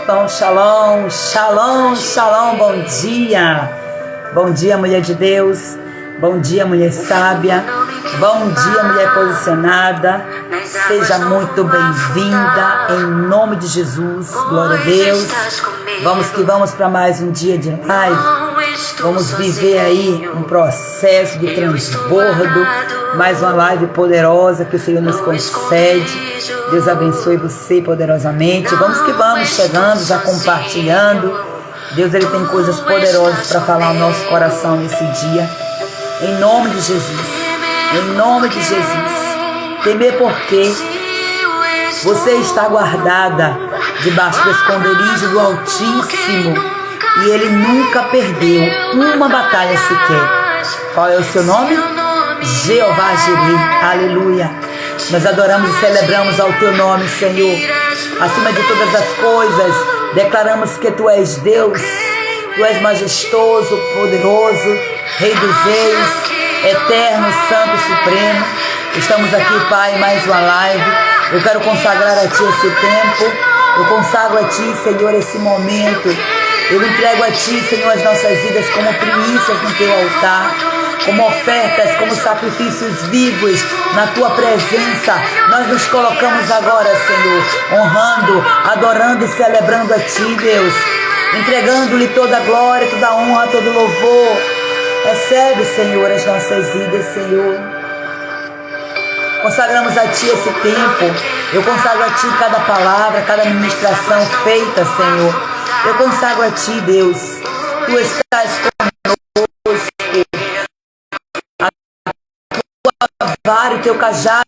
Shalom, shalom, shalom, shalom, bom dia. Bom dia, mulher de Deus. Bom dia, mulher sábia. Bom dia, mulher posicionada. Seja muito bem-vinda em nome de Jesus. Glória a Deus. Vamos que vamos para mais um dia de live. Vamos viver aí um processo de transbordo. Mais uma live poderosa que o Senhor nos concede. Deus abençoe você poderosamente. Vamos que vamos, chegando, já compartilhando. Deus, Ele tem coisas poderosas para falar ao nosso coração nesse dia. Em nome de Jesus. Em nome de Jesus. Temer porque você está guardada debaixo do esconderijo do Altíssimo. E Ele nunca perdeu uma batalha sequer. Qual é o seu nome? Jeová Jireh. Aleluia. Nós adoramos e celebramos ao Teu nome, Senhor. Acima de todas as coisas, declaramos que Tu és Deus. Tu és majestoso, poderoso, Rei dos Reis, eterno, santo e supremo. Estamos aqui, Pai, mais uma live. Eu quero consagrar a Ti esse tempo. Eu consagro a Ti, Senhor, esse momento. Eu entrego a Ti, Senhor, as nossas vidas como primícias no Teu altar, como ofertas, como sacrifícios vivos na Tua presença. Nós nos colocamos agora, Senhor, honrando, adorando e celebrando a Ti, Deus, entregando-lhe toda a glória, toda a honra, todo o louvor. Recebe, Senhor, as nossas vidas, Senhor. Consagramos a Ti esse tempo. Eu consagro a Ti cada palavra, cada ministração feita, Senhor. Eu consagro a Ti, Deus. Tu estás conosco. A Tua vara e o Teu cajado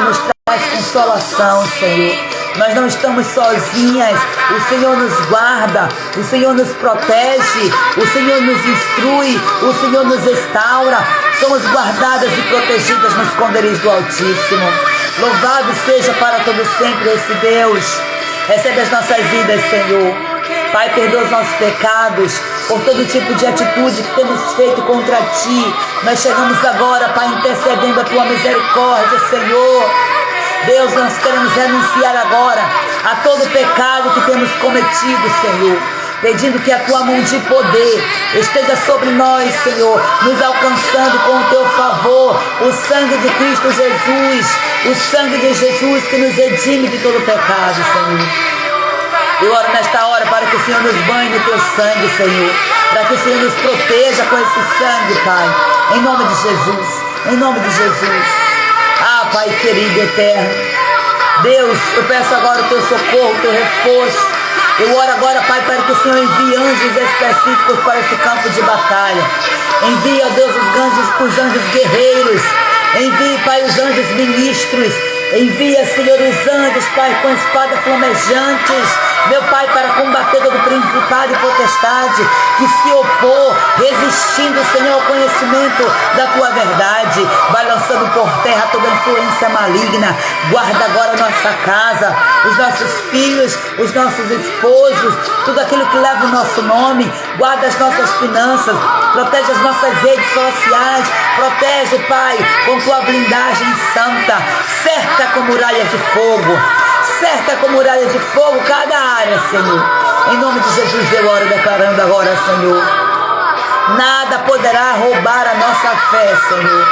nos traz consolação, Senhor. Nós não estamos sozinhas. O Senhor nos guarda. O Senhor nos protege. O Senhor nos instrui. O Senhor nos restaura. Somos guardadas e protegidas nos esconderijos do Altíssimo. Louvado seja para todo sempre esse Deus. Recebe as nossas vidas, Senhor. Pai, perdoa os nossos pecados por todo tipo de atitude que temos feito contra Ti. Nós chegamos agora, Pai, intercedendo a Tua misericórdia, Senhor. Deus, nós queremos renunciar agora a todo pecado que temos cometido, Senhor. Pedindo que a Tua mão de poder esteja sobre nós, Senhor, nos alcançando com o Teu favor. O sangue de Cristo Jesus, o sangue de Jesus que nos redime de todo pecado, Senhor. Eu oro nesta hora para que o Senhor nos banhe no Teu sangue, Senhor. Para que o Senhor nos proteja com esse sangue, Pai. Em nome de Jesus. Em nome de Jesus. Ah, Pai querido e eterno. Deus, eu peço agora o Teu socorro, o Teu reforço. Eu oro agora, Pai, para que o Senhor envie anjos específicos para esse campo de batalha. Envie, ó Deus, os anjos guerreiros. Envie, Pai, os anjos ministros. Envia, Senhor, os anjos, Pai, com espadas flamejantes, meu Pai, para combater todo principado e potestade que se opor, resistindo, Senhor, ao conhecimento da Tua verdade. Vai lançando por terra toda influência maligna. Guarda agora a nossa casa, os nossos filhos, os nossos esposos, tudo aquilo que leva o nosso nome. Guarda as nossas finanças, protege as nossas redes sociais, protege, Pai, com Tua blindagem santa. Cerca com muralhas de fogo. Cerca com muralhas de fogo cada área, Senhor. Em nome de Jesus eu oro declarando agora, Senhor. Nada poderá roubar a nossa fé, Senhor.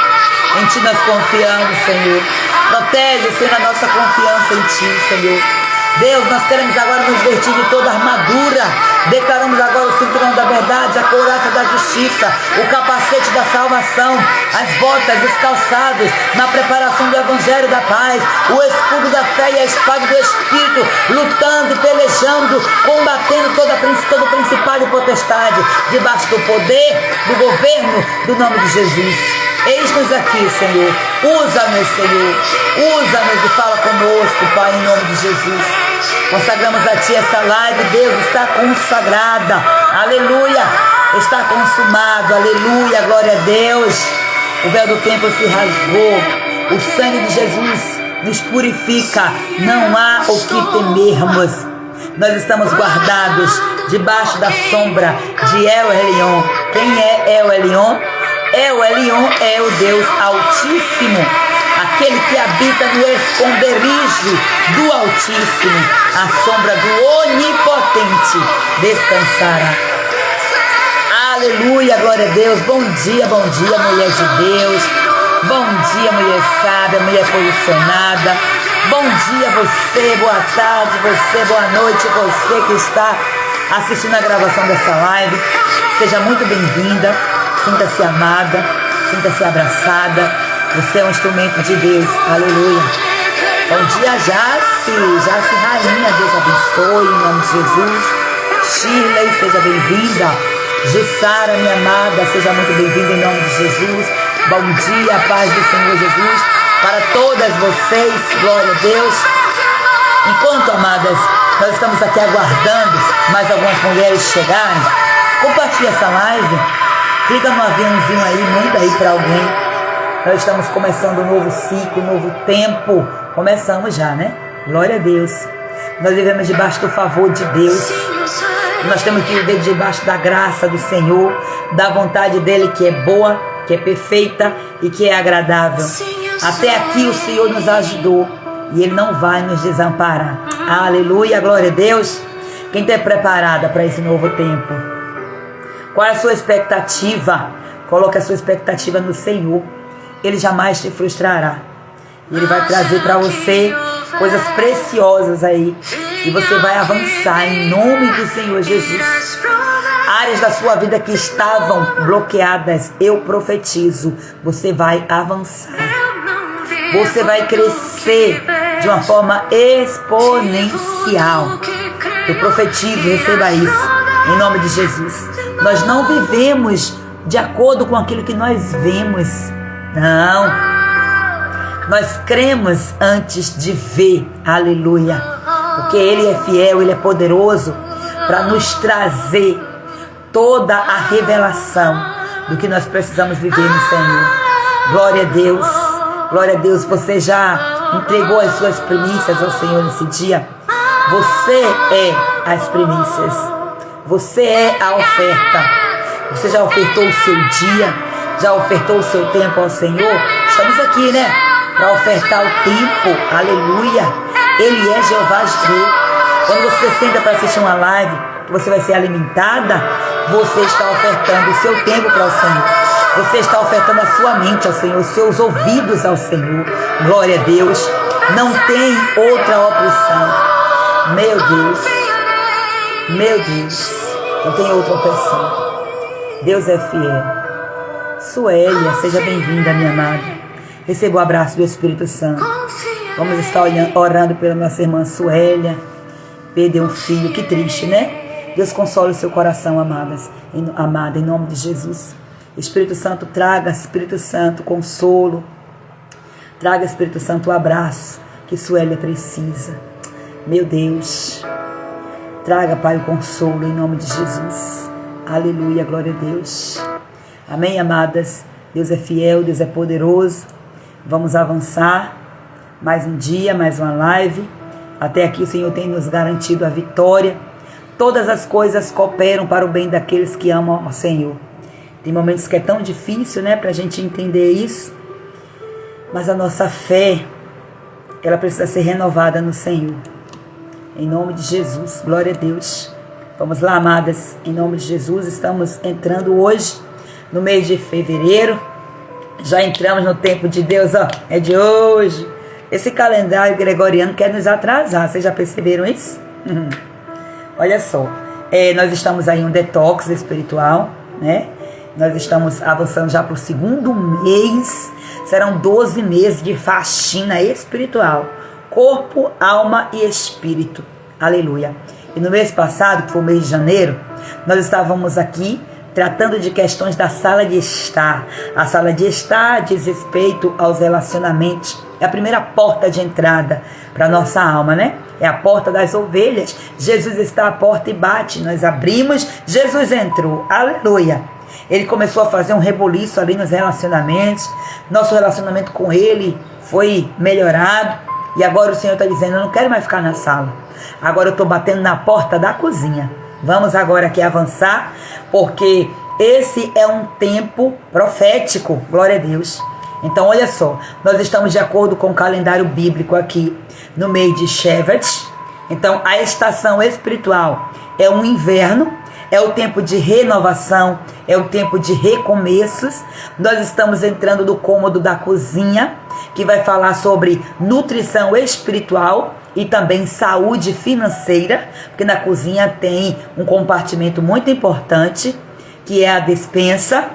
Em Ti nós confiamos, Senhor. Protege, Senhor, a nossa confiança em Ti, Senhor. Deus, nós queremos agora nos vestir de toda a armadura. Declaramos agora o cinturão da verdade, a couraça da justiça, o capacete da salvação, as botas, os calçados, na preparação do evangelho da paz, o escudo da fé e a espada do Espírito, lutando, pelejando, combatendo todo principado e potestade, debaixo do poder, do governo, do nome de Jesus. Eis-nos aqui, Senhor. Usa-nos, Senhor. Usa-nos e fala conosco, Pai, em nome de Jesus. Consagramos a Ti essa live. Deus, está consagrada. Aleluia. Está consumado. Aleluia. Glória a Deus. O véu do templo se rasgou. O sangue de Jesus nos purifica. Não há o que temermos. Nós estamos guardados debaixo da sombra de El Elyon. Quem é El Elyon? El Elyon é o Deus Altíssimo. Aquele que habita no esconderijo do Altíssimo, a sombra do Onipotente descansará. Aleluia, glória a Deus. Bom dia, mulher de Deus. Bom dia, mulher sábia, mulher posicionada. Bom dia você, boa tarde, você, boa noite, você que está assistindo a gravação dessa live. Seja muito bem-vinda, sinta-se amada, sinta-se abraçada. Você é um instrumento de Deus, aleluia. Bom dia, Jace Rainha, Deus abençoe, em nome de Jesus. Shirley, seja bem-vinda. Jussara, minha amada, seja muito bem-vinda em nome de Jesus. Bom dia, paz do Senhor Jesus para todas vocês, glória a Deus. Enquanto, amadas, nós estamos aqui aguardando mais algumas mulheres chegarem, compartilhe essa live, clica no aviãozinho aí, manda aí para alguém. Nós estamos começando um novo ciclo, um novo tempo. Começamos já, né? Glória a Deus. Nós vivemos debaixo do favor de Deus. Nós temos que viver debaixo da graça do Senhor, da vontade dele que é boa, que é perfeita e que é agradável. Até aqui o Senhor nos ajudou e Ele não vai nos desamparar. Aleluia, glória a Deus. Quem está preparada para esse novo tempo? Qual é a sua expectativa? Coloque a sua expectativa no Senhor. Ele jamais te frustrará. Ele vai trazer para você coisas preciosas aí. E você vai avançar em nome do Senhor Jesus. Áreas da sua vida que estavam bloqueadas, eu profetizo, você vai avançar. Você vai crescer de uma forma exponencial. Eu profetizo, receba isso, em nome de Jesus. Nós não vivemos de acordo com aquilo que nós vemos. Não. Nós cremos antes de ver. Aleluia. Porque Ele é fiel, Ele é poderoso para nos trazer toda a revelação do que nós precisamos viver no Senhor. Glória a Deus. Glória a Deus. Você já entregou as suas primícias ao Senhor nesse dia? Você é as primícias. Você é a oferta. Você já ofertou o seu dia? Já ofertou o seu tempo ao Senhor? Estamos aqui, né? Para ofertar o tempo. Aleluia. Ele é Jeová Jireh. Quando você senta para assistir uma live, você vai ser alimentada, você está ofertando o seu tempo para o Senhor. Você está ofertando a sua mente ao Senhor, os seus ouvidos ao Senhor. Glória a Deus. Não tem outra opção. Meu Deus. Meu Deus. Não tem outra opção. Deus é fiel. Suélia, seja bem-vinda, minha amada. Receba o abraço do Espírito Santo. Vamos estar orando pela nossa irmã Suélia. Perdeu um filho, que triste, né? Deus console o seu coração, amadas, amada, em nome de Jesus. Espírito Santo, traga, Espírito Santo, consolo. Traga, Espírito Santo, o abraço que Suélia precisa. Meu Deus. Traga, Pai, o consolo em nome de Jesus. Aleluia, glória a Deus. Amém, amadas? Deus é fiel, Deus é poderoso. Vamos avançar. Mais um dia, mais uma live. Até aqui o Senhor tem nos garantido a vitória. Todas as coisas cooperam para o bem daqueles que amam ao Senhor. Tem momentos que é tão difícil, né, para a gente entender isso. Mas a nossa fé, ela precisa ser renovada no Senhor. Em nome de Jesus, glória a Deus. Vamos lá, amadas, em nome de Jesus. Estamos entrando hoje no mês de fevereiro. Já entramos no tempo de Deus, ó, é de hoje. Esse calendário gregoriano quer nos atrasar. Vocês já perceberam isso? Olha só, nós estamos aí em um detox espiritual, né? Nós estamos avançando já para o segundo mês. Serão 12 meses de faxina espiritual. Corpo, alma e espírito. Aleluia. E no mês passado, que foi o mês de janeiro, nós estávamos aqui tratando de questões da sala de estar. A sala de estar diz respeito aos relacionamentos. É a primeira porta de entrada para a nossa alma, né? É a porta das ovelhas. Jesus está à porta e bate. Nós abrimos, Jesus entrou. Aleluia. Ele começou a fazer um reboliço ali nos relacionamentos. Nosso relacionamento com Ele foi melhorado. E agora o Senhor está dizendo, eu não quero mais ficar na sala. Agora eu estou batendo na porta da cozinha. Vamos agora aqui avançar, porque esse é um tempo profético. Glória a Deus. Então, olha só, nós estamos de acordo com o calendário bíblico aqui no mês de Shevat. Então, a estação espiritual é um inverno, é o tempo de renovação, é o tempo de recomeços. Nós estamos entrando no cômodo da cozinha, que vai falar sobre nutrição espiritual e também saúde financeira, porque na cozinha tem um compartimento muito importante, que é a despensa.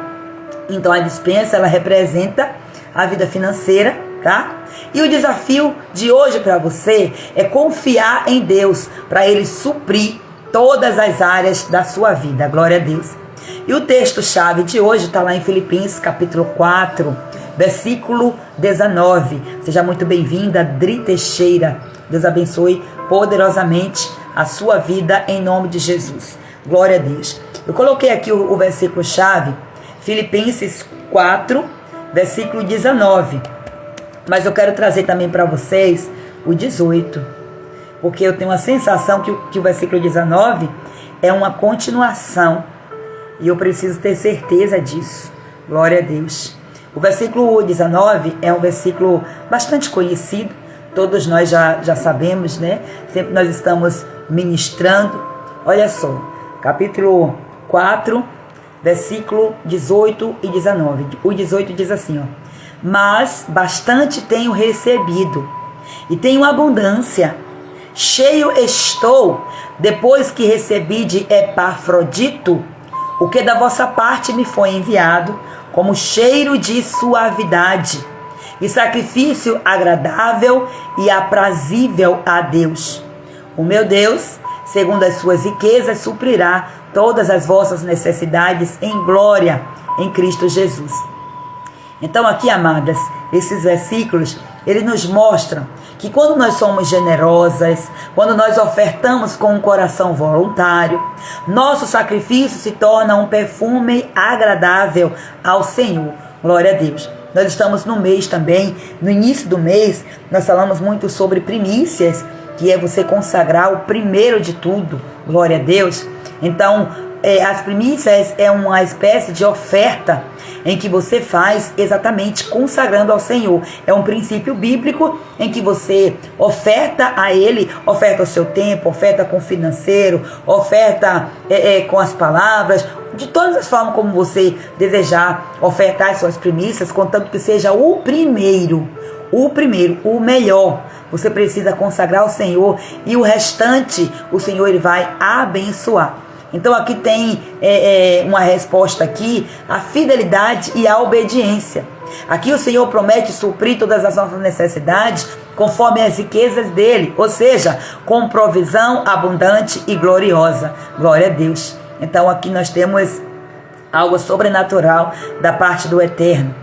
Então, a despensa, ela representa a vida financeira, tá? E o desafio de hoje para você é confiar em Deus para Ele suprir todas as áreas da sua vida. Glória a Deus. E o texto-chave de hoje está lá em Filipenses, capítulo 4, versículo 19. Seja muito bem-vinda, Dri Teixeira. Deus abençoe poderosamente a sua vida em nome de Jesus. Glória a Deus. Eu coloquei aqui o versículo-chave, Filipenses 4, versículo 19. Mas eu quero trazer também para vocês o 18. Porque eu tenho a sensação que o versículo 19 é uma continuação. E eu preciso ter certeza disso. Glória a Deus. O versículo 19 é um versículo bastante conhecido. Todos nós já sabemos, né? Sempre nós estamos ministrando. Olha só. Capítulo 4, versículo 18 e 19. O 18 diz assim, ó. Mas bastante tenho recebido e tenho abundância. Cheio estou, depois que recebi de Epafrodito, o que da vossa parte me foi enviado, como cheiro de suavidade, e sacrifício agradável e aprazível a Deus. O meu Deus, segundo as suas riquezas, suprirá todas as vossas necessidades em glória em Cristo Jesus. Então aqui, amadas, esses versículos, eles nos mostram que quando nós somos generosas, quando nós ofertamos com um coração voluntário, nosso sacrifício se torna um perfume agradável ao Senhor. Glória a Deus. Nós estamos no mês também, no início do mês, nós falamos muito sobre primícias, que é você consagrar o primeiro de tudo. Glória a Deus. Então, as primícias é uma espécie de oferta em que você faz exatamente consagrando ao Senhor. É um princípio bíblico em que você oferta a Ele, oferta o seu tempo, oferta com o financeiro, oferta com as palavras, de todas as formas como você desejar ofertar as suas primícias, contanto que seja o primeiro, o melhor. Você precisa consagrar ao Senhor e o restante o Senhor ele vai abençoar. Então aqui tem uma resposta aqui, a fidelidade e a obediência. Aqui o Senhor promete suprir todas as nossas necessidades conforme as riquezas dele, ou seja, com provisão abundante e gloriosa. Glória a Deus. Então aqui nós temos algo sobrenatural da parte do Eterno.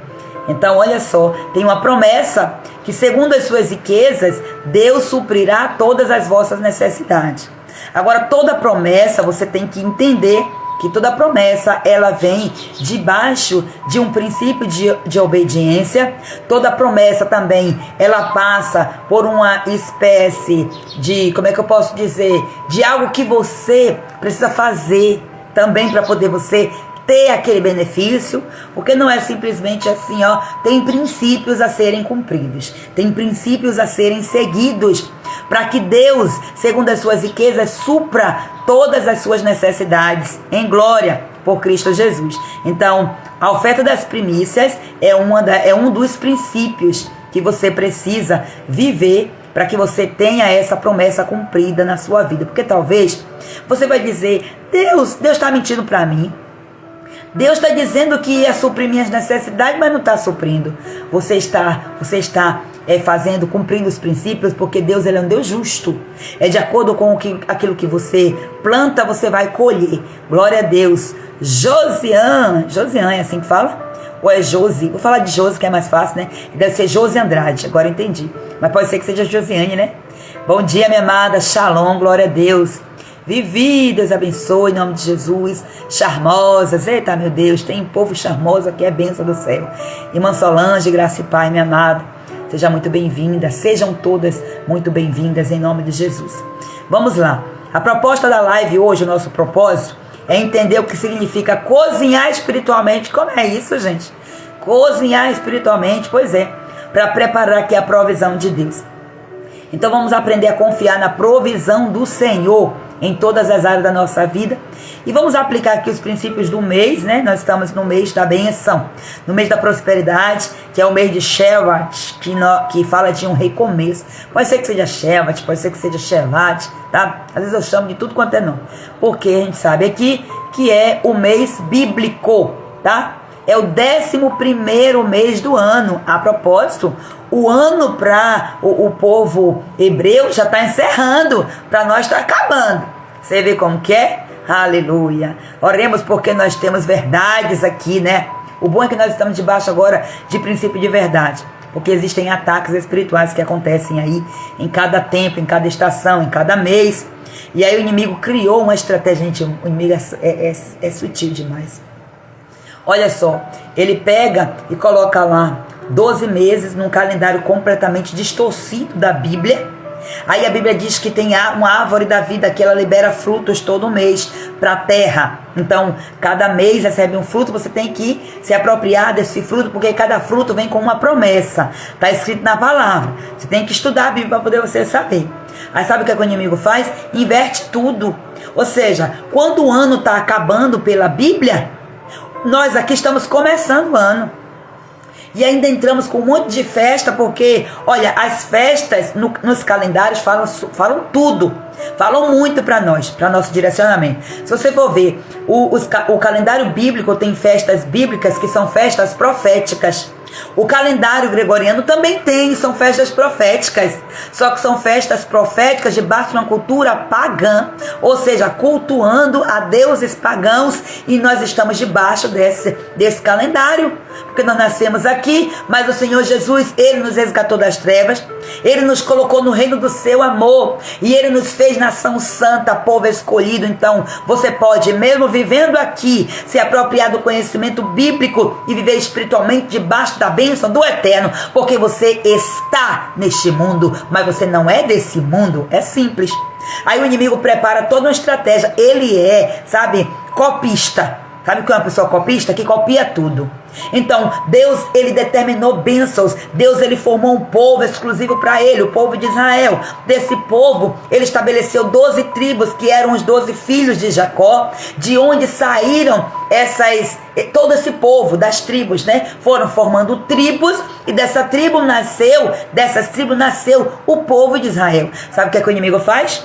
Então olha só, tem uma promessa que segundo as suas riquezas, Deus suprirá todas as vossas necessidades. Agora, toda promessa, você tem que entender que toda promessa, ela vem debaixo de um princípio de obediência. Toda promessa também, ela passa por uma espécie de, como é que eu posso dizer, de algo que você precisa fazer também para poder você ter aquele benefício, porque não é simplesmente assim, ó, tem princípios a serem cumpridos, tem princípios a serem seguidos, para que Deus, segundo as suas riquezas, supra todas as suas necessidades em glória por Cristo Jesus. Então, a oferta das primícias é um dos princípios que você precisa viver para que você tenha essa promessa cumprida na sua vida. Porque talvez você vai dizer, Deus está mentindo para mim. Deus está dizendo que ia suprir minhas necessidades, mas não está suprindo. Você está cumprindo os princípios, porque Deus ele é um Deus justo. É de acordo com aquilo que você planta, você vai colher. Glória a Deus. Josiane é assim que fala? Ou é Josi? Vou falar de Josi, que é mais fácil, né? Deve ser Josi Andrade, agora entendi. Mas pode ser que seja Josiane, né? Bom dia, minha amada. Shalom, glória a Deus. Vivi, Deus abençoe, em nome de Jesus. Charmosas, eita meu Deus, tem um povo charmoso aqui, é bênção do céu. Irmã Solange, graça e pai, minha amada, seja muito bem-vinda, sejam todas muito bem-vindas em nome de Jesus. Vamos lá, a proposta da live hoje, o nosso propósito, é entender o que significa cozinhar espiritualmente. Como é isso, gente? Cozinhar espiritualmente, pois é, para preparar aqui a provisão de Deus. Então vamos aprender a confiar na provisão do Senhor em todas as áreas da nossa vida. E vamos aplicar aqui os princípios do mês, né? Nós estamos no mês da benção, no mês da prosperidade, que é o mês de Shevat, que fala de um recomeço. Pode ser que seja Shevat, pode ser que seja Shevat, tá? Às vezes eu chamo de tudo quanto é nome, porque a gente sabe aqui que é o mês bíblico, tá? É o 11º mês do ano. A propósito, o ano para o povo hebreu já está encerrando, para nós está acabando. Você vê como que é? Aleluia. Oremos porque nós temos verdades aqui, né? O bom é que nós estamos debaixo agora de princípio de verdade, porque existem ataques espirituais que acontecem aí em cada tempo, em cada estação, em cada mês. E aí o inimigo criou uma estratégia. Gente, o inimigo é sutil demais. Olha só, ele pega e coloca lá 12 meses num calendário completamente distorcido da Bíblia. Aí a Bíblia diz que tem uma árvore da vida que ela libera frutos todo mês para a terra. Então, cada mês recebe um fruto, você tem que se apropriar desse fruto, porque cada fruto vem com uma promessa. Está escrito na palavra. Você tem que estudar a Bíblia para poder você saber. Aí sabe o que o inimigo faz? Inverte tudo. Ou seja, quando o ano está acabando pela Bíblia, nós aqui estamos começando o ano. E ainda entramos com um monte de festa, porque, olha, as festas nos calendários falam tudo. Falam muito para nós, para nosso direcionamento. Se você for ver, o calendário bíblico tem festas bíblicas que são festas proféticas. O calendário gregoriano também tem, são festas proféticas. Só que são festas proféticas debaixo de uma cultura pagã, ou seja, cultuando a deuses pagãos, e nós estamos debaixo desse calendário, porque nós nascemos aqui, mas o Senhor Jesus, Ele nos resgatou das trevas, Ele nos colocou no reino do seu amor, e Ele nos fez nação santa, povo escolhido. Então você pode, mesmo vivendo aqui, se apropriar do conhecimento bíblico e viver espiritualmente debaixo da bênção do eterno, porque você está neste mundo, mas você não é desse mundo. É simples. Aí o inimigo prepara toda uma estratégia. Ele é, sabe, copista. Sabe o que é uma pessoa copista? Que copia tudo. Então, Deus, Ele determinou bênçãos. Deus, Ele formou um povo exclusivo para Ele, o povo de Israel. Desse povo, Ele estabeleceu 12 tribos, que eram os 12 filhos de Jacó, de onde saíram todo esse povo, das tribos, né? Foram formando tribos, e dessas tribos nasceu o povo de Israel. Sabe o que é que o inimigo faz?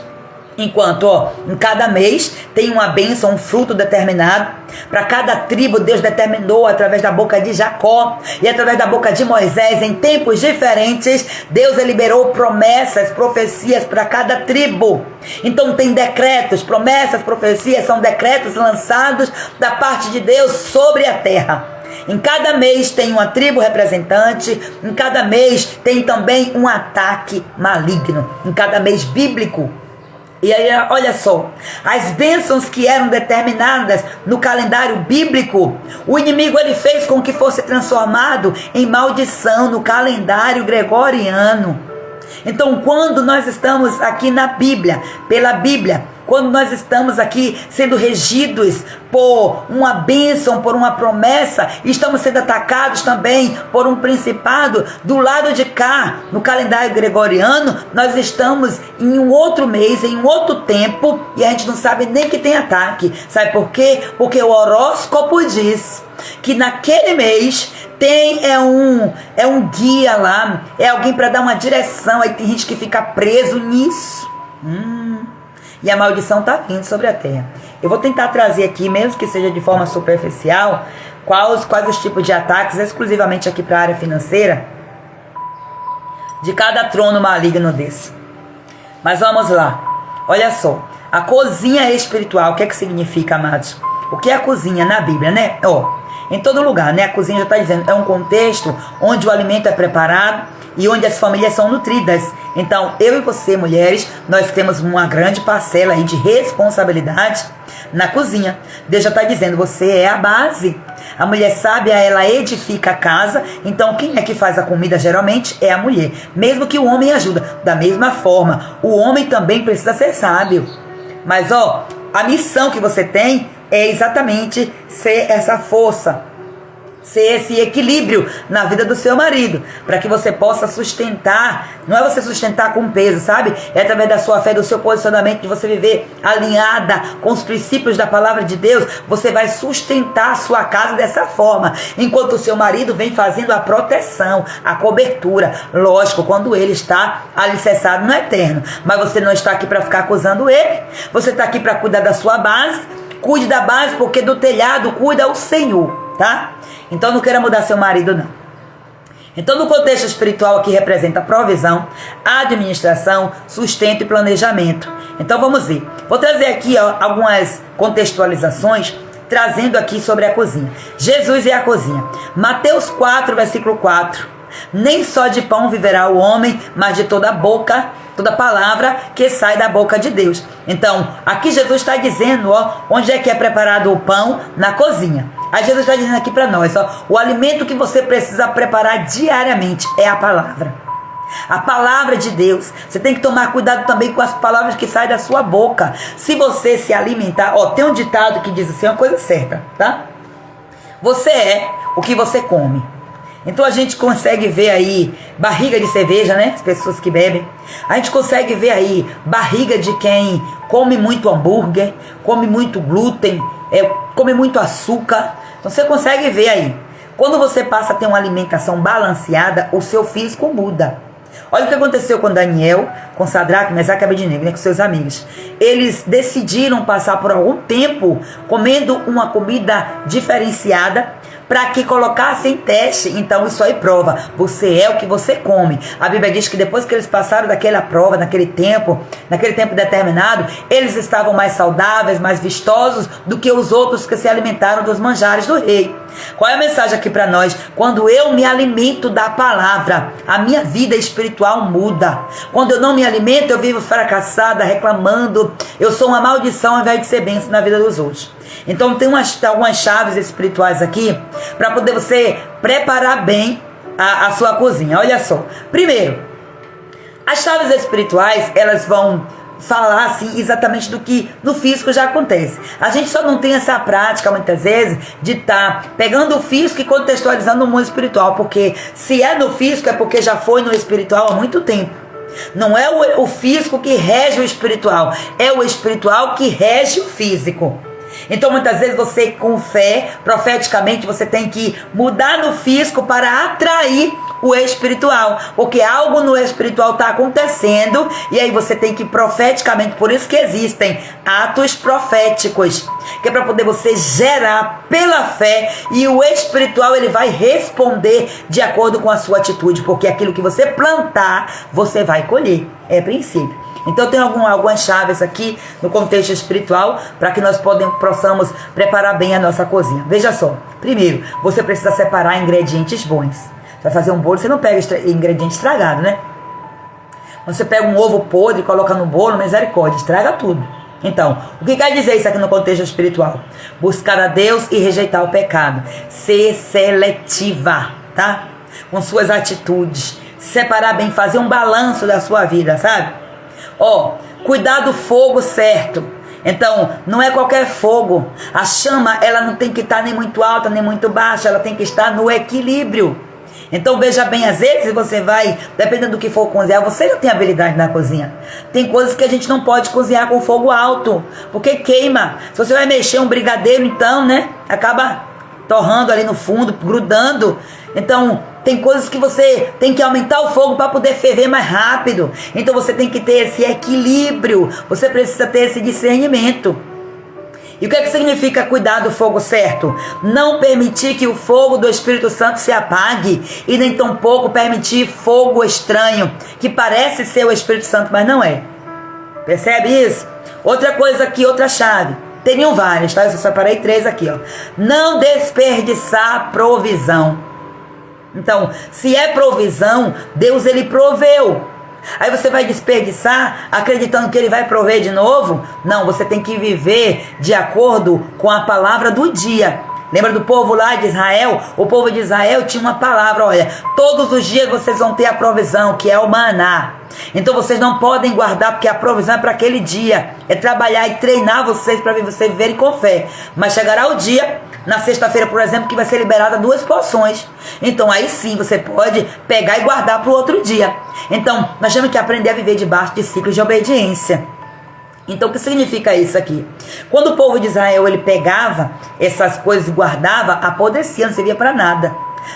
Enquanto, em cada mês tem uma bênção, um fruto determinado. Para cada tribo, Deus determinou através da boca de Jacó e através da boca de Moisés, em tempos diferentes, Deus liberou promessas, profecias para cada tribo. Então tem decretos, promessas, profecias, são decretos lançados da parte de Deus sobre a terra. Em cada mês tem uma tribo representante, em cada mês tem também um ataque maligno, em cada mês bíblico. E aí, olha só, as bênçãos que eram determinadas no calendário bíblico, o inimigo ele fez com que fosse transformado em maldição no calendário gregoriano. Então, quando nós estamos aqui na Bíblia, pela Bíblia, quando nós estamos aqui sendo regidos por uma bênção, por uma promessa, estamos sendo atacados também por um principado do lado de cá, no calendário gregoriano, nós estamos em um outro mês, em um outro tempo, e a gente não sabe nem que tem ataque. Sabe por quê? Porque o horóscopo diz que naquele mês é um guia lá, é alguém para dar uma direção. Aí tem gente que fica preso nisso. E a maldição está vindo sobre a terra. Eu vou tentar trazer aqui, mesmo que seja de forma superficial, quais os tipos de ataques, exclusivamente aqui para a área financeira, de cada trono maligno desse. Mas vamos lá. Olha só, a cozinha espiritual, o que é que significa, amados? O que é a cozinha na Bíblia, né? Em todo lugar, né? A cozinha já está dizendo, é um contexto onde o alimento é preparado e onde as famílias são nutridas. Então, eu e você, mulheres, nós temos uma grande parcela aí de responsabilidade na cozinha. Deus já está dizendo, você é a base. A mulher sábia, ela edifica a casa. Então, quem é que faz a comida geralmente é a mulher. Mesmo que o homem ajuda. Da mesma forma, o homem também precisa ser sábio. Mas, a missão que você tem é exatamente ser essa força ser esse equilíbrio na vida do seu marido, para que você possa sustentar. Não é você sustentar com peso, sabe? É através da sua fé, do seu posicionamento, de você viver alinhada com os princípios da palavra de Deus. Você vai sustentar a sua casa dessa forma, enquanto o seu marido vem fazendo a proteção, a cobertura. Lógico, quando ele está alicerçado no eterno, mas você não está aqui para ficar acusando ele. Você está aqui para cuidar da sua base. Cuide da base, porque do telhado cuida o Senhor, tá? Então não queira mudar seu marido, não. Então, no contexto espiritual aqui representa provisão, administração, sustento e planejamento. Então vamos ver. Vou trazer aqui algumas contextualizações, trazendo aqui sobre a cozinha. Jesus e a cozinha. Mateus 4, versículo 4. Nem só de pão viverá o homem, mas de toda palavra que sai da boca de Deus. Então, aqui Jesus está dizendo, onde é que é preparado o pão? Na cozinha. Aí Jesus está dizendo aqui para nós, o alimento que você precisa preparar diariamente é a palavra. A palavra de Deus. Você tem que tomar cuidado também com as palavras que saem da sua boca. Se você se alimentar, tem um ditado que diz assim, uma coisa certa, tá? Você é o que você come. Então a gente consegue ver aí barriga de cerveja, né? As pessoas que bebem. A gente consegue ver aí barriga de quem come muito hambúrguer, come muito glúten, come muito açúcar. Então você consegue ver aí. Quando você passa a ter uma alimentação balanceada, o seu físico muda. Olha o que aconteceu com Daniel, com Sadraque, Mesaque e Abednego, né, com seus amigos. Eles decidiram passar por algum tempo comendo uma comida diferenciada, para que colocassem teste. Então isso aí prova, você é o que você come. A Bíblia diz que depois que eles passaram daquela prova, naquele tempo determinado, eles estavam mais saudáveis, mais vistosos do que os outros que se alimentaram dos manjares do rei. Qual é a mensagem aqui para nós? Quando eu me alimento da palavra, a minha vida espiritual muda. Quando eu não me alimento, eu vivo fracassada, reclamando. Eu sou uma maldição ao invés de ser bênção na vida dos outros. Então tem algumas chaves espirituais aqui para poder você preparar bem a sua cozinha. Olha só. Primeiro, as chaves espirituais, elas vão falar assim exatamente do que no físico já acontece. A gente só não tem essa prática muitas vezes de estar pegando o físico e contextualizando o mundo espiritual, porque se é no físico é porque já foi no espiritual há muito tempo. Não é o físico que rege o espiritual, é o espiritual que rege o físico. Então muitas vezes você, com fé, profeticamente, você tem que mudar no físico para atrair o espiritual, porque algo no espiritual está acontecendo, e aí você tem que profeticamente, por isso que existem atos proféticos, que é para poder você gerar pela fé, e o espiritual ele vai responder de acordo com a sua atitude, porque aquilo que você plantar, você vai colher, é princípio. Então tem algumas chaves aqui no contexto espiritual para que nós possamos preparar bem a nossa cozinha. Veja só, primeiro, você precisa separar ingredientes bons. Você vai fazer um bolo, você não pega ingrediente estragado, né? Você pega um ovo podre e coloca no bolo, misericórdia, estraga tudo. Então, o que quer dizer isso aqui no contexto espiritual? Buscar a Deus e rejeitar o pecado. Ser seletiva, tá? Com suas atitudes. Separar bem, fazer um balanço da sua vida, sabe? Cuidar do fogo certo. Então, não é qualquer fogo. A chama, ela não tem que estar nem muito alta, nem muito baixa. Ela tem que estar no equilíbrio. Então, veja bem, às vezes você vai, dependendo do que for cozinhar, você não tem habilidade na cozinha. Tem coisas que a gente não pode cozinhar com fogo alto, porque queima. Se você vai mexer um brigadeiro, então, né, acaba torrando ali no fundo, grudando. Então, tem coisas que você tem que aumentar o fogo para poder ferver mais rápido. Então você tem que ter esse equilíbrio. Você precisa ter esse discernimento. E o que é que significa cuidar do fogo certo? Não permitir que o fogo do Espírito Santo se apague. E nem tampouco permitir fogo estranho, que parece ser o Espírito Santo, mas não é. Percebe isso? Outra coisa aqui, outra chave. Teriam várias, tá? Eu só separei 3 aqui, Não desperdiçar provisão. Então, se é provisão, Deus ele proveu. Aí você vai desperdiçar acreditando que ele vai prover de novo? Não, você tem que viver de acordo com a palavra do dia. Lembra do povo lá de Israel? O povo de Israel tinha uma palavra, olha, todos os dias vocês vão ter a provisão, que é o maná. Então vocês não podem guardar, porque a provisão é para aquele dia. É trabalhar e treinar vocês para vocês viverem com fé. Mas chegará o dia na sexta-feira, por exemplo, que vai ser liberada 2 porções. Então aí sim você pode pegar e guardar para o outro dia. Então nós temos que aprender a viver debaixo de ciclos de obediência. Então o que significa isso aqui? Quando o povo de Israel ele pegava essas coisas e guardava, apodrecia, não servia para nada.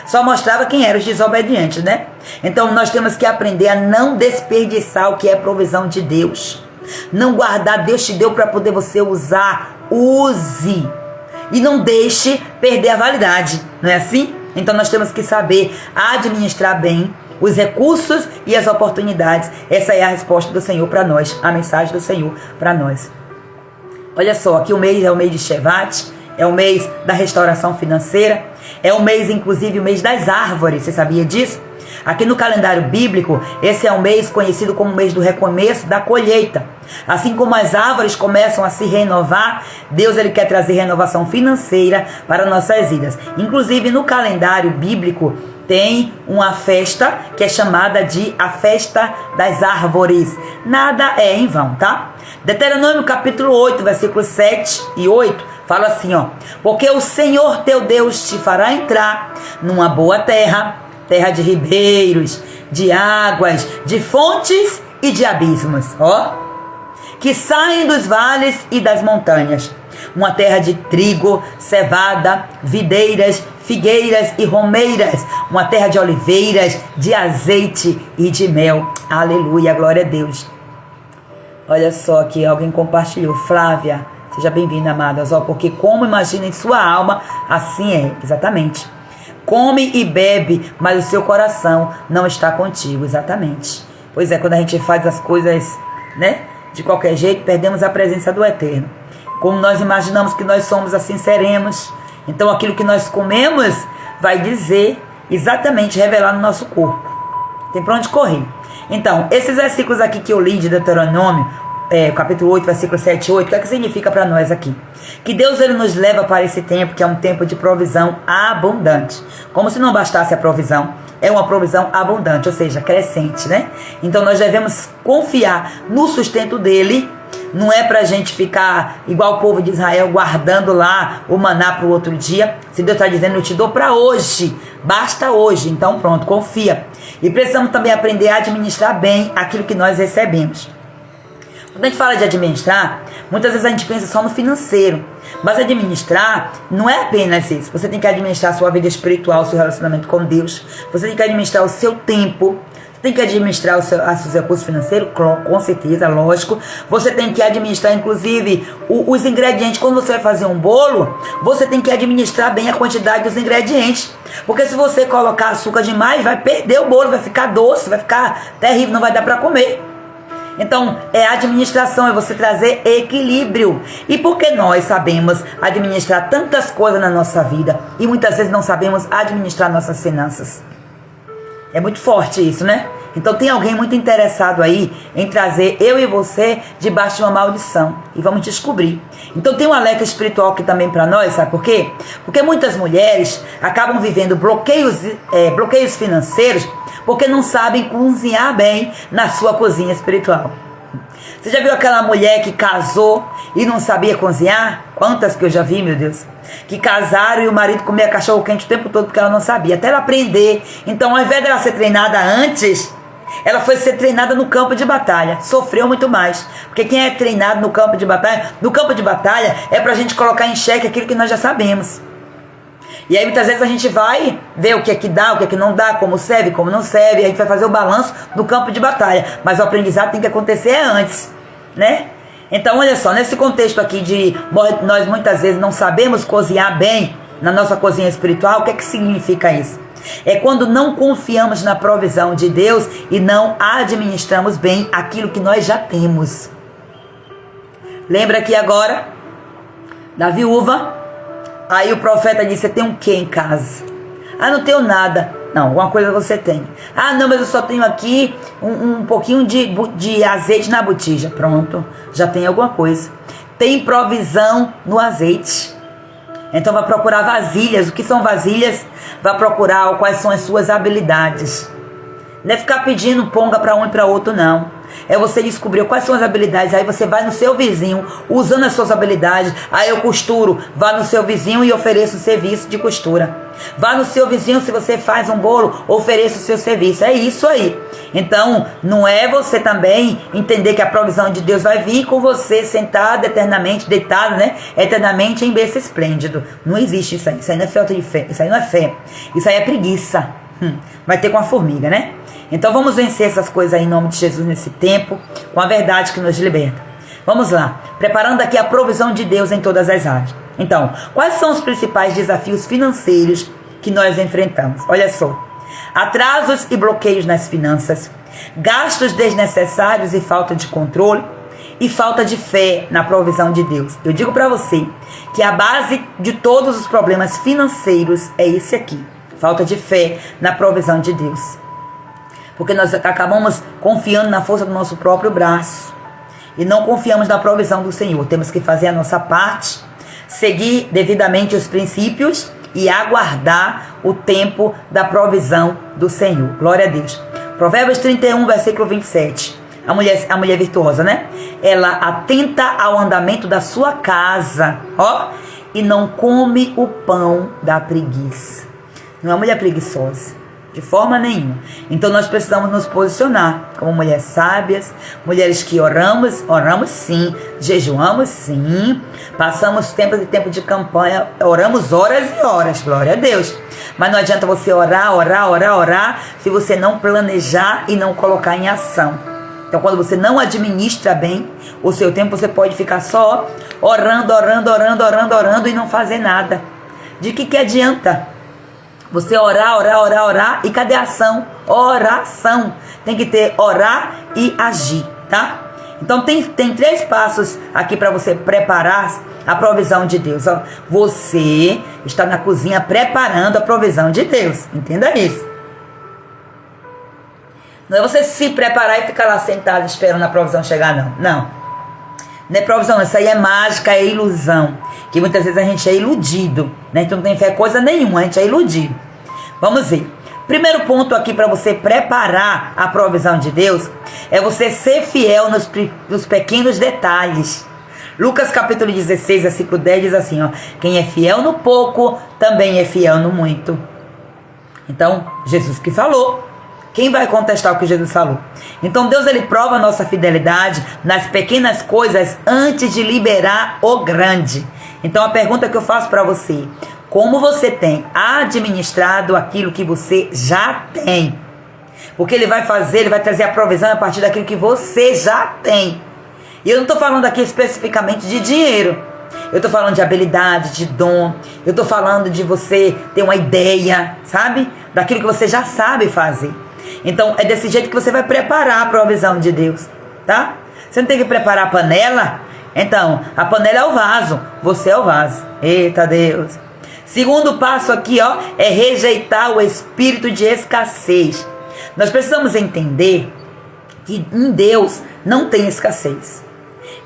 Só mostrava quem eram os desobedientes, né? Então nós temos que aprender a não desperdiçar o que é provisão de Deus. Não guardar, Deus te deu para poder você usar, use. E não deixe perder a validade, não é assim? Então nós temos que saber administrar bem os recursos e as oportunidades. Essa é a resposta do Senhor para nós, a mensagem do Senhor para nós. Olha só, aqui o mês é o mês de Shevat, é o mês da restauração financeira, é o mês, inclusive, o mês das árvores. Você sabia disso? Aqui no calendário bíblico, esse é um mês conhecido como o mês do recomeço, da colheita. Assim como as árvores começam a se renovar, Deus ele quer trazer renovação financeira para nossas vidas. Inclusive, no calendário bíblico, tem uma festa que é chamada de a festa das árvores. Nada é em vão, tá? Deuteronômio capítulo 8, versículos 7 e 8, fala assim, ó: porque o Senhor teu Deus te fará entrar numa boa terra, terra de ribeiros, de águas, de fontes e de abismos, ó, que saem dos vales e das montanhas, uma terra de trigo, cevada, videiras, figueiras e romeiras, uma terra de oliveiras, de azeite e de mel. Aleluia, glória a Deus. Olha só aqui, alguém compartilhou. Flávia, seja bem-vinda, amadas. Ó, porque como imagina em sua alma, assim é. Exatamente. Come e bebe, mas o seu coração não está contigo. Exatamente. Pois é, quando a gente faz as coisas, né, de qualquer jeito, perdemos a presença do Eterno. Como nós imaginamos que nós somos, assim seremos. Então aquilo que nós comemos vai dizer exatamente, revelar no nosso corpo. Tem para onde correr. Então, esses versículos aqui que eu li de Deuteronômio, capítulo 8, versículo 7 e 8, o que é que significa para nós aqui? Que Deus ele nos leva para esse tempo, que é um tempo de provisão abundante. Como se não bastasse a provisão, é uma provisão abundante, ou seja, crescente, né? Então nós devemos confiar no sustento dele. Não é pra gente ficar igual o povo de Israel, guardando lá o maná para o outro dia. Se Deus está dizendo, eu te dou para hoje, basta hoje. Então pronto, confia. E precisamos também aprender a administrar bem aquilo que nós recebemos. Quando a gente fala de administrar, muitas vezes a gente pensa só no financeiro. Mas administrar não é apenas isso. Você tem que administrar a sua vida espiritual, seu relacionamento com Deus. Você tem que administrar o seu tempo. Tem que administrar os seus recursos financeiros, com certeza, lógico. Você tem que administrar, inclusive, os ingredientes. Quando você vai fazer um bolo, você tem que administrar bem a quantidade dos ingredientes. Porque se você colocar açúcar demais, vai perder o bolo, vai ficar doce, vai ficar terrível, não vai dar para comer. Então, é administração, é você trazer equilíbrio. E porque nós sabemos administrar tantas coisas na nossa vida e muitas vezes não sabemos administrar nossas finanças. É muito forte isso, né? Então tem alguém muito interessado aí em trazer eu e você debaixo de uma maldição. E vamos descobrir. Então tem um alerta espiritual aqui também para nós, sabe por quê? Porque muitas mulheres acabam vivendo bloqueios financeiros porque não sabem cozinhar bem na sua cozinha espiritual. Você já viu aquela mulher que casou e não sabia cozinhar? Quantas que eu já vi, meu Deus. Que casaram e o marido comia cachorro quente o tempo todo porque ela não sabia, até ela aprender. Então, ao invés dela ser treinada antes, ela foi ser treinada no campo de batalha. Sofreu muito mais. Porque quem é treinado no campo de batalha é pra gente colocar em xeque aquilo que nós já sabemos. E aí muitas vezes a gente vai ver o que é que dá, o que é que não dá, como serve, como não serve. A gente vai fazer o balanço no campo de batalha. Mas o aprendizado tem que acontecer antes, né? Então olha só, nesse contexto aqui de nós muitas vezes não sabemos cozinhar bem na nossa cozinha espiritual, o que é que significa isso? É quando não confiamos na provisão de Deus e não administramos bem aquilo que nós já temos. Lembra aqui agora da viúva? Aí o profeta disse, você tem um quê em casa? Ah, não tenho nada. Não, alguma coisa você tem. Ah, não, mas eu só tenho aqui um pouquinho de azeite na botija. Pronto, já tem alguma coisa. Tem provisão no azeite. Então vai procurar vasilhas. O que são vasilhas? Vai procurar quais são as suas habilidades. Não é ficar pedindo ponga para um e para outro, não. É você descobrir quais são as habilidades. Aí você vai no seu vizinho, usando as suas habilidades. Aí eu costuro. Vá no seu vizinho e ofereça o serviço de costura. Vá no seu vizinho, se você faz um bolo, ofereça o seu serviço. É isso aí. Então, não é você também entender que a provisão de Deus vai vir com você sentado eternamente, deitado, né? Eternamente em berço esplêndido. Não existe isso aí. Isso aí não é falta de fé. Isso aí não é fé. Isso aí é preguiça. Vai ter com a formiga, né? Então vamos vencer essas coisas aí em nome de Jesus nesse tempo, com a verdade que nos liberta. Vamos lá, preparando aqui a provisão de Deus em todas as áreas. Então, quais são os principais desafios financeiros que nós enfrentamos? Olha só, atrasos e bloqueios nas finanças, gastos desnecessários e falta de controle, e falta de fé na provisão de Deus. Eu digo para você que a base de todos os problemas financeiros é esse aqui. Falta de fé na provisão de Deus. Porque nós acabamos confiando na força do nosso próprio braço. E não confiamos na provisão do Senhor. Temos que fazer a nossa parte, seguir devidamente os princípios e aguardar o tempo da provisão do Senhor. Glória a Deus. Provérbios 31, versículo 27. A mulher virtuosa, né? Ela atenta ao andamento da sua casa, ó, e não come o pão da preguiça. Não é mulher preguiçosa, de forma nenhuma. Então nós precisamos nos posicionar como mulheres sábias, mulheres que oramos sim, jejuamos sim, passamos tempo e tempo de campanha, oramos horas e horas, glória a Deus. Mas não adianta você orar, se você não planejar e não colocar em ação. Então quando você não administra bem o seu tempo, você pode ficar só orando e não fazer nada. De que adianta? Você orar, e cadê a ação? Oração. Tem que ter orar e agir, tá? Então tem 3 passos aqui para você preparar a provisão de Deus. Ó, você está na cozinha preparando a provisão de Deus. Entenda isso. Não é você se preparar e ficar lá sentado esperando a provisão chegar, não. Não é provisão, isso aí é mágica, é ilusão. Que muitas vezes a gente é iludido, né? Então não tem fé coisa nenhuma, a gente é iludido. Vamos ver. Primeiro ponto aqui para você preparar a provisão de Deus é você ser fiel nos pequenos detalhes. Lucas capítulo 16, versículo 10 diz assim, ó: quem é fiel no pouco, também é fiel no muito. Então, Jesus que falou. Quem vai contestar o que Jesus falou? Então Deus, ele prova a nossa fidelidade nas pequenas coisas antes de liberar o grande. Então a pergunta que eu faço para você: como você tem administrado aquilo que você já tem? Porque ele vai trazer a provisão a partir daquilo que você já tem. E eu não estou falando aqui especificamente de dinheiro. Eu estou falando de habilidade, de dom. Eu estou falando de você ter uma ideia, sabe? Daquilo que você já sabe fazer. Então é desse jeito que você vai preparar a provisão de Deus, tá? Você não tem que preparar a panela? Então, a panela é o vaso, você é o vaso. Eita Deus. Segundo passo aqui, ó, é rejeitar o espírito de escassez. Nós precisamos entender que em Deus não tem escassez.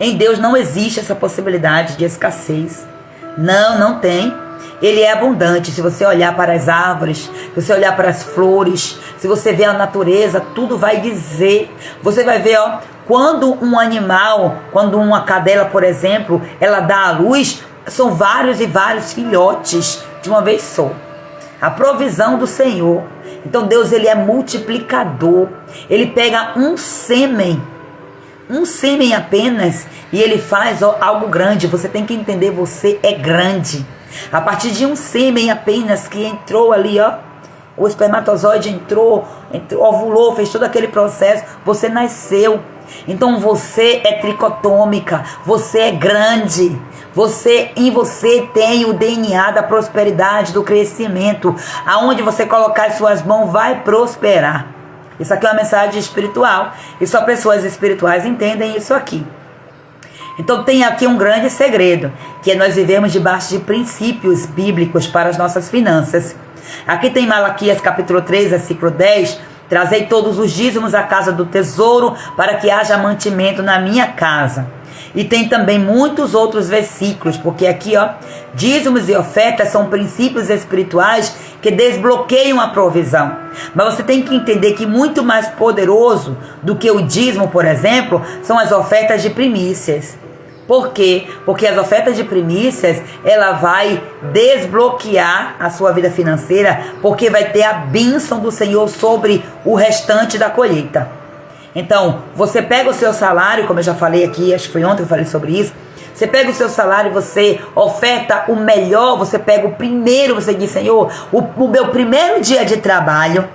Em Deus não existe essa possibilidade de escassez. Não tem. Ele é abundante. Se você olhar para as árvores, se você olhar para as flores, se você ver a natureza, tudo vai dizer. Você vai ver, ó, quando um animal, quando uma cadela, por exemplo, ela dá à luz, são vários e vários filhotes de uma vez só. A provisão do Senhor. Então Deus, ele é multiplicador. Ele pega um sêmen apenas, e ele faz, ó, algo grande. Você tem que entender, você é grande. A partir de um sêmen apenas que entrou ali, ó, o espermatozoide entrou, ovulou, fez todo aquele processo, você nasceu. Então você é tricotômica, você é grande. Em você tem o DNA da prosperidade, do crescimento. Aonde você colocar as suas mãos vai prosperar. Isso aqui é uma mensagem espiritual, e só pessoas espirituais entendem isso aqui. Então tem aqui um grande segredo, que é nós vivemos debaixo de princípios bíblicos para as nossas finanças. Aqui tem Malaquias capítulo 3, versículo 10, trazei todos os dízimos à casa do tesouro, para que haja mantimento na minha casa. E tem também muitos outros versículos, porque aqui, ó, dízimos e ofertas são princípios espirituais que desbloqueiam a provisão. Mas você tem que entender que muito mais poderoso do que o dízimo, por exemplo, são as ofertas de primícias. Por quê? Porque as ofertas de primícias, ela vai desbloquear a sua vida financeira, porque vai ter a bênção do Senhor sobre o restante da colheita. Então, você pega o seu salário, como eu já falei aqui, acho que foi ontem que eu falei sobre isso. Você pega o seu salário, você oferta o melhor, você pega o primeiro, você diz, Senhor, o meu primeiro dia de trabalho.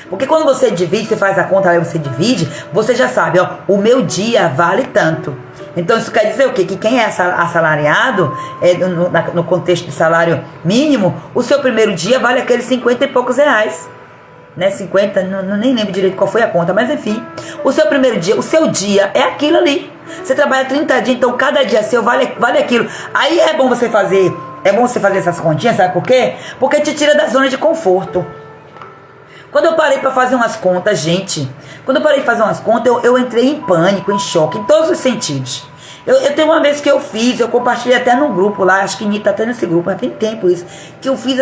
Porque quando você divide, você faz a conta, aí você divide, você já sabe, ó, o meu dia vale tanto. Então isso quer dizer o quê? Que quem é assalariado, no contexto de salário mínimo, o seu primeiro dia vale aqueles 50 e poucos reais. Né, 50, nem lembro direito qual foi a conta, mas enfim, o seu primeiro dia, o seu dia é aquilo ali. Você trabalha 30 dias, então cada dia seu vale aquilo. Aí é bom você fazer essas continhas, sabe por quê? Porque te tira da zona de conforto. Quando eu parei para fazer umas contas, gente, eu entrei em pânico, em choque, em todos os sentidos. Eu tenho uma vez que eu compartilhei até no grupo lá, acho que Nita tá até nesse grupo, já tem tempo isso, que eu fiz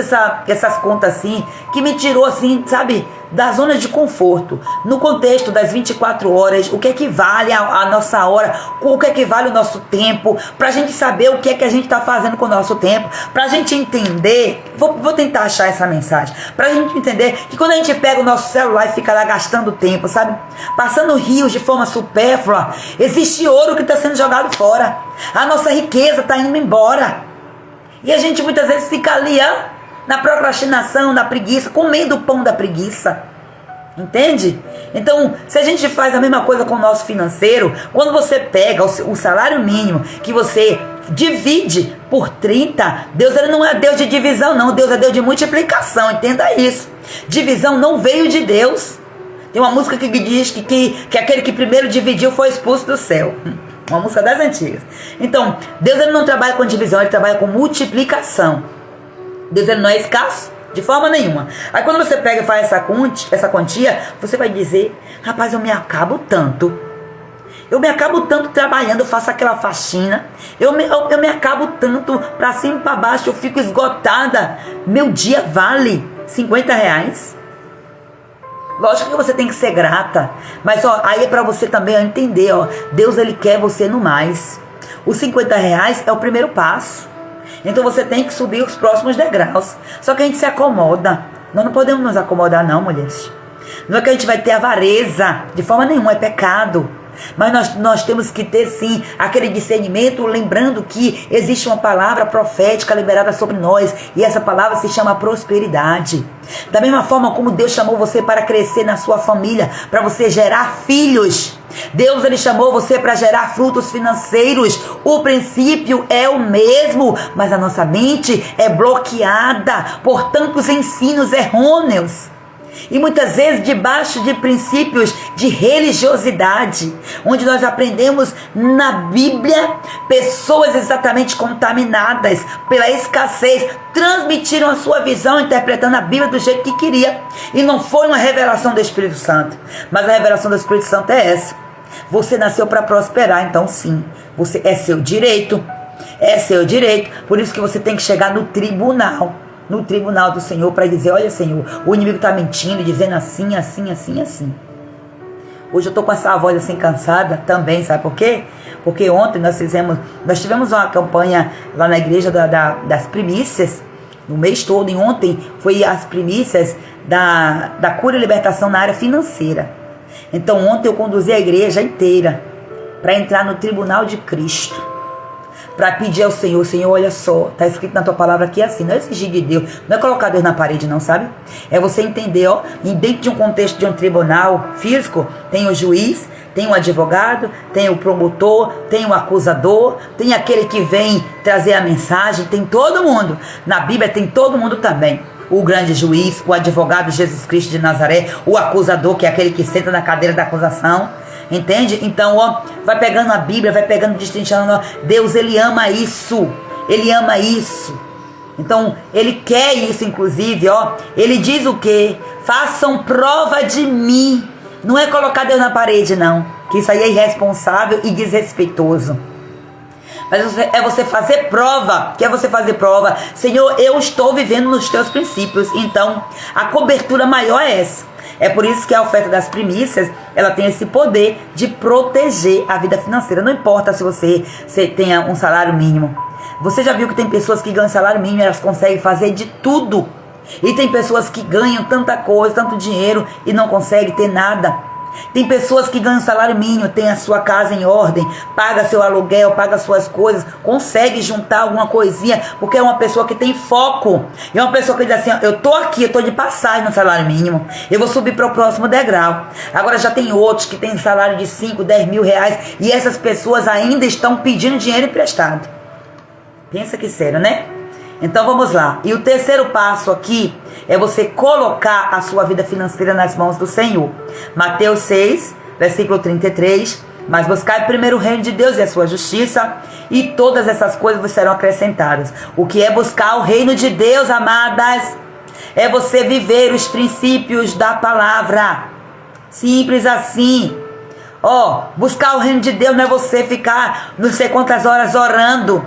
essas contas assim, que me tirou assim, sabe, da zona de conforto, no contexto das 24 horas, o que é que vale a nossa hora, o que é que vale o nosso tempo, pra gente saber o que é que a gente tá fazendo com o nosso tempo, pra gente entender, vou tentar achar essa mensagem, pra gente entender que quando a gente pega o nosso celular e fica lá gastando tempo, sabe, passando rios de forma supérflua, existe ouro que tá sendo jogado fora, a nossa riqueza tá indo embora, e a gente muitas vezes fica ali, na procrastinação, na preguiça, comendo o pão da preguiça, entende? Então, se a gente faz a mesma coisa com o nosso financeiro, quando você pega o salário mínimo, que você divide por 30, Deus ele não é Deus de divisão não, Deus é Deus de multiplicação, entenda isso. Divisão não veio de Deus. Tem uma música que diz que aquele que primeiro dividiu foi expulso do céu. Uma música das antigas. Então, Deus ele não trabalha com divisão, ele trabalha com multiplicação. Deus ele não é escasso de forma nenhuma. Aí quando você pega e faz essa quantia, você vai dizer, rapaz, eu me acabo tanto trabalhando, eu faço aquela faxina, eu me acabo tanto, pra cima e pra baixo, eu fico esgotada, meu dia vale 50 reais. Lógico que você tem que ser grata, mas aí é pra você também entender, Deus ele quer você no mais. Os 50 reais é o primeiro passo. Então você tem que subir os próximos degraus. Só que a gente se acomoda. Nós não podemos nos acomodar não, mulheres. Não é que a gente vai ter avareza. De forma nenhuma, é pecado. Mas nós temos que ter sim aquele discernimento, lembrando que existe uma palavra profética liberada sobre nós, e essa palavra se chama prosperidade. Da mesma forma como Deus chamou você para crescer na sua família, para você gerar filhos, Deus ele chamou você para gerar frutos financeiros. O princípio é o mesmo, mas a nossa mente é bloqueada por tantos ensinos errôneos. E muitas vezes debaixo de princípios de religiosidade, onde nós aprendemos na Bíblia, pessoas exatamente contaminadas pela escassez transmitiram a sua visão interpretando a Bíblia do jeito que queria. E não foi uma revelação do Espírito Santo, mas a revelação do Espírito Santo é essa: você nasceu para prosperar, então sim, você é seu direito, por isso que você tem que chegar no tribunal do Senhor para dizer, olha Senhor, o inimigo está mentindo, dizendo assim, assim, assim, assim. Hoje eu estou com essa voz assim cansada também, sabe por quê? Porque ontem nós tivemos uma campanha lá na igreja das primícias, no mês todo, e ontem foi as primícias da cura e libertação na área financeira. Então ontem eu conduzi a igreja inteira para entrar no tribunal de Cristo, para pedir ao Senhor, Senhor, olha só, está escrito na tua palavra aqui assim, não é exigir de Deus, não é colocar Deus na parede não, sabe? É você entender, e dentro de um contexto de um tribunal físico, tem o juiz, tem o advogado, tem o promotor, tem o acusador, tem aquele que vem trazer a mensagem, tem todo mundo. Na Bíblia tem todo mundo também. O grande juiz, o advogado Jesus Cristo de Nazaré, o acusador, que é aquele que senta na cadeira da acusação. Entende? Então, vai pegando a Bíblia, vai pegando, destrinchando. Deus, ele ama isso. Ele ama isso. Então, ele quer isso, inclusive, Ele diz o quê? Façam prova de mim. Não é colocar Deus na parede, não. Que isso aí é irresponsável e desrespeitoso. Mas é você fazer prova. Que é você fazer prova. Senhor, eu estou vivendo nos teus princípios. Então, a cobertura maior é essa. É por isso que a oferta das primícias, ela tem esse poder de proteger a vida financeira. Não importa se você tenha um salário mínimo. Você já viu que tem pessoas que ganham salário mínimo e elas conseguem fazer de tudo. E tem pessoas que ganham tanta coisa, tanto dinheiro e não conseguem ter nada. Tem pessoas que ganham salário mínimo, tem a sua casa em ordem, paga seu aluguel, paga suas coisas, consegue juntar alguma coisinha, porque é uma pessoa que tem foco. É uma pessoa que diz assim, eu tô aqui, eu tô de passagem no salário mínimo, eu vou subir para o próximo degrau. Agora já tem outros que têm salário de 5, 10 mil reais e essas pessoas ainda estão pedindo dinheiro emprestado. Pensa que sério, né? Então vamos lá. E o terceiro passo aqui é você colocar a sua vida financeira nas mãos do Senhor. Mateus 6, versículo 33. Mas buscai primeiro o reino de Deus e a sua justiça, e todas essas coisas vos serão acrescentadas. O que é buscar o reino de Deus, amadas? É você viver os princípios da palavra. Simples assim. Buscar o reino de Deus não é você ficar não sei quantas horas orando.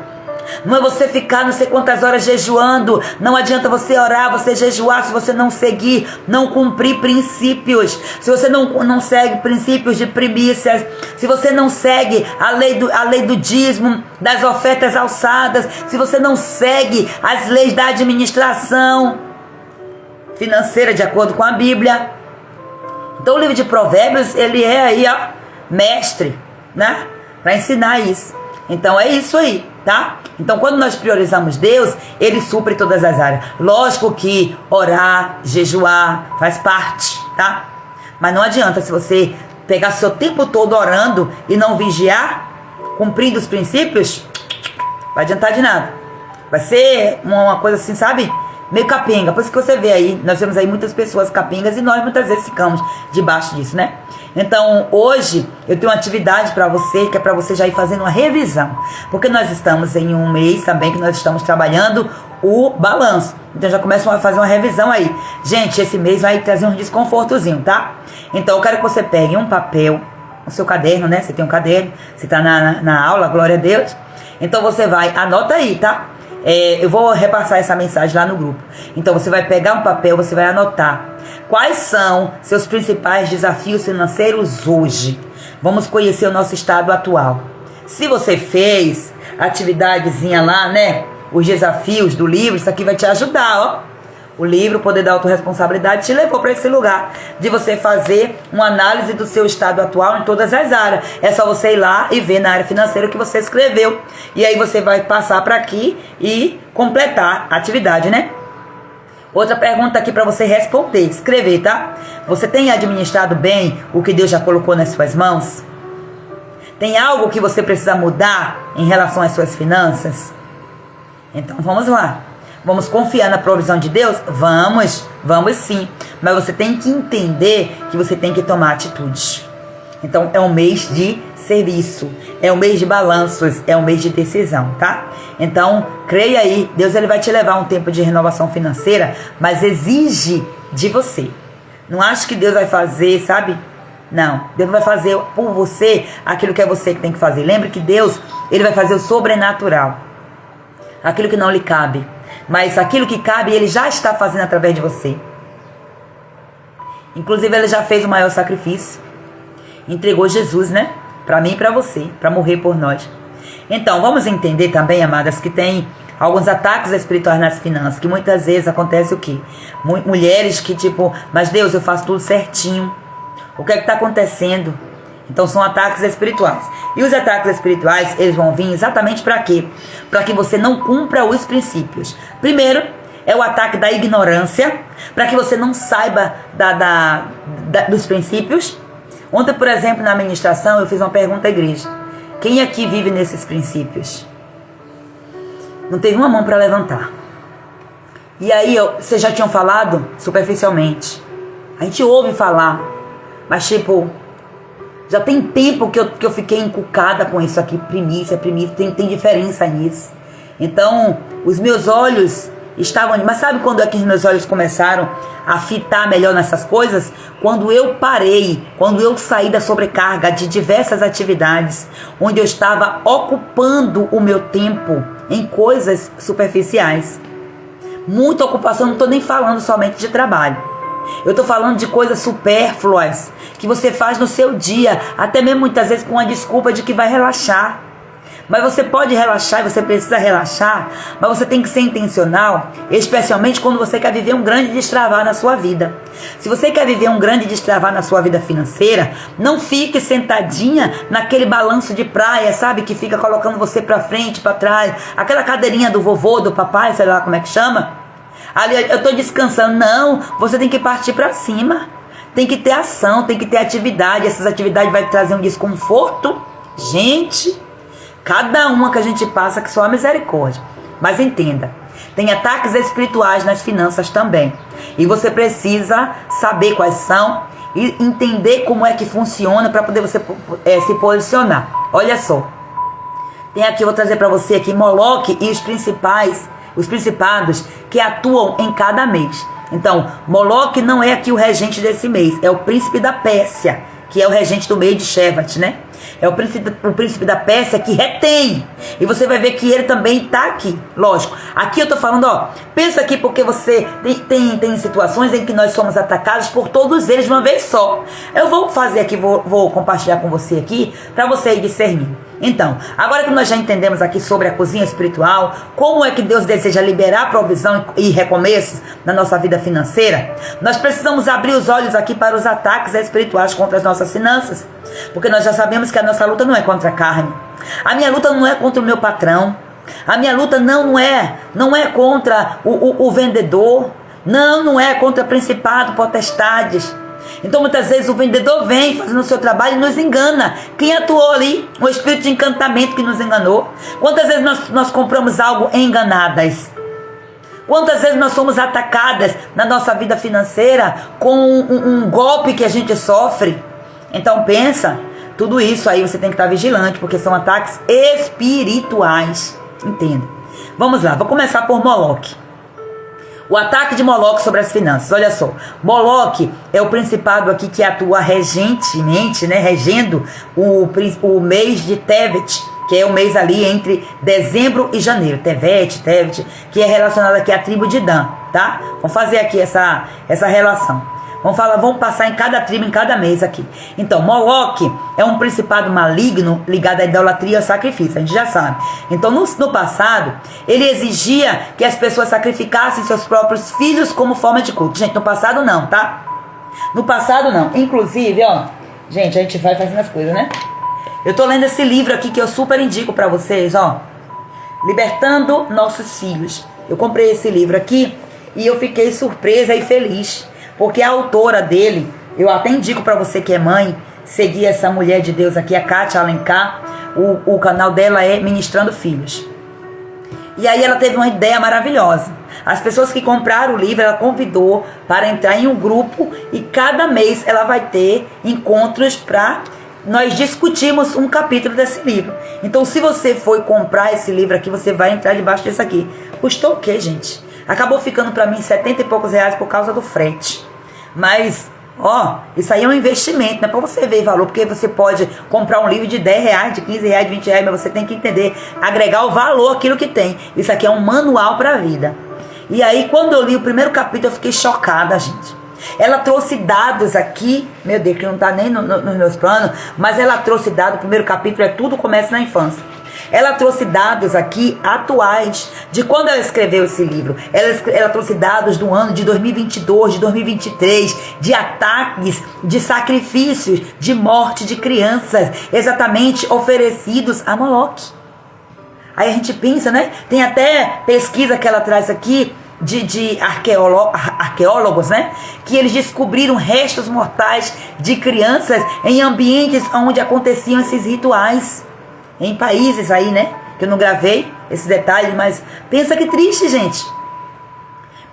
Não é você ficar não sei quantas horas jejuando. Não adianta você orar, você jejuar, se você não seguir, não cumprir princípios. Se você não segue princípios de primícias, se você não segue a lei do dízimo, das ofertas alçadas, se você não segue as leis da administração financeira de acordo com a Bíblia. Então o livro de Provérbios, ele é aí, mestre, né? Para ensinar isso. Então é isso aí, tá? Então quando nós priorizamos Deus, Ele supre todas as áreas. Lógico que orar, jejuar faz parte, tá? Mas não adianta se você pegar seu tempo todo orando e não vigiar, cumprindo os princípios, vai adiantar de nada. Vai ser uma coisa assim, sabe? Meio capenga. Por isso que você vê aí, nós temos aí muitas pessoas capengas e nós muitas vezes ficamos debaixo disso, né? Então, hoje, eu tenho uma atividade para você, que é para você já ir fazendo uma revisão. Porque nós estamos em um mês também que nós estamos trabalhando o balanço. Então, já começam a fazer uma revisão aí. Gente, esse mês vai trazer um desconfortozinho, tá? Então, eu quero que você pegue um papel, o seu caderno, né? Você tem um caderno, você está na aula, glória a Deus. Então, você vai, anota aí, tá? Eu vou repassar essa mensagem lá no grupo. Então você vai pegar um papel, você vai anotar quais são seus principais desafios financeiros hoje. Vamos conhecer o nosso estado atual. Se você fez a atividadezinha lá, né, os desafios do livro, isso aqui vai te ajudar, O livro, o Poder da Autorresponsabilidade, te levou para esse lugar de você fazer uma análise do seu estado atual em todas as áreas. É só você ir lá e ver na área financeira o que você escreveu. E aí você vai passar para aqui e completar a atividade, né? Outra pergunta aqui para você responder, escrever, tá? Você tem administrado bem o que Deus já colocou nas suas mãos? Tem algo que você precisa mudar em relação às suas finanças? Então vamos lá. Vamos confiar na provisão de Deus? Vamos sim. Mas você tem que entender que você tem que tomar atitude. Então é um mês de serviço, é um mês de balanços, é um mês de decisão, tá? Então creia aí, Deus ele vai te levar um tempo de renovação financeira, mas exige de você. Não acho que Deus vai fazer, sabe? Não, Deus vai fazer por você aquilo que é você que tem que fazer. Lembre que Deus, ele vai fazer o sobrenatural, aquilo que não lhe cabe. Mas aquilo que cabe, ele já está fazendo através de você. Inclusive, ele já fez o maior sacrifício. Entregou Jesus, né? Para mim e para você, para morrer por nós. Então, vamos entender também, amadas, que tem alguns ataques espirituais nas finanças. Que muitas vezes acontece o quê? Mulheres que mas Deus, eu faço tudo certinho. O que é que está acontecendo? Então são ataques espirituais. E os ataques espirituais, eles vão vir exatamente para quê? Para que você não cumpra os princípios. Primeiro, é o ataque da ignorância, para que você não saiba dos princípios. Ontem, por exemplo, na administração, eu fiz uma pergunta à igreja. Quem aqui vive nesses princípios? Não teve uma mão para levantar. E aí, vocês já tinham falado superficialmente. A gente ouve falar, mas já tem tempo que eu fiquei encucada com isso aqui, primícia, tem diferença nisso. Então, os meus olhos estavam... Mas sabe quando é que meus olhos começaram a fitar melhor nessas coisas? Quando eu parei, quando eu saí da sobrecarga de diversas atividades, onde eu estava ocupando o meu tempo em coisas superficiais. Muita ocupação, não estou nem falando somente de trabalho. Eu estou falando de coisas supérfluas que você faz no seu dia, até mesmo muitas vezes com a desculpa de que vai relaxar. Mas você pode relaxar e você precisa relaxar, mas você tem que ser intencional, especialmente quando você quer viver um grande destravar na sua vida. Se você quer viver um grande destravar na sua vida financeira, não fique sentadinha naquele balanço de praia, sabe? Que fica colocando você pra frente, pra trás, aquela cadeirinha do vovô, do papai, sei lá como é que chama. Ali eu tô descansando. Não, você tem que partir pra cima. Tem que ter ação, tem que ter atividade. Essas atividades vai trazer um desconforto. Gente... Cada uma que a gente passa que só a misericórdia. Mas entenda, tem ataques espirituais nas finanças também. E você precisa saber quais são e entender como é que funciona para poder você se posicionar. Olha só. Tem aqui, eu vou trazer para você aqui Moloque e os principados que atuam em cada mês. Então, Moloque não é aqui o regente desse mês, é o príncipe da Pérsia, que é o regente do mês de Shevat, né? É o príncipe da Pérsia que retém. E você vai ver que ele também está aqui. Lógico. Aqui eu estou falando, ó. Pensa aqui porque você tem situações em que nós somos atacados por todos eles de uma vez só. Eu vou fazer aqui, vou compartilhar com você aqui, para você ir discernindo. Então, agora que nós já entendemos aqui sobre a cozinha espiritual, como é que Deus deseja liberar provisão e recomeços na nossa vida financeira, nós precisamos abrir os olhos aqui para os ataques espirituais contra as nossas finanças. Porque nós já sabemos que a nossa luta não é contra a carne. A minha luta não é contra o meu patrão. A minha luta não é contra o vendedor. Não é contra principado, potestades. Então muitas vezes o vendedor vem fazendo o seu trabalho e nos engana. Quem atuou ali? O espírito de encantamento que nos enganou. Quantas vezes nós compramos algo enganadas? Quantas vezes nós somos atacadas na nossa vida financeira com um golpe que a gente sofre? Então pensa, tudo isso aí você tem que estar vigilante, porque são ataques espirituais. Entenda. Vamos lá, vou começar por Moloque. O ataque de Moloque sobre as finanças. Olha só, Moloque é o principado aqui que atua regentemente, né, regendo o mês de Tevet, que é o mês ali entre dezembro e janeiro. Tevet, que é relacionado aqui à tribo de Dan, tá? Vamos fazer aqui essa relação. Vamos passar em cada tribo, em cada mês aqui. Então, Moloque é um principado maligno ligado à idolatria e ao sacrifício. A gente já sabe. Então, no passado, ele exigia que as pessoas sacrificassem seus próprios filhos como forma de culto. Gente, no passado não, tá? No passado não. Inclusive, ó. Gente, a gente vai fazendo as coisas, né? Eu tô lendo esse livro aqui que eu super indico pra vocês, ó. Libertando Nossos Filhos. Eu comprei esse livro aqui e eu fiquei surpresa e feliz. Porque a autora dele, eu até indico para você que é mãe, seguir essa mulher de Deus aqui, a Kátia Alencar. O canal dela é Ministrando Filhos. E aí ela teve uma ideia maravilhosa. As pessoas que compraram o livro, ela convidou para entrar em um grupo e cada mês ela vai ter encontros para nós discutirmos um capítulo desse livro. Então, se você for comprar esse livro aqui, você vai entrar debaixo desse aqui. Custou o quê, gente? Acabou ficando para mim 70 e poucos reais por causa do frete. Mas, ó, isso aí é um investimento, não é para você ver valor, porque você pode comprar um livro de 10 reais, de 15 reais, de 20 reais, mas você tem que entender, agregar o valor àquilo que tem. Isso aqui é um manual para a vida. E aí, quando eu li o primeiro capítulo, eu fiquei chocada, gente. Ela trouxe dados aqui, meu Deus, que não está nem nos meus planos, mas ela trouxe dados, o primeiro capítulo é Tudo Começa na Infância. Ela trouxe dados aqui atuais de quando ela escreveu esse livro. Ela trouxe dados do ano de 2022, de 2023, de ataques, de sacrifícios, de morte de crianças, exatamente oferecidos a Moloque. Aí a gente pensa, né? Tem até pesquisa que ela traz aqui de arqueólogos, né? Que eles descobriram restos mortais de crianças em ambientes onde aconteciam esses rituais. Em países aí, né? Que eu não gravei esse detalhe, mas pensa que triste, gente.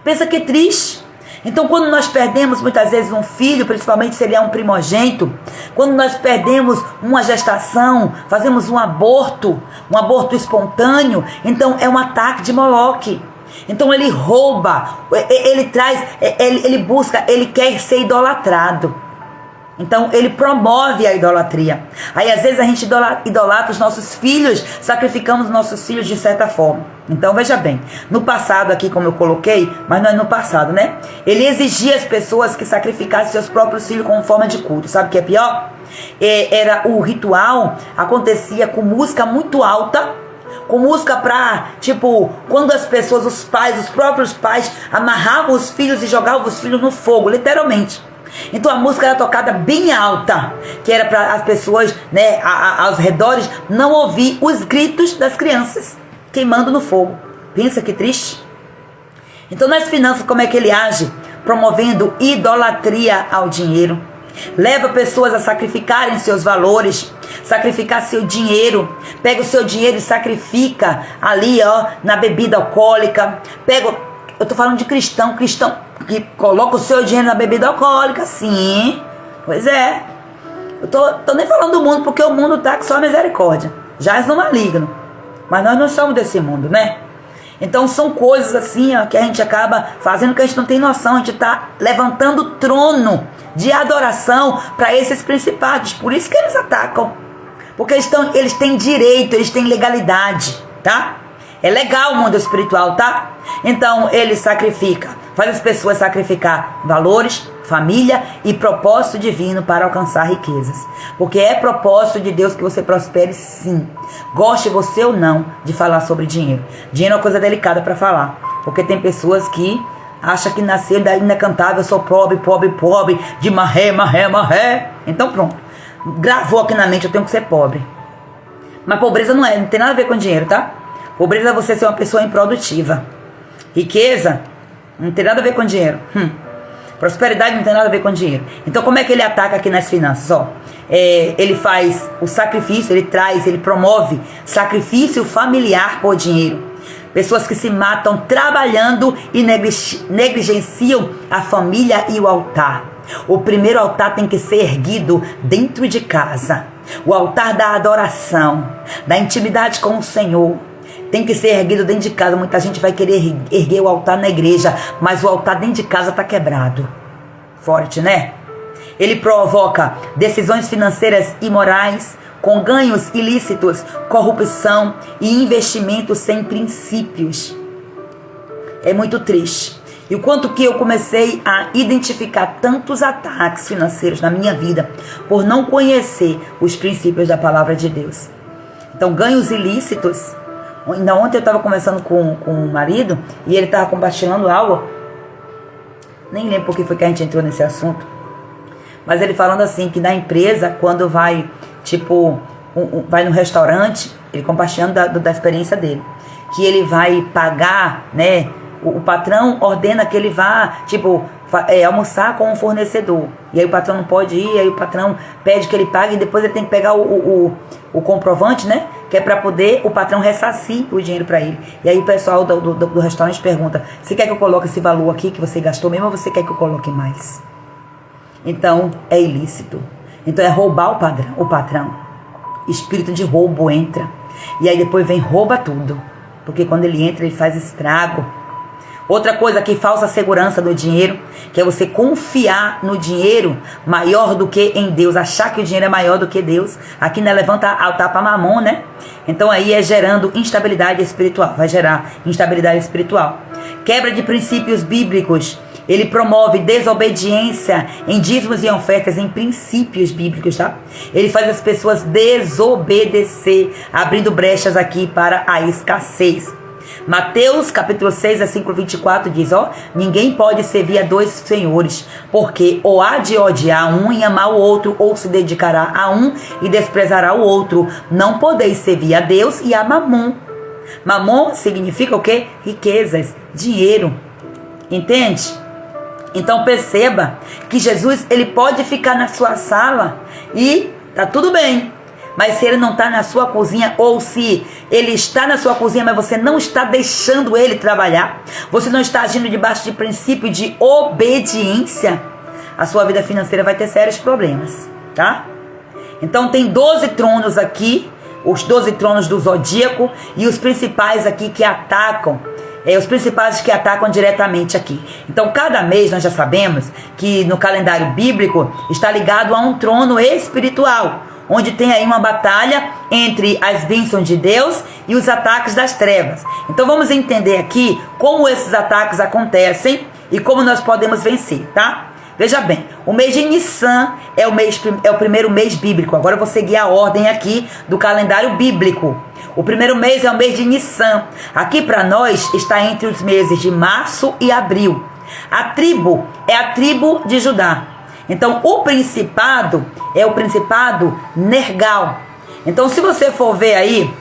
Pensa que triste. Então, quando nós perdemos muitas vezes um filho, principalmente se ele é um primogênito, quando nós perdemos uma gestação, fazemos um aborto espontâneo, então é um ataque de Moloque. Então ele rouba, ele traz, ele busca, ele quer ser idolatrado. Então ele promove a idolatria. Aí às vezes a gente idolatra os nossos filhos, sacrificamos os nossos filhos de certa forma. Então veja bem, no passado aqui como eu coloquei, mas não é no passado, né? Ele exigia as pessoas que sacrificassem seus próprios filhos como forma de culto. Sabe o que é pior? Era o ritual, acontecia com música muito alta, com música pra, tipo, quando as pessoas, os pais, os próprios pais amarravam os filhos e jogavam os filhos no fogo, literalmente. Então a música era tocada bem alta, que era para as pessoas, né, aos redores não ouvir os gritos das crianças queimando no fogo. Pensa que triste. Então nas finanças, como é que ele age? Promovendo idolatria ao dinheiro. Leva pessoas a sacrificarem seus valores, sacrificar seu dinheiro. Pega o seu dinheiro e sacrifica ali, ó, na bebida alcoólica. Eu tô falando de cristão que coloca o seu dinheiro na bebida alcoólica, sim. Pois é. Eu tô nem falando do mundo, porque o mundo tá com só misericórdia. Jaz no maligno. Mas nós não somos desse mundo, né? Então são coisas assim, ó, que a gente acaba fazendo que a gente não tem noção. A gente tá levantando o trono de adoração para esses principados. Por isso que eles atacam. Porque eles têm direito, eles têm legalidade, tá? É legal o mundo espiritual, tá? Então ele sacrifica, faz as pessoas sacrificar valores, família e propósito divino para alcançar riquezas. Porque é propósito de Deus que você prospere, sim. Goste você ou não de falar sobre dinheiro. Dinheiro é uma coisa delicada para falar. Porque tem pessoas que acham que nascer daí inacantável, eu sou pobre, de marré. Então pronto. Gravou aqui na mente, eu tenho que ser pobre. Mas pobreza não tem nada a ver com dinheiro, tá? Pobreza é você ser uma pessoa improdutiva. Riqueza não tem nada a ver com dinheiro. Prosperidade não tem nada a ver com dinheiro. Então como é que ele ataca aqui nas finanças? Ele faz o sacrifício, ele promove sacrifício familiar por dinheiro. Pessoas que se matam trabalhando e negligenciam a família e o altar. O primeiro altar tem que ser erguido dentro de casa. O altar da adoração, da intimidade com o Senhor, tem que ser erguido dentro de casa. Muita gente vai querer erguer o altar na igreja, mas o altar dentro de casa está quebrado. Forte, né? Ele provoca decisões financeiras imorais, com ganhos ilícitos, corrupção e investimentos sem princípios. É muito triste. E o quanto que eu comecei a identificar tantos ataques financeiros na minha vida por não conhecer os princípios da palavra de Deus. Então, ganhos ilícitos. Ainda ontem eu estava conversando com o marido e ele estava compartilhando algo. Nem lembro por que foi que a gente entrou nesse assunto. Mas ele falando assim, que na empresa, quando vai, tipo, vai no restaurante, ele compartilhando da experiência dele, que ele vai pagar, né? O patrão ordena que ele vá, tipo, almoçar com um fornecedor. E aí o patrão não pode ir, aí o patrão pede que ele pague e depois ele tem que pegar o comprovante, né? Que é para poder o patrão ressarcir o dinheiro para ele. E aí o pessoal do restaurante pergunta: você quer que eu coloque esse valor aqui que você gastou mesmo ou você quer que eu coloque mais? Então é ilícito. Então é roubar o patrão. Espírito de roubo entra. E aí depois vem rouba tudo. Porque quando ele entra ele faz estrago. Outra coisa que falsa segurança do dinheiro, que é você confiar no dinheiro maior do que em Deus, achar que o dinheiro é maior do que Deus. Aqui não levanta altar para mamon, né? Então aí é gerando instabilidade espiritual, vai gerar instabilidade espiritual. Quebra de princípios bíblicos. Ele promove desobediência em dízimos e ofertas, em princípios bíblicos, tá? Ele faz as pessoas desobedecer, abrindo brechas aqui para a escassez. Mateus capítulo 6, versículo 24 diz, ninguém pode servir a dois senhores, porque ou há de odiar um e amar o outro, ou se dedicará a um e desprezará o outro. Não podeis servir a Deus e a Mamon. Mamon significa o quê? Riquezas, dinheiro. Entende? Então perceba que Jesus, ele pode ficar na sua sala e tá tudo bem. Mas se ele não está na sua cozinha, ou se ele está na sua cozinha, mas você não está deixando ele trabalhar, você não está agindo debaixo de princípio de obediência, a sua vida financeira vai ter sérios problemas, tá? Então tem 12 tronos aqui, os 12 tronos do zodíaco, e os principais aqui que atacam os principados que atacam diretamente aqui. Então, cada mês nós já sabemos que no calendário bíblico está ligado a um trono espiritual, onde tem aí uma batalha entre as bênçãos de Deus e os ataques das trevas. Então, vamos entender aqui como esses ataques acontecem e como nós podemos vencer, tá? Veja bem, o mês de Nissan é o primeiro mês bíblico. Agora eu vou seguir a ordem aqui do calendário bíblico. O primeiro mês é o mês de Nissan. Aqui para nós está entre os meses de março e abril. A tribo é a tribo de Judá. Então o principado é o principado Nergal. Então se você for ver aí,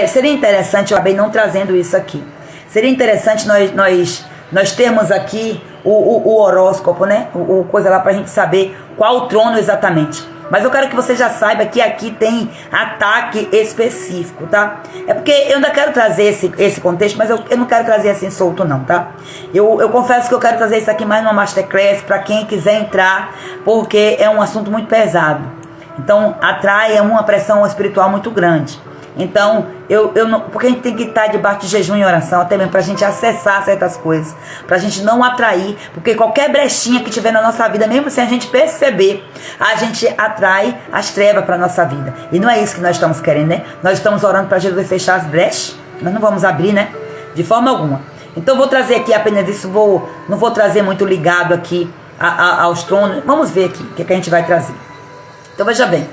seria interessante, eu acabei não trazendo isso aqui. Seria interessante nós termos aqui o horóscopo, né? O coisa lá pra gente saber qual o trono exatamente. Mas eu quero que você já saiba que aqui tem ataque específico, tá? É porque eu ainda quero trazer esse contexto, mas eu não quero trazer assim solto não, tá? Eu confesso que eu quero trazer isso aqui mais numa masterclass pra quem quiser entrar, porque é um assunto muito pesado. Então atrai uma pressão espiritual muito grande. Então, porque a gente tem que estar debaixo de jejum e oração, até mesmo pra gente acessar certas coisas, pra gente não atrair, porque qualquer brechinha que tiver na nossa vida, mesmo sem a gente perceber, a gente atrai as trevas pra nossa vida. E não é isso que nós estamos querendo, né? Nós estamos orando pra Jesus fechar as brechas, nós não vamos abrir, né? De forma alguma. Então, vou trazer aqui apenas isso, não vou trazer muito ligado aqui aos tronos. Vamos ver aqui o que a gente vai trazer. Então, veja bem.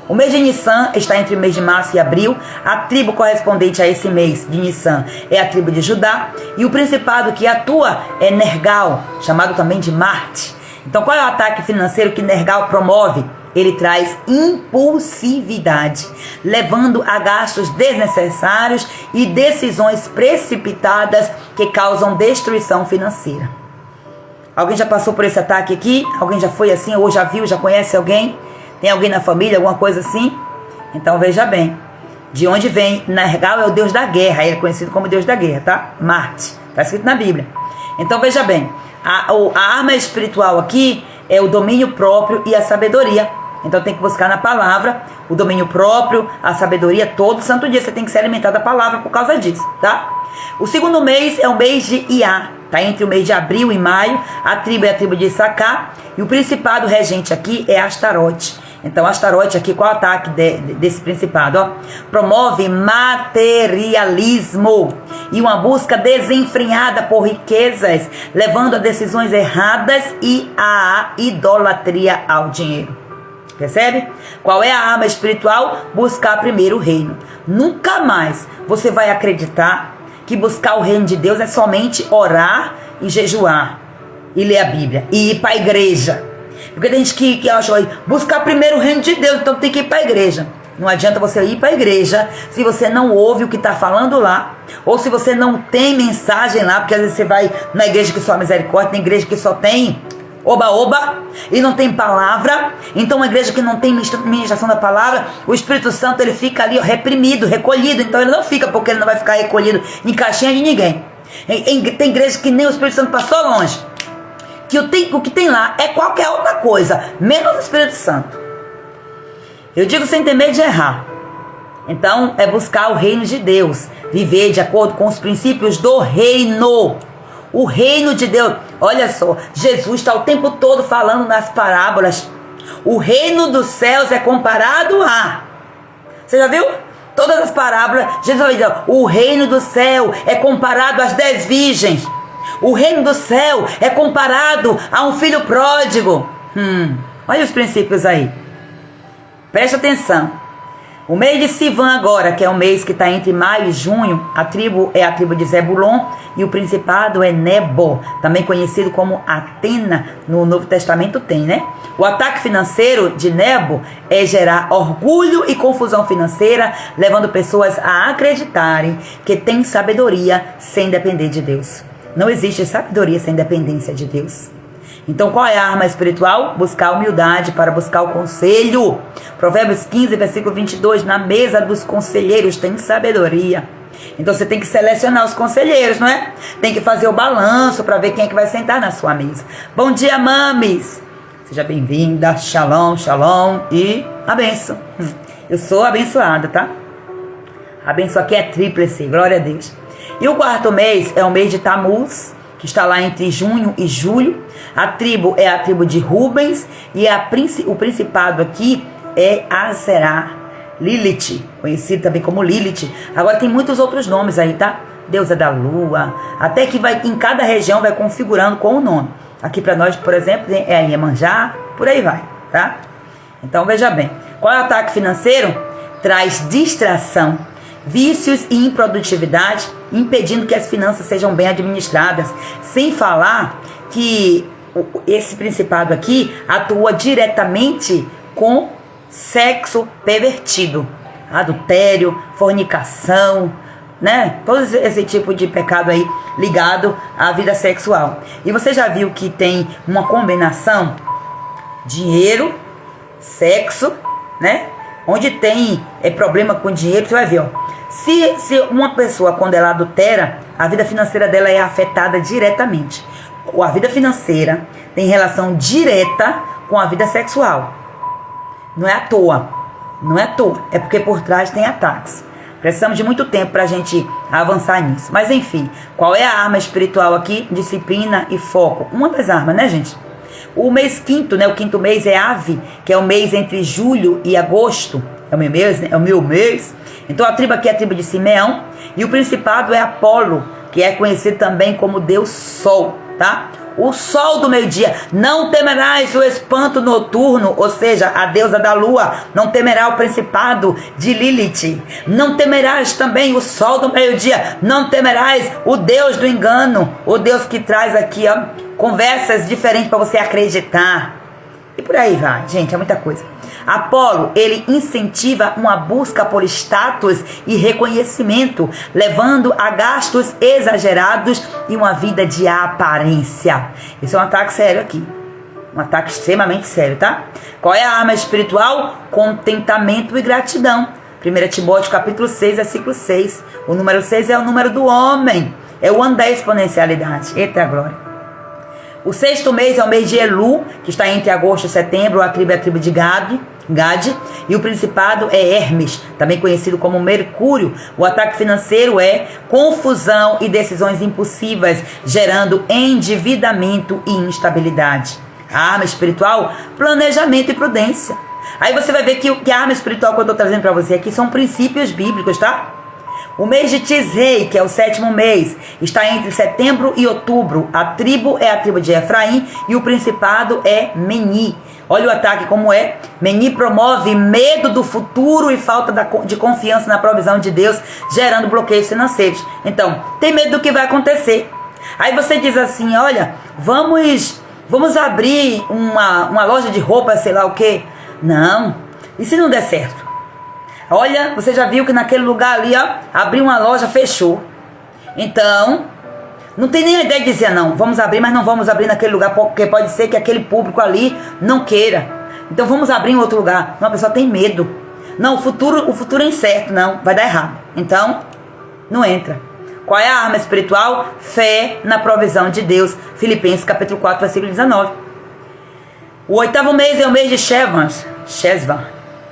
O mês de Nissan está entre o mês de março e abril. A tribo correspondente a esse mês de Nissan é a tribo de Judá. E o principado que atua é Nergal, chamado também de Marte. Então qual é o ataque financeiro que Nergal promove? Ele traz impulsividade, levando a gastos desnecessários e decisões precipitadas que causam destruição financeira. Alguém já passou por esse ataque aqui? Alguém já foi assim ou já viu, já conhece alguém? Tem alguém na família, alguma coisa assim? Então veja bem, de onde vem? Nergal é o deus da guerra, ele é conhecido como deus da guerra, tá? Marte, está escrito na Bíblia. Então veja bem, a arma espiritual aqui é o domínio próprio e a sabedoria. Então tem que buscar na palavra o domínio próprio, a sabedoria, todo santo dia você tem que se alimentar da palavra por causa disso, tá? O segundo mês é o mês de Iá, tá entre o mês de abril e maio. A tribo é a tribo de Issacar e o principado regente aqui é Astarote. Então Astarote aqui, qual é o ataque desse principado? Promove materialismo e uma busca desenfreada por riquezas, levando a decisões erradas e a idolatria ao dinheiro. Percebe? Qual é a arma espiritual? Buscar primeiro o reino. Nunca mais você vai acreditar que buscar o reino de Deus é somente orar e jejuar e ler a Bíblia e ir para a igreja. Porque tem gente que acha, buscar primeiro o reino de Deus, então tem que ir para a igreja. Não adianta você ir para a igreja se você não ouve o que está falando lá, ou se você não tem mensagem lá, porque às vezes você vai na igreja que só há misericórdia, tem igreja que só tem oba-oba e não tem palavra. Então uma igreja que não tem ministração da palavra, o Espírito Santo ele fica ali reprimido, recolhido. Então ele não fica, porque ele não vai ficar recolhido em caixinha de ninguém. Tem igreja que nem o Espírito Santo passou longe, que o que tem lá é qualquer outra coisa, menos o Espírito Santo. Eu digo sem ter medo de errar. Então é buscar o reino de Deus, viver de acordo com os princípios do reino. O reino de Deus, olha só, Jesus está o tempo todo falando nas parábolas. O reino dos céus é comparado a... Você já viu? Todas as parábolas, Jesus vai dizer, o reino do céu é comparado às 10 virgens. O reino do céu é comparado a um filho pródigo. Olha os princípios aí. Presta atenção. O mês de Sivan agora, que é o mês que está entre maio e junho, a tribo é a tribo de Zebulon e o principado é Nebo, também conhecido como Atena, no Novo Testamento tem, né? O ataque financeiro de Nebo é gerar orgulho e confusão financeira, levando pessoas a acreditarem que tem sabedoria sem depender de Deus. Não existe sabedoria sem dependência de Deus. Então qual é a arma espiritual? Buscar a humildade para buscar o conselho. Provérbios 15, versículo 22, na mesa dos conselheiros tem sabedoria. Então você tem que selecionar os conselheiros, não é? Tem que fazer o balanço para ver quem é que vai sentar na sua mesa. Bom dia, mames! Seja bem-vinda, shalom, shalom e a bênção. Eu sou abençoada, tá? A bênção aqui é tríplice, glória a Deus. E o quarto mês é o mês de Tamuz, que está lá entre junho e julho. A tribo é a tribo de Rubens e o principado aqui é Aserá, Lilith, conhecido também como Lilith. Agora tem muitos outros nomes aí, tá? Deusa da lua, até que vai em cada região vai configurando com o nome. Aqui para nós, por exemplo, é a Iemanjá, por aí vai, tá? Então veja bem, qual é o ataque financeiro? Traz distração, vícios e improdutividade, impedindo que as finanças sejam bem administradas. Sem falar que esse principado aqui atua diretamente com sexo pervertido, adultério, fornicação, né? Todo esse tipo de pecado aí ligado à vida sexual. E você já viu que tem uma combinação dinheiro, sexo, né? Onde tem problema com dinheiro, você vai ver, ó. Se uma pessoa, quando ela adultera, a vida financeira dela é afetada diretamente. A vida financeira tem relação direta com a vida sexual. Não é à toa. Não é à toa. É porque por trás tem ataques. Precisamos de muito tempo para a gente avançar nisso. Mas enfim, qual é a arma espiritual aqui? Disciplina e foco. Uma das armas, né, gente? O mês quinto, né? O quinto mês é Ave, que é o mês entre julho e agosto. É o meu mês, né? É o meu mês. Então a tribo aqui é a tribo de Simeão. E o principado é Apolo, que é conhecido também como Deus Sol, tá? O sol do meio-dia. Não temerás o espanto noturno, ou seja, a deusa da lua. Não temerá o principado de Lilith. Não temerás também o sol do meio-dia. Não temerás o Deus do engano. O Deus que traz aqui, ó, conversas diferentes para você acreditar. E por aí vai, gente, é muita coisa. Apolo, ele incentiva uma busca por status e reconhecimento, levando a gastos exagerados e uma vida de aparência. Esse é um ataque sério aqui. Um ataque extremamente sério, tá? Qual é a arma espiritual? Contentamento e gratidão. 1 Timóteo capítulo 6, versículo 6. O número 6 é o número do homem. É o ano da exponencialidade. Eita glória. O sexto mês é o mês de Elu, que está entre agosto e setembro. A tribo é a tribo de Gade. E o principado é Hermes, também conhecido como Mercúrio. O ataque financeiro é confusão e decisões impulsivas, gerando endividamento e instabilidade. A arma espiritual, planejamento e prudência. Aí você vai ver que a arma espiritual que eu estou trazendo para você aqui são princípios bíblicos, tá? O mês de Tisrei, que é o sétimo mês, está entre setembro e outubro. A tribo é a tribo de Efraim e o principado é Meni. Olha o ataque como é. Meni promove medo do futuro e falta de confiança na provisão de Deus, gerando bloqueios financeiros. Então, tem medo do que vai acontecer. Aí você diz assim, olha, vamos abrir uma loja de roupa, sei lá o quê. Não, e se não der certo? Olha, você já viu que naquele lugar ali, ó, abriu uma loja, fechou. Então, não tem nem a ideia de dizer, não, vamos abrir, mas não vamos abrir naquele lugar, porque pode ser que aquele público ali não queira. Então, vamos abrir em outro lugar. Uma pessoa tem medo. Não, o futuro é incerto, não, vai dar errado. Então, não entra. Qual é a arma espiritual? Fé na provisão de Deus. Filipenses capítulo 4, versículo 19. O oitavo mês é o mês de Shesvan.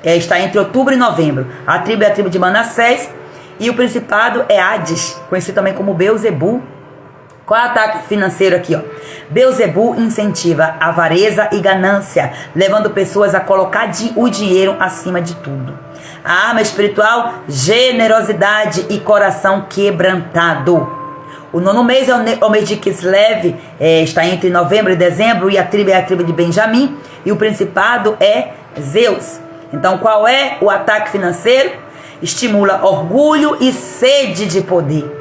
Está entre outubro e novembro. A tribo é a tribo de Manassés e o principado é Hades, conhecido também como Beuzebu. Qual é o ataque financeiro aqui, ó? Beuzebu incentiva avareza e ganância, levando pessoas a colocar o dinheiro acima de tudo. A arma espiritual, generosidade e coração quebrantado. O nono mês é o mês de Kislev, está entre novembro e dezembro, e a tribo é a tribo de Benjamim, e o principado é Zeus. Então, qual é o ataque financeiro? Estimula orgulho e sede de poder.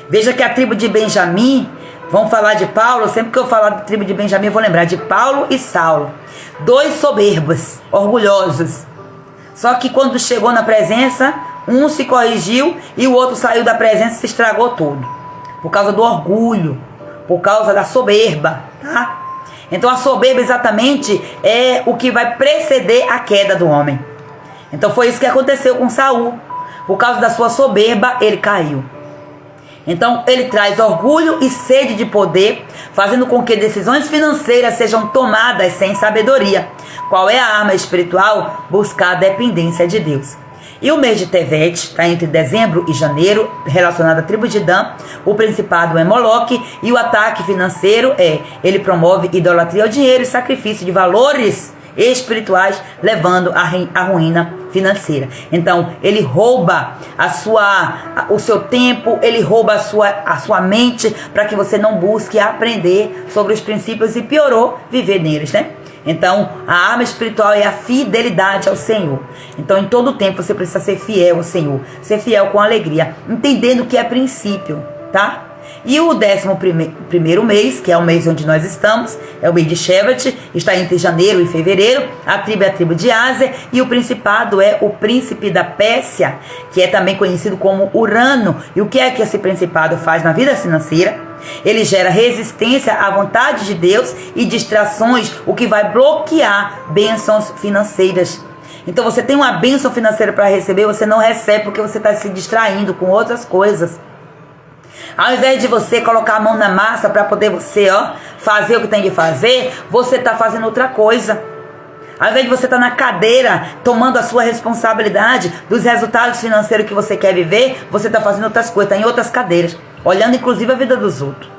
Veja que a tribo de Benjamim, vamos falar de Paulo, sempre que eu falar da tribo de Benjamim, eu vou lembrar de Paulo e Saulo. Dois soberbos, orgulhosos. Só que quando chegou na presença, um se corrigiu e o outro saiu da presença e se estragou todo. Por causa do orgulho, por causa da soberba, tá? Então a soberba exatamente é o que vai preceder a queda do homem. Então foi isso que aconteceu com Saul. Por causa da sua soberba, ele caiu. Então ele traz orgulho e sede de poder, fazendo com que decisões financeiras sejam tomadas sem sabedoria. Qual é a arma espiritual? Buscar a dependência de Deus. E o mês de Tevet está entre dezembro e janeiro, relacionado à tribo de Dan. O principado é Moloque e o ataque financeiro ele promove idolatria ao dinheiro e sacrifício de valores espirituais, levando à ruína financeira. Então, ele rouba o seu tempo, ele rouba a sua mente, para que você não busque aprender sobre os princípios e piorou viver neles, né? Então, a arma espiritual é a fidelidade ao Senhor. Então, em todo tempo, você precisa ser fiel ao Senhor. Ser fiel com alegria, entendendo que é princípio, tá? E o 11º mês, que é o mês onde nós estamos, é o mês de Shevat, está entre janeiro e fevereiro. A tribo é a tribo de Aser e o principado é o príncipe da Pérsia, que é também conhecido como Urano. E o que é que esse principado faz na vida financeira? Ele gera resistência à vontade de Deus e distrações, o que vai bloquear bênçãos financeiras. Então você tem uma bênção financeira para receber, você não recebe porque você está se distraindo com outras coisas. Ao invés de você colocar a mão na massa para poder você fazer o que tem que fazer, você está fazendo outra coisa. Ao invés de você estar na cadeira, tomando a sua responsabilidade dos resultados financeiros que você quer viver, você está fazendo outras coisas, está em outras cadeiras, olhando inclusive a vida dos outros.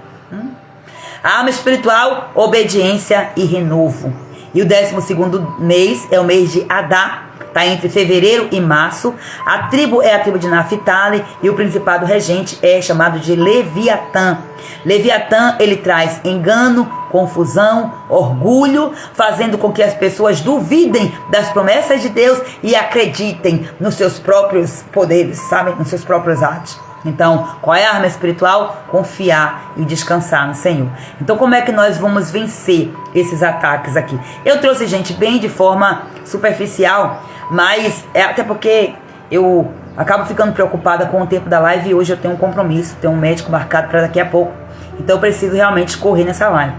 A arma espiritual, obediência e renovo. E o 12º mês é o mês de Adar. Está entre fevereiro e março. A tribo é a tribo de Naphtali e o principado regente é chamado de Leviatã. Leviatã, ele traz engano, confusão, orgulho, fazendo com que as pessoas duvidem das promessas de Deus e acreditem nos seus próprios poderes, sabe? Nos seus próprios atos. Então, qual é a arma espiritual? Confiar e descansar no Senhor. Então, como é que nós vamos vencer esses ataques aqui? Eu trouxe, gente, bem de forma superficial, mas até porque eu acabo ficando preocupada com o tempo da live e hoje eu tenho um compromisso, tenho um médico marcado para daqui a pouco. Então, eu preciso realmente correr nessa live.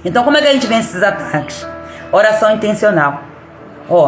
Então, como é que a gente vence esses ataques? Oração intencional.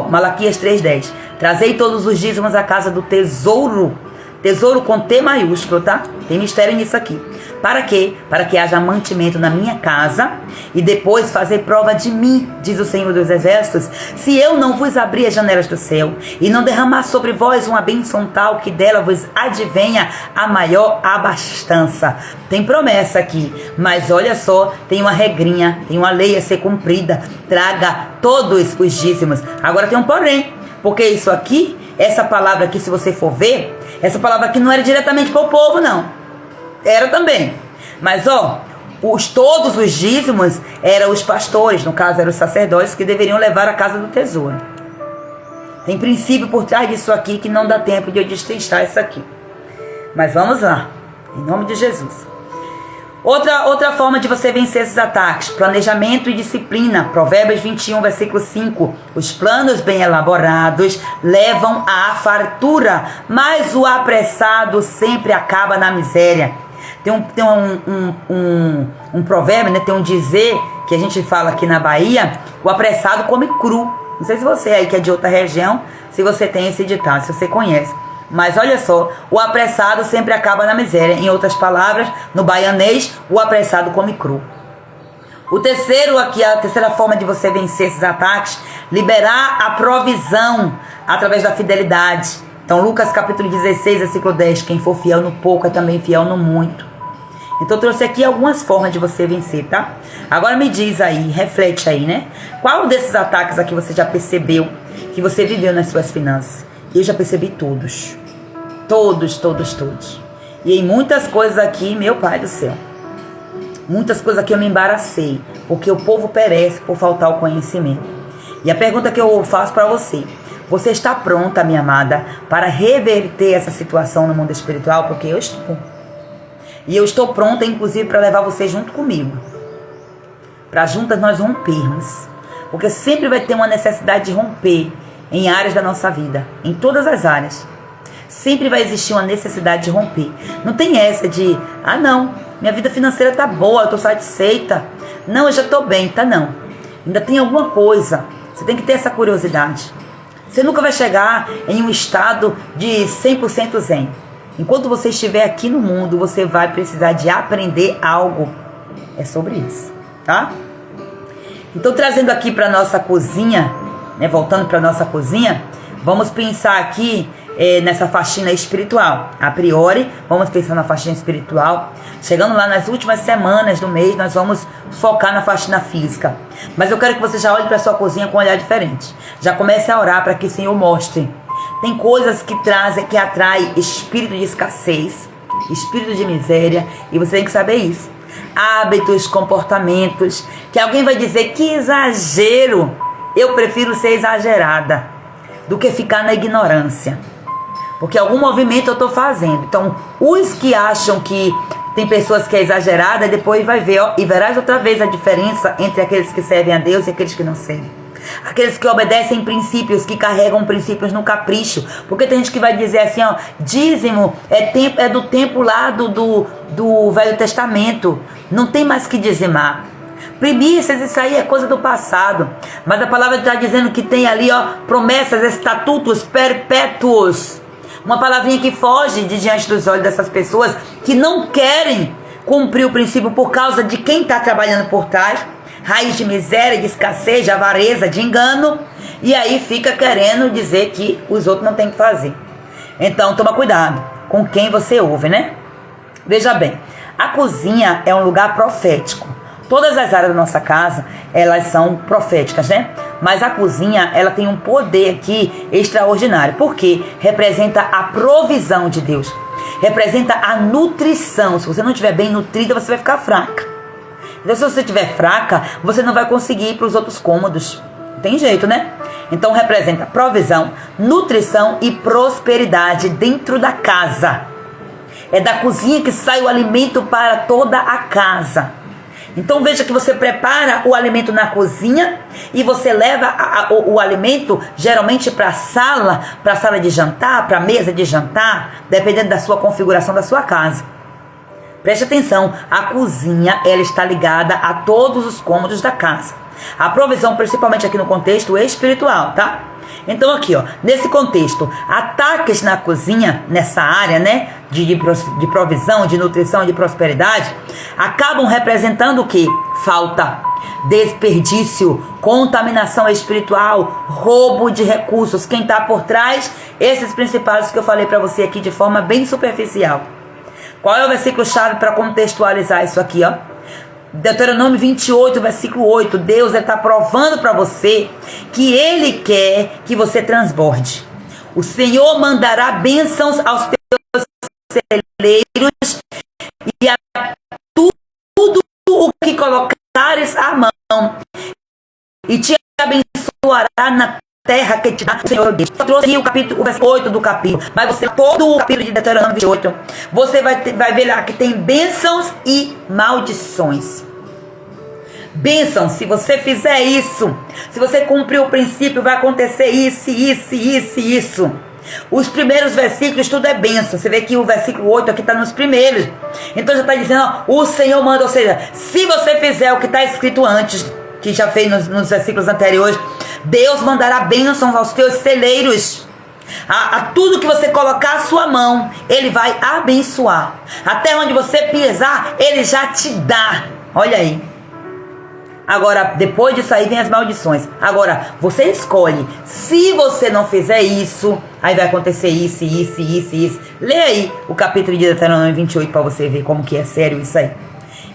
Malaquias 3:10. Trazei todos os dízimos à casa do tesouro. Tesouro com T maiúsculo, tá? Tem mistério nisso aqui. Para quê? Para que haja mantimento na minha casa e depois fazer prova de mim, diz o Senhor dos Exércitos, se eu não vos abrir as janelas do céu e não derramar sobre vós uma bênção tal que dela vos advenha a maior abastança. Tem promessa aqui, mas olha só, tem uma regrinha, tem uma lei a ser cumprida. Traga todos os dízimos. Agora tem um porém, porque isso aqui, essa palavra aqui, se você for ver, essa palavra aqui não era diretamente para o povo, não. Era também. Mas, todos os dízimos eram os pastores, no caso, eram os sacerdotes que deveriam levar a casa do tesouro. Tem princípio por trás disso aqui que não dá tempo de eu destrinchar isso aqui. Mas vamos lá. Em nome de Jesus. Outra forma de você vencer esses ataques, planejamento e disciplina. Provérbios 21, versículo 5. Os planos bem elaborados levam à fartura, mas o apressado sempre acaba na miséria. Tem um provérbio, né? Tem um dizer que a gente fala aqui na Bahia, o apressado come cru. Não sei se você aí que é de outra região, se você tem esse ditado, se você conhece. Mas olha só, o apressado sempre acaba na miséria. Em outras palavras, no baianês, o apressado come cru. O terceiro aqui, a terceira forma de você vencer esses ataques, liberar a provisão através da fidelidade. Então, Lucas capítulo 16, versículo 10, quem for fiel no pouco é também fiel no muito. Então, eu trouxe aqui algumas formas de você vencer, tá? Agora me diz aí, reflete aí, né? Qual desses ataques aqui você já percebeu que você viveu nas suas finanças? Eu já percebi todos. Todos. E em muitas coisas aqui, meu pai do céu, muitas coisas aqui eu me embaracei, porque o povo perece por faltar o conhecimento. E a pergunta que eu faço para você, você está pronta, minha amada, para reverter essa situação no mundo espiritual? Porque eu estou. E eu estou pronta, inclusive, para levar você junto comigo. Para juntas nós rompermos. Porque sempre vai ter uma necessidade de romper em áreas da nossa vida, em todas as áreas. Sempre vai existir uma necessidade de romper. Não tem essa de, não, minha vida financeira tá boa, eu tô satisfeita. Não, eu já tô bem, tá não. Ainda tem alguma coisa. Você tem que ter essa curiosidade. Você nunca vai chegar em um estado de 100% zen. Enquanto você estiver aqui no mundo, você vai precisar de aprender algo. É sobre isso, tá? Então, trazendo aqui para nossa cozinha, né, voltando para nossa cozinha, vamos pensar aqui nessa faxina espiritual. A priori, vamos pensar na faxina espiritual. Chegando lá nas últimas semanas do mês, nós vamos focar na faxina física. Mas eu quero que você já olhe para sua cozinha com um olhar diferente. Já comece a orar para que o Senhor mostre. Tem coisas que atraem espírito de escassez, espírito de miséria, e você tem que saber isso. Hábitos, comportamentos, que alguém vai dizer que exagero. Eu prefiro ser exagerada do que ficar na ignorância. Porque algum movimento eu estou fazendo. Então, os que acham que tem pessoas que é exagerada, depois vai ver, e verás outra vez a diferença entre aqueles que servem a Deus e aqueles que não servem. Aqueles que obedecem princípios, que carregam princípios no capricho. Porque tem gente que vai dizer assim, ó, dízimo é do tempo lá do Velho Testamento. Não tem mais que dizimar. Primícias, isso aí é coisa do passado. Mas a palavra está dizendo que tem ali, ó, promessas, estatutos perpétuos. Uma palavrinha que foge de diante dos olhos dessas pessoas que não querem cumprir o princípio por causa de quem está trabalhando por trás. Raiz de miséria, de escassez, de avareza, de engano. E aí fica querendo dizer que os outros não têm que fazer. Então toma cuidado com quem você ouve, né? Veja bem, a cozinha é um lugar profético. Todas as áreas da nossa casa, elas são proféticas, né? Mas a cozinha, ela tem um poder aqui extraordinário. Porque representa a provisão de Deus. Representa a nutrição. Se você não estiver bem nutrida, você vai ficar fraca. Então, se você estiver fraca, você não vai conseguir ir para os outros cômodos. Tem jeito, né? Então, representa provisão, nutrição e prosperidade dentro da casa. É da cozinha que sai o alimento para toda a casa. Então veja que você prepara o alimento na cozinha e você leva o alimento geralmente para a sala de jantar, para a mesa de jantar, dependendo da sua configuração da sua casa. Preste atenção, a cozinha ela está ligada a todos os cômodos da casa. A provisão, principalmente aqui no contexto espiritual, tá? Então aqui, ó, nesse contexto, ataques na cozinha, nessa área, né, de provisão, de nutrição e de prosperidade, acabam representando o quê? Falta, desperdício, contaminação espiritual, roubo de recursos. Quem está por trás? Esses principais que eu falei para você aqui de forma bem superficial. Qual é o versículo-chave para contextualizar isso aqui, ó? Deuteronômio 28, versículo 8. Deus está provando para você que Ele quer que você transborde. O Senhor mandará bênçãos aos teus celeiros e a tudo o que colocares à mão, e te abençoará na terra que te dá o Senhor Deus. Eu trouxe aqui o versículo 8 do capítulo, mas você, todo o capítulo de Deuteronômio 28, você vai ver lá que tem bênçãos e maldições. Bênção, se você fizer isso, se você cumprir o princípio, vai acontecer isso. Os primeiros versículos, tudo é bênção. Você vê que o versículo 8 aqui está nos primeiros. Então já está dizendo, ó, o Senhor manda, ou seja, se você fizer o que está escrito antes, que já fez nos versículos anteriores, Deus mandará bênçãos aos teus celeiros. A tudo que você colocar a sua mão, Ele vai abençoar. Até onde você pisar, Ele já te dá. Olha aí. Agora, depois disso aí vem as maldições. Agora, você escolhe. Se você não fizer isso, aí vai acontecer isso. Lê aí o capítulo de Deuteronômio 28 para você ver como que é sério isso aí.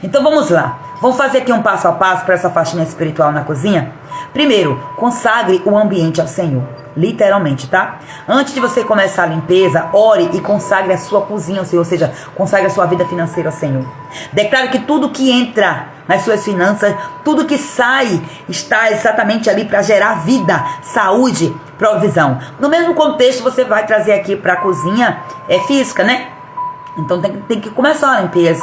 Então vamos lá. Vamos fazer aqui um passo a passo para essa faxina espiritual na cozinha? Primeiro, consagre o ambiente ao Senhor. Literalmente, tá? Antes de você começar a limpeza, ore e consagre a sua cozinha ao Senhor, ou seja, consagre a sua vida financeira ao Senhor. Declare que tudo que entra nas suas finanças, tudo que sai, está exatamente ali para gerar vida, saúde, provisão. No mesmo contexto, você vai trazer aqui para a cozinha física, né? Então tem que começar a limpeza.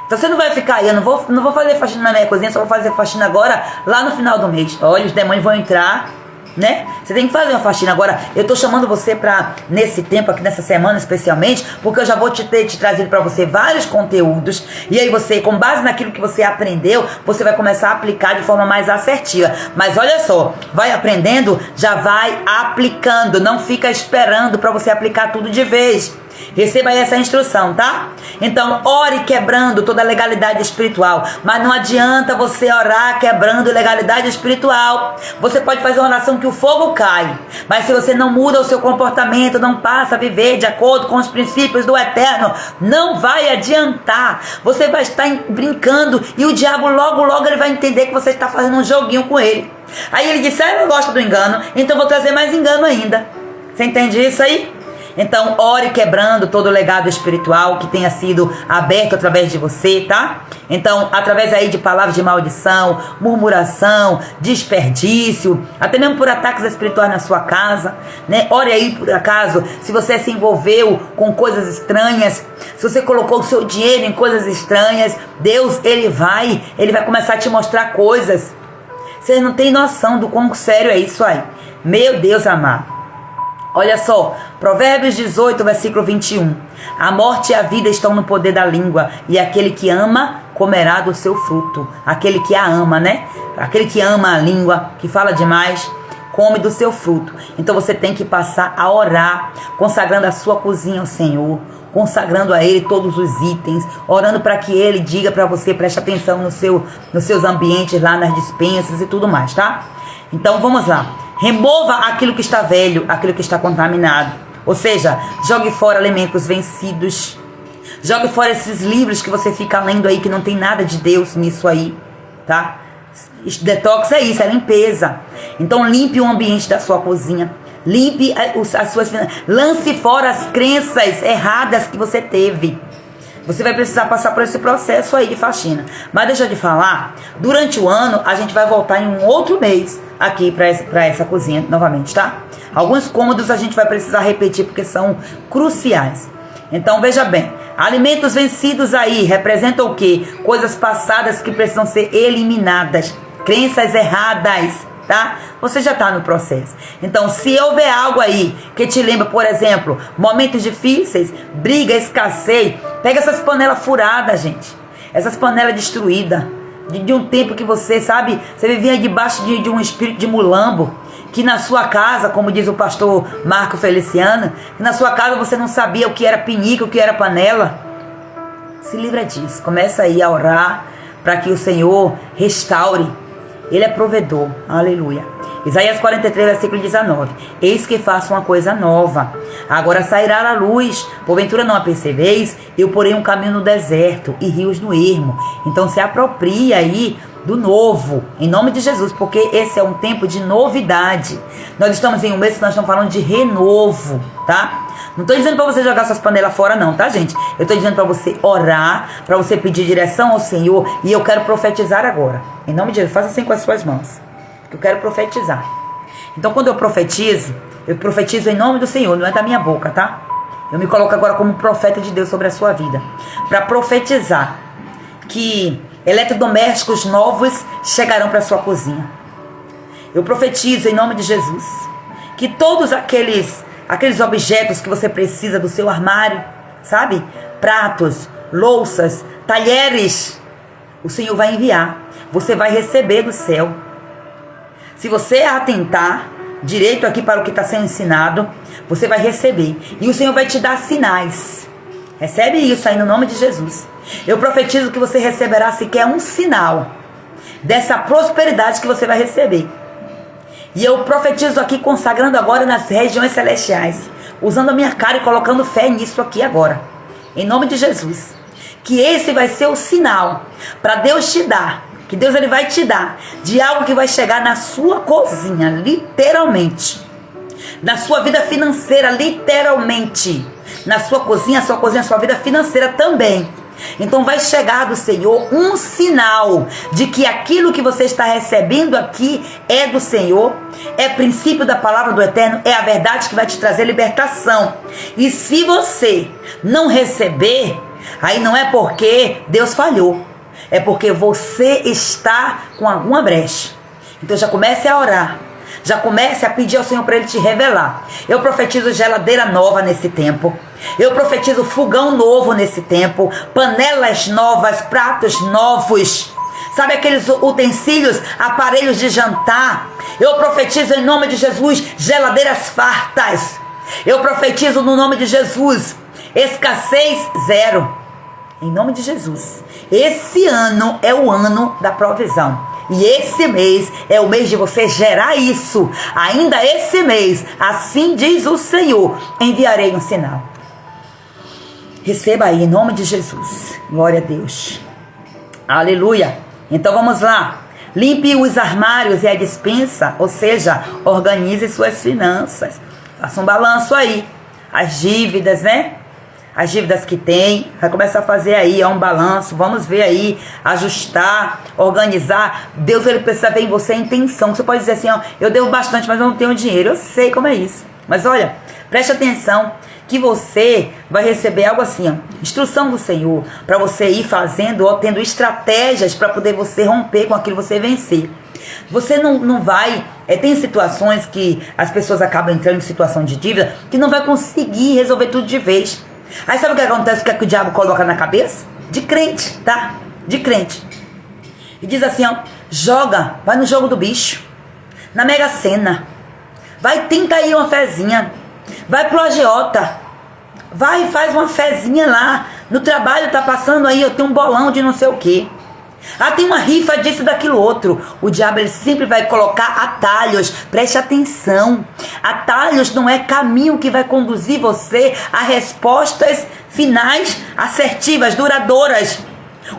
Então você não vai ficar aí, eu não vou fazer faxina na minha cozinha, só vou fazer faxina agora, lá no final do mês. Olha, os demônios vão entrar, né? Você tem que fazer uma faxina. Agora, eu tô chamando você para, nesse tempo aqui, nessa semana especialmente, porque eu já vou te trazer para você vários conteúdos, e aí você, com base naquilo que você aprendeu, você vai começar a aplicar de forma mais assertiva. Mas olha só, vai aprendendo, já vai aplicando, não fica esperando para você aplicar tudo de vez. Receba essa instrução, tá? Então, ore quebrando toda a legalidade espiritual. Mas não adianta você orar quebrando legalidade espiritual. Você pode fazer uma oração que o fogo cai. Mas se você não muda o seu comportamento, não passa a viver de acordo com os princípios do eterno, não vai adiantar. Você vai estar brincando e o diabo logo ele vai entender que você está fazendo um joguinho com ele. Aí ele disse, eu gosto do engano, então vou trazer mais engano ainda. Você entende isso aí? Então, ore quebrando todo o legado espiritual que tenha sido aberto através de você, tá? Então, através aí de palavras de maldição, murmuração, desperdício, até mesmo por ataques espirituais na sua casa, né? Ore aí, por acaso, se você se envolveu com coisas estranhas, se você colocou o seu dinheiro em coisas estranhas, Deus, Ele vai começar a te mostrar coisas. Vocês não têm noção do quão sério é isso aí. Meu Deus amado. Olha só, Provérbios 18, versículo 21. A morte e a vida estão no poder da língua, e aquele que ama comerá do seu fruto. Aquele que a ama, né? Aquele que ama a língua, que fala demais, come do seu fruto. Então você tem que passar a orar, consagrando a sua cozinha ao Senhor, consagrando a Ele todos os itens, orando para que Ele diga para você, preste atenção nos seus ambientes lá nas dispensas e tudo mais, tá? Então vamos lá. Remova aquilo que está velho, aquilo que está contaminado. Ou seja, jogue fora alimentos vencidos. Jogue fora esses livros que você fica lendo aí, que não tem nada de Deus nisso aí, tá? Detox é isso, é limpeza. Então limpe o ambiente da sua cozinha. Limpe as suas... Lance fora as crenças erradas que você teve. Você vai precisar passar por esse processo aí de faxina. Mas deixa eu te falar, durante o ano a gente vai voltar em um outro mês aqui para essa cozinha novamente, tá? Alguns cômodos a gente vai precisar repetir porque são cruciais. Então veja bem, alimentos vencidos aí representam o quê? Coisas passadas que precisam ser eliminadas, crenças erradas, tá? Você já está no processo. Então, se houver algo aí que te lembra, por exemplo, momentos difíceis, briga, escassez, pega essas panelas furadas, gente. Essas panelas destruídas. De um tempo que você, sabe, você vivia debaixo de um espírito de mulambo, que na sua casa, como diz o pastor Marco Feliciano, que na sua casa você não sabia o que era pinica, o que era panela. Se livra disso. Começa aí a orar para que o Senhor restaure. Ele é provedor, aleluia. Isaías 43, versículo 19. Eis que faço uma coisa nova, agora sairá a luz, porventura não a percebeis, eu porei um caminho no deserto e rios no ermo. Então se apropria aí do novo, em nome de Jesus, porque esse é um tempo de novidade. Nós estamos em um mês que nós estamos falando de renovo, tá? Não estou dizendo para você jogar suas panelas fora não, tá, gente? Eu estou dizendo para você orar, para você pedir direção ao Senhor, e eu quero profetizar agora. Em nome de Jesus, faça assim com as suas mãos, porque eu quero profetizar. Então, quando eu profetizo em nome do Senhor, não é da minha boca, tá? Eu me coloco agora como profeta de Deus sobre a sua vida, para profetizar que eletrodomésticos novos chegarão para a sua cozinha. Eu profetizo em nome de Jesus que todos aqueles objetos que você precisa do seu armário, sabe? Pratos, louças, talheres, o Senhor vai enviar. Você vai receber do céu. Se você atentar direito aqui para o que está sendo ensinado, você vai receber. E o Senhor vai te dar sinais. Recebe isso aí no nome de Jesus. Eu profetizo que você receberá sequer um sinal dessa prosperidade que você vai receber. E eu profetizo aqui, consagrando agora nas regiões celestiais, usando a minha cara e colocando fé nisso aqui agora, em nome de Jesus, que esse vai ser o sinal para Deus te dar, que Deus ele vai te dar de algo que vai chegar na sua cozinha, literalmente, na sua vida financeira, literalmente, na sua cozinha, a sua vida financeira também. Então vai chegar do Senhor um sinal de que aquilo que você está recebendo aqui é do Senhor, é princípio da palavra do Eterno, é a verdade que vai te trazer libertação. E se você não receber, aí não é porque Deus falhou, é porque você está com alguma brecha. Então já comece a orar, já comece a pedir ao Senhor para Ele te revelar. Eu profetizo geladeira nova nesse tempo. Eu profetizo fogão novo nesse tempo. Panelas novas, pratos novos. Sabe aqueles utensílios, aparelhos de jantar? Eu profetizo em nome de Jesus geladeiras fartas. Eu profetizo no nome de Jesus Escassez zero. Em nome de Jesus. Esse ano é o ano da provisão. E esse mês é o mês de você gerar isso. Ainda esse mês, assim diz o Senhor, enviarei um sinal. Receba aí, em nome de Jesus. Glória a Deus. Aleluia. Então vamos lá. Limpe os armários e a despensa, ou seja, organize suas finanças. Faça um balanço aí. As dívidas, né? As dívidas que tem, vai começar a fazer aí, um balanço, vamos ver aí, ajustar, organizar. Deus, ele precisa ver em você a intenção. Você pode dizer assim, ó, eu devo bastante, mas eu não tenho dinheiro. Eu sei como é isso. Mas olha, preste atenção que você vai receber algo assim, ó, instrução do Senhor, para você ir fazendo, ó, tendo estratégias para poder você romper com aquilo que você vencer. Você não vai, tem situações que as pessoas acabam entrando em situação de dívida, que não vai conseguir resolver tudo de vez. Aí sabe o que acontece? O que é que o diabo coloca na cabeça? De crente, tá? De crente. E diz assim, ó, joga, vai no jogo do bicho, na Mega Sena, vai, tenta aí uma fezinha, vai pro agiota, vai, faz uma fezinha lá, no trabalho tá passando aí, eu tenho um bolão de não sei o que. Ah, tem uma rifa disso, daquilo outro. O diabo, ele sempre vai colocar atalhos. Preste atenção. Atalhos não é caminho que vai conduzir você a respostas finais, assertivas, duradouras.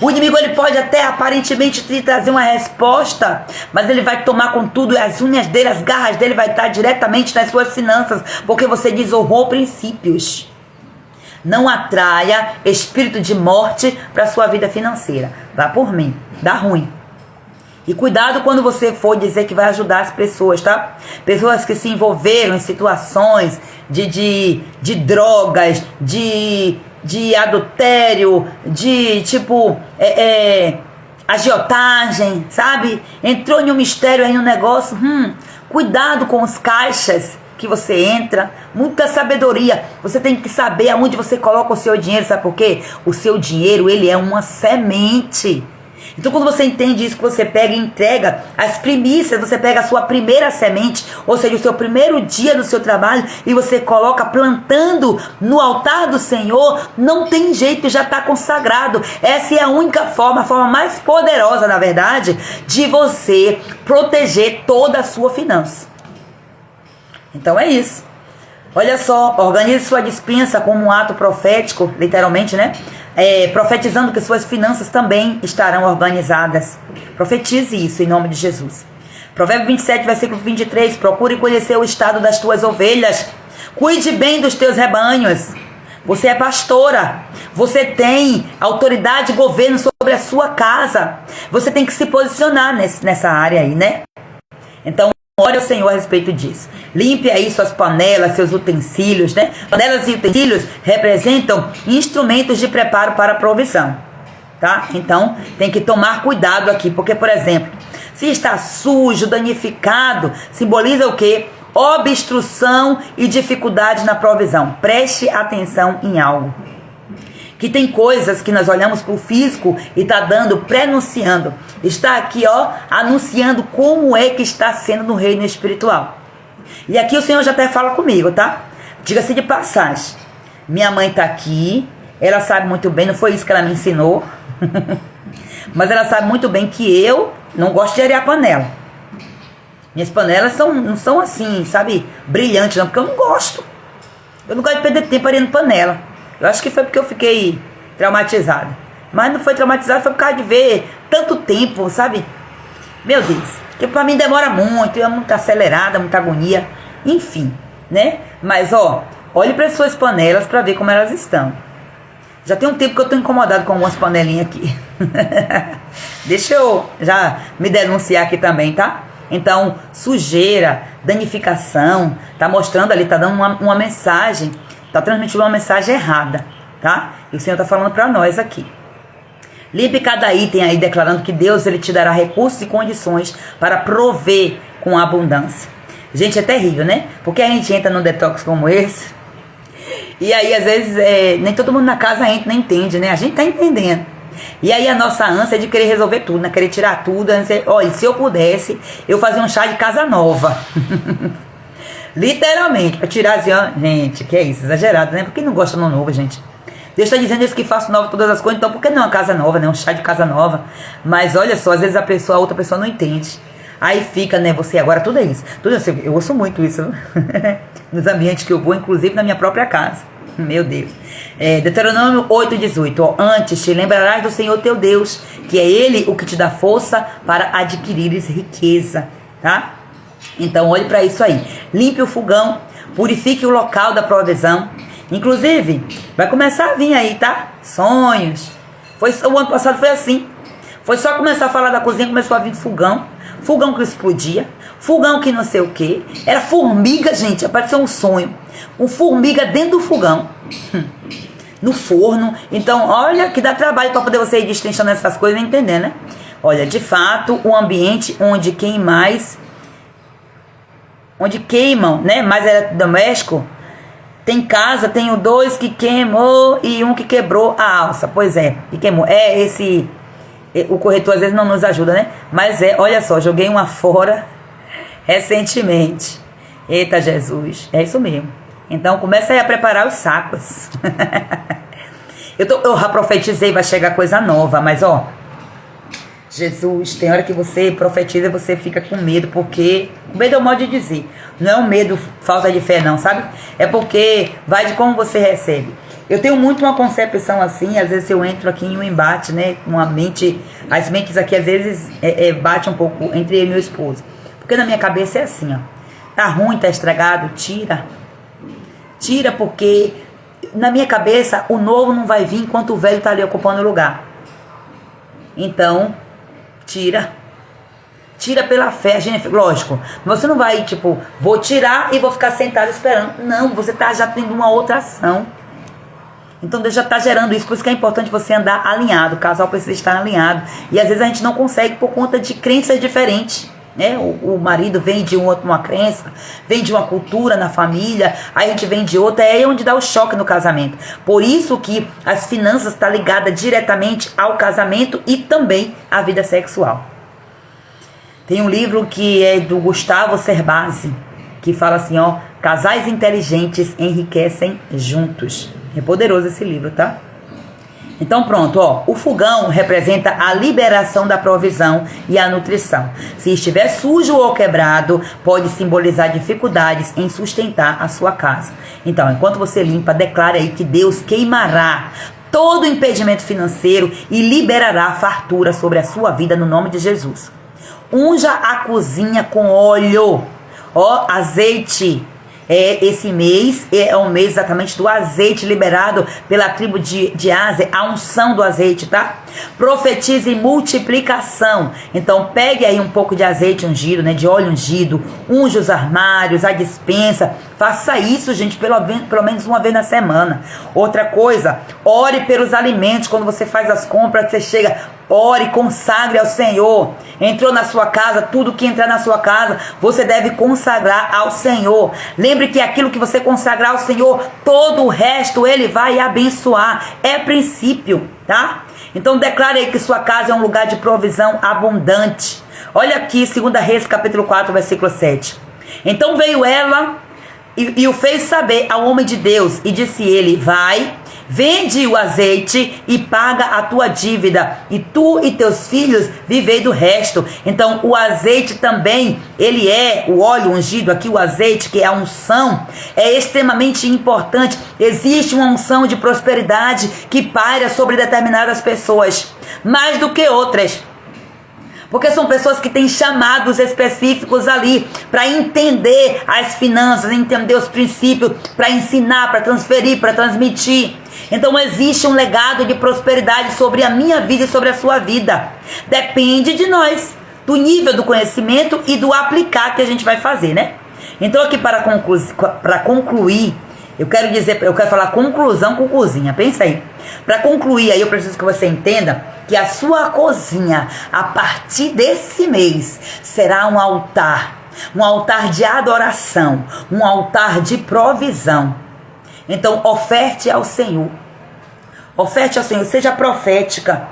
O inimigo, ele pode até aparentemente te trazer uma resposta, mas ele vai tomar com tudo, e as unhas dele, as garras dele vai estar diretamente nas suas finanças, porque você desonrou princípios. Não atraia espírito de morte para a sua vida financeira. Vá por mim, dá ruim. E cuidado quando você for dizer que vai ajudar as pessoas, tá? Pessoas que se envolveram em situações de drogas, de adultério, de tipo agiotagem, sabe? Entrou em um mistério aí no negócio. Cuidado com os caixas que você entra, muita sabedoria. Você tem que saber aonde você coloca o seu dinheiro, sabe por quê? O seu dinheiro, ele é uma semente. Então quando você entende isso, que você pega e entrega as primícias, você pega a sua primeira semente, ou seja, o seu primeiro dia do seu trabalho, e você coloca plantando no altar do Senhor, não tem jeito, já está consagrado. Essa é a única forma, a forma mais poderosa, na verdade, de você proteger toda a sua finança. Então é isso. Olha só, organize sua despensa como um ato profético, literalmente, né? Profetizando que suas finanças também estarão organizadas. Profetize isso em nome de Jesus. Provérbio 27, versículo 23. Procure conhecer o estado das tuas ovelhas. Cuide bem dos teus rebanhos. Você é pastora. Você tem autoridade e governo sobre a sua casa. Você tem que se posicionar nessa área aí, né? Então, ore ao Senhor a respeito disso. Limpe aí suas panelas, seus utensílios, né? Panelas e utensílios representam instrumentos de preparo para a provisão, tá? Então, tem que tomar cuidado aqui, porque, por exemplo, se está sujo, danificado, simboliza o quê? Obstrução e dificuldade na provisão. Preste atenção em algo. Que tem coisas que nós olhamos para o físico e está dando, prenunciando. Está aqui, ó, anunciando como é que está sendo no reino espiritual. E aqui o Senhor já até fala comigo, tá? Diga-se de passagem. Minha mãe está aqui, ela sabe muito bem, não foi isso que ela me ensinou. Mas ela sabe muito bem que eu não gosto de arear panela. Minhas panelas não são assim, sabe, brilhantes não, porque eu não gosto. Eu não gosto de perder tempo areando panela. Eu acho que foi porque eu fiquei traumatizada. Mas não foi traumatizada, foi por causa de ver tanto tempo, sabe? Meu Deus. Porque pra mim demora muito, é muito acelerada, muita agonia. Enfim, né? Mas, ó, olhe para as suas panelas para ver como elas estão. Já tem um tempo que eu tô incomodado com algumas panelinhas aqui. Deixa eu já me denunciar aqui também, tá? Então, sujeira, danificação, tá mostrando ali, tá dando uma mensagem. Está transmitindo uma mensagem errada, tá? E o Senhor está falando para nós aqui. Limpe cada item aí, declarando que Deus, ele te dará recursos e condições para prover com abundância. Gente, é terrível, né? Porque a gente entra num detox como esse, e aí às vezes nem todo mundo na casa entra, nem entende, né? A gente tá entendendo. E aí a nossa ânsia é de querer resolver tudo, né? Querer tirar tudo. Olha, se eu pudesse, eu fazia um chá de casa nova. Literalmente, para tirar assim, ó. Gente, que é isso? Exagerado, né? Por que não gosta de ano novo, gente? Deus está dizendo isso, que faço nova todas as coisas, então por que não uma casa nova, né? Um chá de casa nova? Mas olha só, às vezes a outra pessoa não entende. Aí fica, né? Você agora tudo é isso. Tudo assim, eu ouço muito isso nos ambientes que eu vou, inclusive na minha própria casa. Meu Deus. Deuteronômio 8:18. Ó, antes te lembrarás do Senhor teu Deus, que é Ele o que te dá força para adquirires riqueza, tá? Então olhe para isso aí. Limpe o fogão, purifique o local da provisão. Inclusive, vai começar a vir aí, tá? Sonhos. O ano passado foi assim. Foi só começar a falar da cozinha, começou a vir fogão. Fogão que explodia. Fogão que não sei o que. Era formiga, gente. Apareceu um sonho. Um formiga dentro do fogão. No forno. Então, olha que dá trabalho para poder você ir destrinchando essas coisas e entender, né? Olha, de fato, o ambiente onde queimam, né? Mais eletrodoméstico. Tem casa, tenho 2 que queimou e um que quebrou a alça. Pois é, que queimou. O corretor às vezes não nos ajuda, né? Mas olha só, joguei uma fora recentemente. Eita Jesus, é isso mesmo. Então começa aí a preparar os sacos. Eu já profetizei, vai chegar coisa nova, mas ó, Jesus, tem hora que você profetiza e você fica com medo, porque o medo é o modo de dizer, não é um medo, falta de fé não, sabe? É porque vai de como você recebe. Eu tenho muito uma concepção assim, às vezes eu entro aqui em um embate, né, com a mente, as mentes aqui às vezes bate um pouco entre eu e meu esposo, porque na minha cabeça é assim, ó, tá ruim, tá estragado, tira, porque na minha cabeça o novo não vai vir enquanto o velho tá ali ocupando o lugar. Então tira pela fé. Gente, lógico, você não vai tipo, vou tirar e vou ficar sentado esperando. Não, você tá já tendo uma outra ação. Então Deus já está gerando isso. Por isso que é importante você andar alinhado. O casal precisa estar alinhado. E às vezes a gente não consegue por conta de crenças diferentes, né? O marido vem de uma crença, vem de uma cultura na família, aí a gente vem de outra, é aí onde dá o choque no casamento. Por isso que as finanças estão ligadas diretamente ao casamento e também à vida sexual. Tem um livro que é do Gustavo Cerbasi, que fala assim, ó, casais inteligentes enriquecem juntos. É poderoso esse livro, tá? Então pronto, ó, o fogão representa a liberação da provisão e a nutrição. Se estiver sujo ou quebrado, pode simbolizar dificuldades em sustentar a sua casa. Então, enquanto você limpa, declare aí que Deus queimará todo impedimento financeiro e liberará fartura sobre a sua vida no nome de Jesus. Unja a cozinha com óleo, ó, azeite. Esse mês é o mês exatamente do azeite liberado pela tribo de Áser, a unção do azeite, tá? Profetize multiplicação. Então pegue aí um pouco de azeite ungido, né? De óleo ungido, unge os armários, a despensa. Faça isso, gente, pelo menos uma vez na semana. Outra coisa, ore pelos alimentos. Quando você faz as compras, você chega, ore, consagre ao Senhor. Entrou na sua casa, tudo que entrar na sua casa, você deve consagrar ao Senhor. Lembre que aquilo que você consagrar ao Senhor, todo o resto Ele vai abençoar. É princípio, tá? Então declare aí que sua casa é um lugar de provisão abundante. Olha aqui, 2 Reis, capítulo 4, versículo 7. Então veio ela e o fez saber ao homem de Deus, e disse ele, vai, vende o azeite e paga a tua dívida, e tu e teus filhos vivei do resto. Então o azeite também, ele é o óleo ungido aqui, o azeite, que é a unção, é extremamente importante. Existe uma unção de prosperidade que paira sobre determinadas pessoas, mais do que outras. Porque são pessoas que têm chamados específicos ali para entender as finanças, entender os princípios, para ensinar, para transferir, para transmitir. Então existe um legado de prosperidade sobre a minha vida e sobre a sua vida. Depende de nós, do nível do conhecimento e do aplicar que a gente vai fazer, né? Então aqui para concluir, eu quero falar conclusão com cozinha, pensa aí. Para concluir aí, eu preciso que você entenda que a sua cozinha, a partir desse mês, será um altar de adoração, um altar de provisão. Então, oferte ao Senhor, seja profética,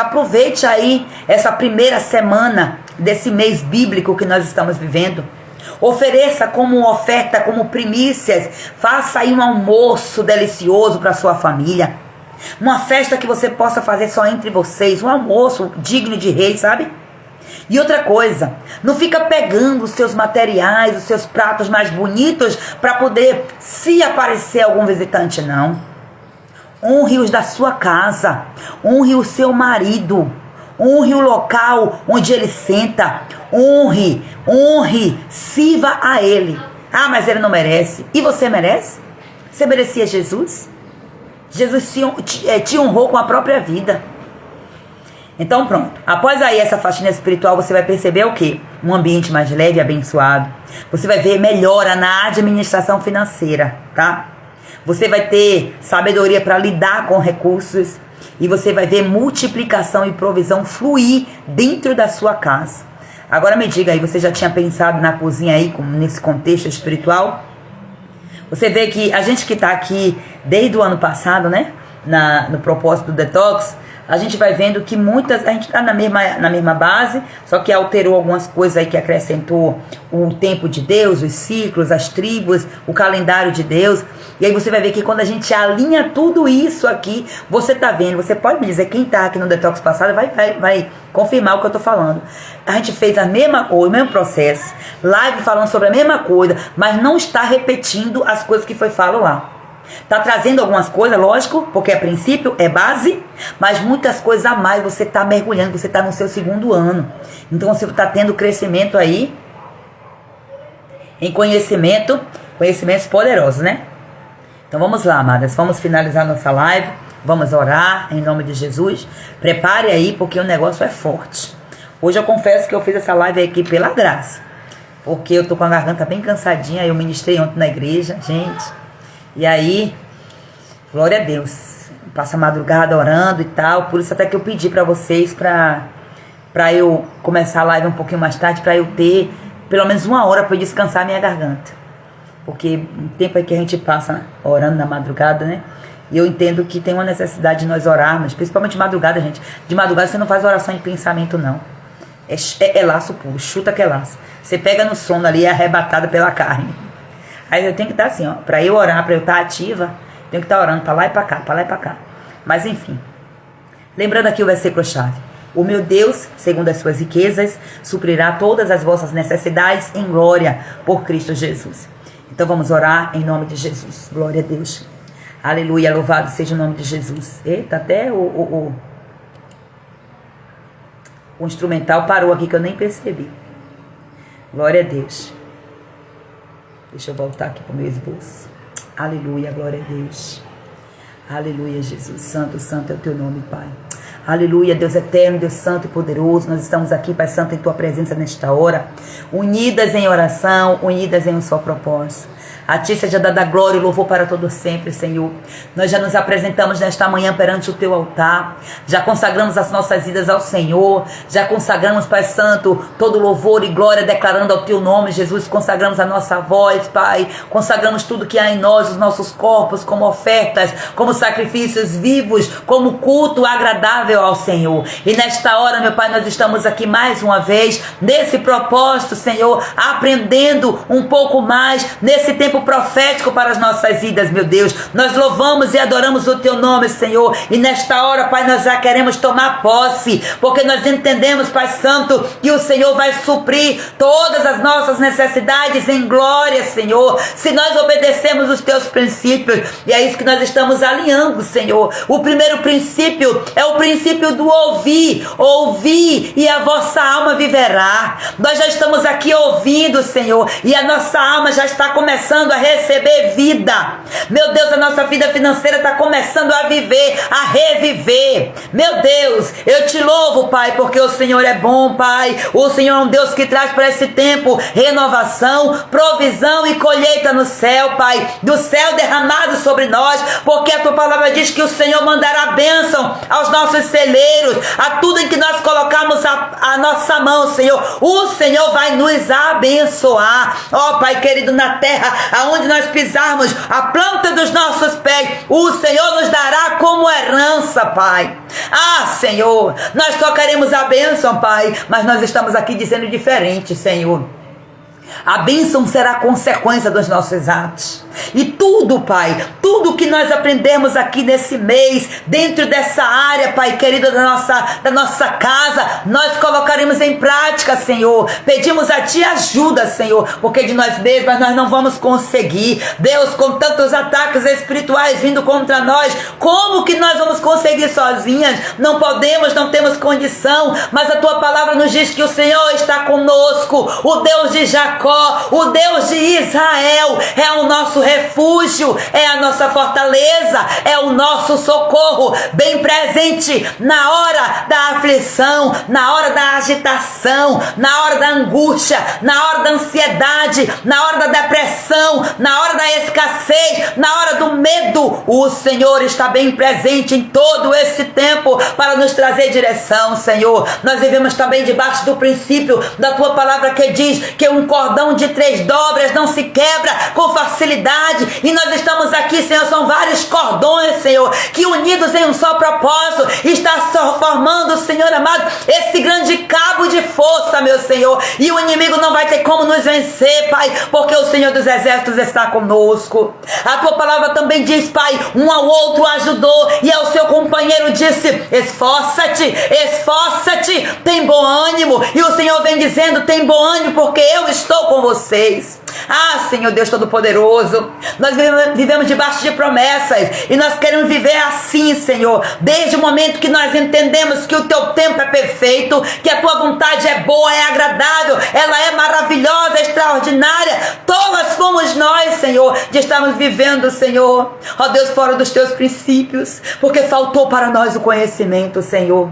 aproveite aí essa primeira semana desse mês bíblico que nós estamos vivendo. Ofereça como oferta, como primícias. Faça aí um almoço delicioso para sua família. Uma festa que você possa fazer só entre vocês. Um almoço digno de rei, sabe? E outra coisa, não fica pegando os seus materiais, os seus pratos mais bonitos para poder se aparecer algum visitante, não. Honre os da sua casa. Honre o seu marido. Honre o local onde ele senta. Honre, sirva a ele. Ah, mas ele não merece. E você merece? Você merecia Jesus? Jesus te honrou com a própria vida. Então pronto, após aí essa faxina espiritual, você vai perceber o quê? Um ambiente mais leve e abençoado. Você vai ver melhora na administração financeira, tá? Você vai ter sabedoria para lidar com recursos. E você vai ver multiplicação e provisão fluir dentro da sua casa. Agora me diga aí, você já tinha pensado na cozinha aí, nesse contexto espiritual? Você vê que a gente que está aqui desde o ano passado, né? No propósito do detox, a gente vai vendo que a gente está na mesma base, só que alterou algumas coisas aí, que acrescentou o tempo de Deus, os ciclos, as tribos, o calendário de Deus. E aí você vai ver que quando a gente alinha tudo isso aqui, você tá vendo, você pode me dizer, quem tá aqui no detox passado vai confirmar o que eu tô falando. A gente fez a mesma coisa, o mesmo processo, live falando sobre a mesma coisa, mas não está repetindo as coisas que foi falado lá. Tá trazendo algumas coisas, lógico, porque a princípio é base, mas muitas coisas a mais. Você tá mergulhando, você tá no seu segundo ano. Então você tá tendo crescimento aí em conhecimentos poderosos, né? Então vamos lá, amadas, vamos finalizar nossa live, vamos orar em nome de Jesus. Prepare aí, porque o negócio é forte. Hoje eu confesso que eu fiz essa live aqui pela graça, porque eu tô com a garganta bem cansadinha. Eu ministrei ontem na igreja, gente. E aí, glória a Deus, passa a madrugada orando e tal. Por isso até que eu pedi pra vocês pra eu começar a live um pouquinho mais tarde, pra eu ter pelo menos 1 hora pra eu descansar a minha garganta. Porque o tempo aí que a gente passa orando na madrugada, né? E eu entendo que tem uma necessidade de nós orarmos, principalmente de madrugada, gente. De madrugada você não faz oração em pensamento, não. É laço puro, chuta que é laço. Você pega no sono ali, é arrebatado pela carne. Aí eu tenho que estar assim, ó, pra eu orar, pra eu estar ativa, tenho que estar orando pra lá e pra cá, pra lá e pra cá. Mas enfim, lembrando aqui o versículo-chave. O meu Deus, segundo as suas riquezas, suprirá todas as vossas necessidades em glória por Cristo Jesus. Então vamos orar em nome de Jesus. Glória a Deus. Aleluia, louvado seja o nome de Jesus. Eita, até o instrumental parou aqui que eu nem percebi. Glória a Deus. Deixa eu voltar aqui para o meu esboço. Aleluia, glória a Deus. Aleluia, Jesus. Santo, santo é o teu nome, Pai. Aleluia, Deus eterno, Deus santo e poderoso. Nós estamos aqui, Pai Santo, em tua presença nesta hora, unidas em oração, unidas em um só propósito. A ti seja dada glória e louvor para todo sempre, Senhor. Nós já nos apresentamos nesta manhã perante o teu altar. Já consagramos as nossas vidas ao Senhor. Já consagramos, Pai Santo, todo louvor e glória declarando ao teu nome, Jesus. Consagramos a nossa voz, Pai. Consagramos tudo que há em nós, os nossos corpos, como ofertas, como sacrifícios vivos, como culto agradável ao Senhor. E nesta hora, meu Pai, nós estamos aqui mais uma vez, nesse propósito, Senhor, aprendendo um pouco mais, nesse tempo profético para as nossas vidas, meu Deus. Nós louvamos e adoramos o teu nome, Senhor, e nesta hora, Pai, nós já queremos tomar posse, porque nós entendemos, Pai Santo, que o Senhor vai suprir todas as nossas necessidades em glória, Senhor, se nós obedecemos os teus princípios. E é isso que nós estamos alinhando, Senhor. O primeiro princípio é o princípio do ouvir e a vossa alma viverá. Nós já estamos aqui ouvindo, Senhor, e a nossa alma já está começando a receber vida. Meu Deus, a nossa vida financeira está começando a viver, a reviver. Meu Deus, eu te louvo, Pai, porque o Senhor é bom, Pai. O Senhor é um Deus que traz para esse tempo renovação, provisão e colheita no céu, Pai. Do céu derramado sobre nós, porque a tua palavra diz que o Senhor mandará bênção aos nossos celeiros, a tudo em que nós colocamos a nossa mão, Senhor. O Senhor vai nos abençoar. Ó, Pai querido, na terra aonde nós pisarmos a planta dos nossos pés, o Senhor nos dará como herança, Pai. Ah, Senhor, nós só queremos a bênção, Pai, mas nós estamos aqui dizendo diferente, Senhor. A bênção será consequência dos nossos atos. E tudo, Pai, tudo que nós aprendemos aqui nesse mês, dentro dessa área, Pai querido, da nossa casa, nós colocaremos em prática, Senhor. Pedimos a Ti ajuda, Senhor, porque de nós mesmos nós não vamos conseguir. Deus, com tantos ataques espirituais vindo contra nós, como que nós vamos conseguir sozinhas? Não podemos, não temos condição, mas a Tua palavra nos diz que o Senhor está conosco, o Deus de Jacó, o Deus de Israel, é o nosso refúgio, é a nossa fortaleza, é o nosso socorro, bem presente na hora da aflição, na hora da agitação, na hora da angústia, na hora da ansiedade, na hora da depressão, na hora da escassez, na hora do medo. O Senhor está bem presente em todo esse tempo para nos trazer direção, Senhor. Nós vivemos também debaixo do princípio da Tua palavra que diz que um cordão de 3 dobras não se quebra com facilidade. E nós estamos aqui, Senhor, são vários cordões, Senhor, que unidos em um só propósito, está formando, Senhor amado, esse grande cabo de força, meu Senhor, e o inimigo não vai ter como nos vencer, Pai, porque o Senhor dos Exércitos está conosco. A Tua palavra também diz, Pai, um ao outro ajudou, e ao seu companheiro disse, esforça-te, esforça-te, tem bom ânimo, e o Senhor vem dizendo, tem bom ânimo, porque eu estou com vocês. Ah, Senhor Deus Todo-Poderoso, nós vivemos debaixo de promessas e nós queremos viver assim, Senhor, desde o momento que nós entendemos que o Teu tempo é perfeito, que a Tua vontade é boa, é agradável, ela é maravilhosa, extraordinária. Todas fomos nós, Senhor, de estarmos vivendo, Senhor, ó Deus, fora dos Teus princípios, porque faltou para nós o conhecimento, Senhor.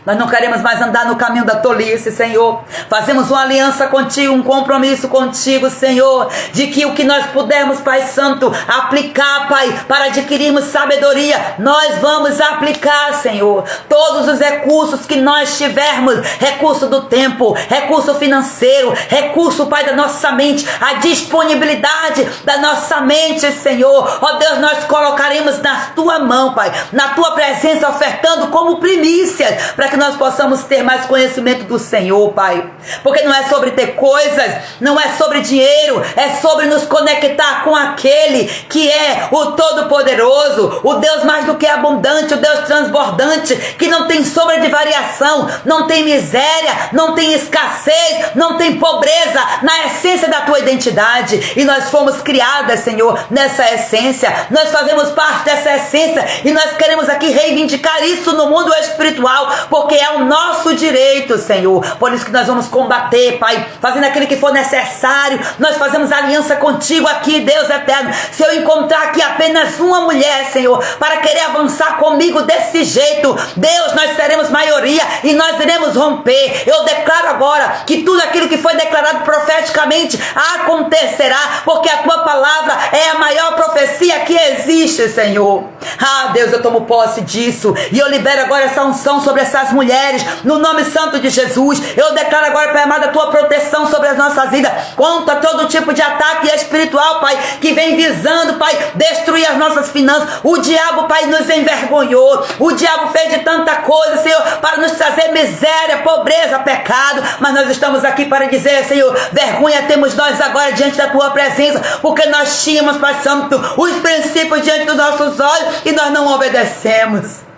Nós não queremos mais andar no caminho da tolice, Senhor. Fazemos uma aliança contigo, um compromisso contigo, Senhor, de que o que nós pudermos, Pai Santo, aplicar, Pai, para adquirirmos sabedoria, nós vamos aplicar, Senhor. Todos os recursos que nós tivermos, recurso do tempo, recurso financeiro, recurso, Pai, da nossa mente, a disponibilidade da nossa mente, Senhor. Ó Deus, nós colocaremos na Tua mão, Pai, na Tua presença, ofertando como primícias, para que nós possamos ter mais conhecimento do Senhor, Pai, porque não é sobre ter coisas, não é sobre dinheiro, é sobre nos conectar com aquele que é o Todo-Poderoso, o Deus mais do que abundante, o Deus transbordante, que não tem sombra de variação, não tem miséria, não tem escassez, não tem pobreza, na essência da Tua identidade, e nós fomos criadas, Senhor, nessa essência, nós fazemos parte dessa essência, e nós queremos aqui reivindicar isso no mundo espiritual, porque é o nosso direito, Senhor. Por isso que nós vamos combater, Pai, fazendo aquilo que for necessário. Nós fazemos aliança contigo aqui, Deus eterno. Se eu encontrar aqui apenas uma mulher, Senhor, para querer avançar comigo desse jeito, Deus, nós seremos maioria e nós iremos romper. Eu declaro agora que tudo aquilo que foi declarado profeticamente acontecerá, porque a Tua palavra é a maior profecia que existe, Senhor. Ah, Deus, eu tomo posse disso e eu libero agora essa unção sobre essas mulheres, no nome santo de Jesus. Eu declaro agora, Pai amado, a Tua proteção sobre as nossas vidas, contra todo tipo de ataque espiritual, Pai, que vem visando, Pai, destruir as nossas finanças. O diabo, Pai, nos envergonhou, o diabo fez de tanta coisa, Senhor, para nos trazer miséria, pobreza, pecado, mas nós estamos aqui para dizer, Senhor, vergonha temos nós agora diante da Tua presença, porque nós tínhamos, Pai Santo, os princípios diante dos nossos olhos e nós não obedecemos.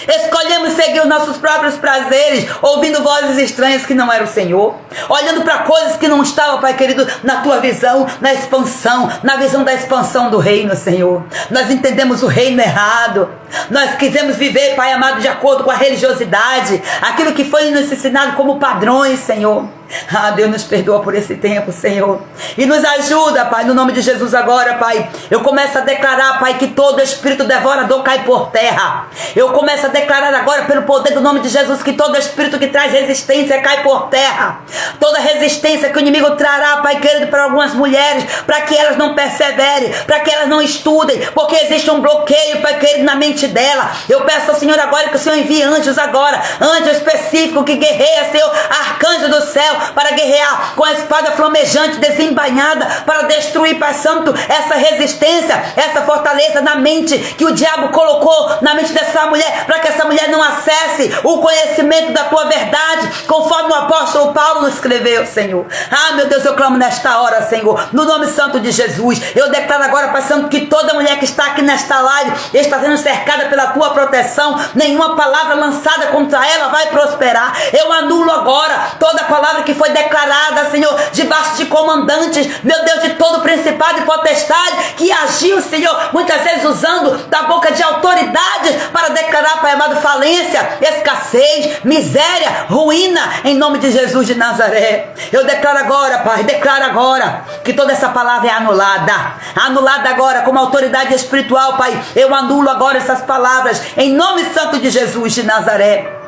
Escolhemos seguir os nossos próprios prazeres, ouvindo vozes estranhas que não eram o Senhor, olhando para coisas que não estavam, Pai querido, na Tua visão, na expansão, na visão da expansão do reino, Senhor. Nós entendemos o reino errado, nós quisemos viver, Pai amado, de acordo com a religiosidade, aquilo que foi nos ensinado como padrões, Senhor. Ah, Deus, nos perdoa por esse tempo, Senhor, e nos ajuda, Pai, no nome de Jesus agora, Pai. Eu começo a declarar, Pai, que todo espírito devorador cai por terra. Eu começo a declarar agora, pelo poder do nome de Jesus, que todo espírito que traz resistência cai por terra. Toda resistência que o inimigo trará, Pai querido, para algumas mulheres, para que elas não perseverem, para que elas não estudem, porque existe um bloqueio, Pai querido, na mente dela. Eu peço ao Senhor agora que o Senhor envie anjos agora, anjo específico que guerreia, Senhor, arcanjo do céu, para guerrear com a espada flamejante, desembainhada, para destruir, Pai Santo, essa resistência, essa fortaleza na mente que o diabo colocou na mente dessa mulher, para que essa mulher não acesse o conhecimento da tua verdade, conforme o apóstolo Paulo nos escreveu, Senhor. Meu Deus, eu clamo nesta hora, Senhor, no nome santo de Jesus. Eu declaro agora, Pai Santo, que toda mulher que está aqui nesta live está sendo cercada pela tua proteção. Nenhuma palavra lançada contra ela vai prosperar. Eu anulo agora toda palavra que foi declarada, Senhor, debaixo de comandantes, meu Deus, de todo principado e potestade que agiu, Senhor, muitas vezes usando da boca de autoridade para declarar, Pai amado, falência, escassez, miséria, ruína, em nome de Jesus de Nazaré. Eu declaro agora, Pai, declaro agora que toda essa palavra é anulada agora como autoridade espiritual, Pai. Eu anulo agora essas palavras em nome santo de Jesus de Nazaré.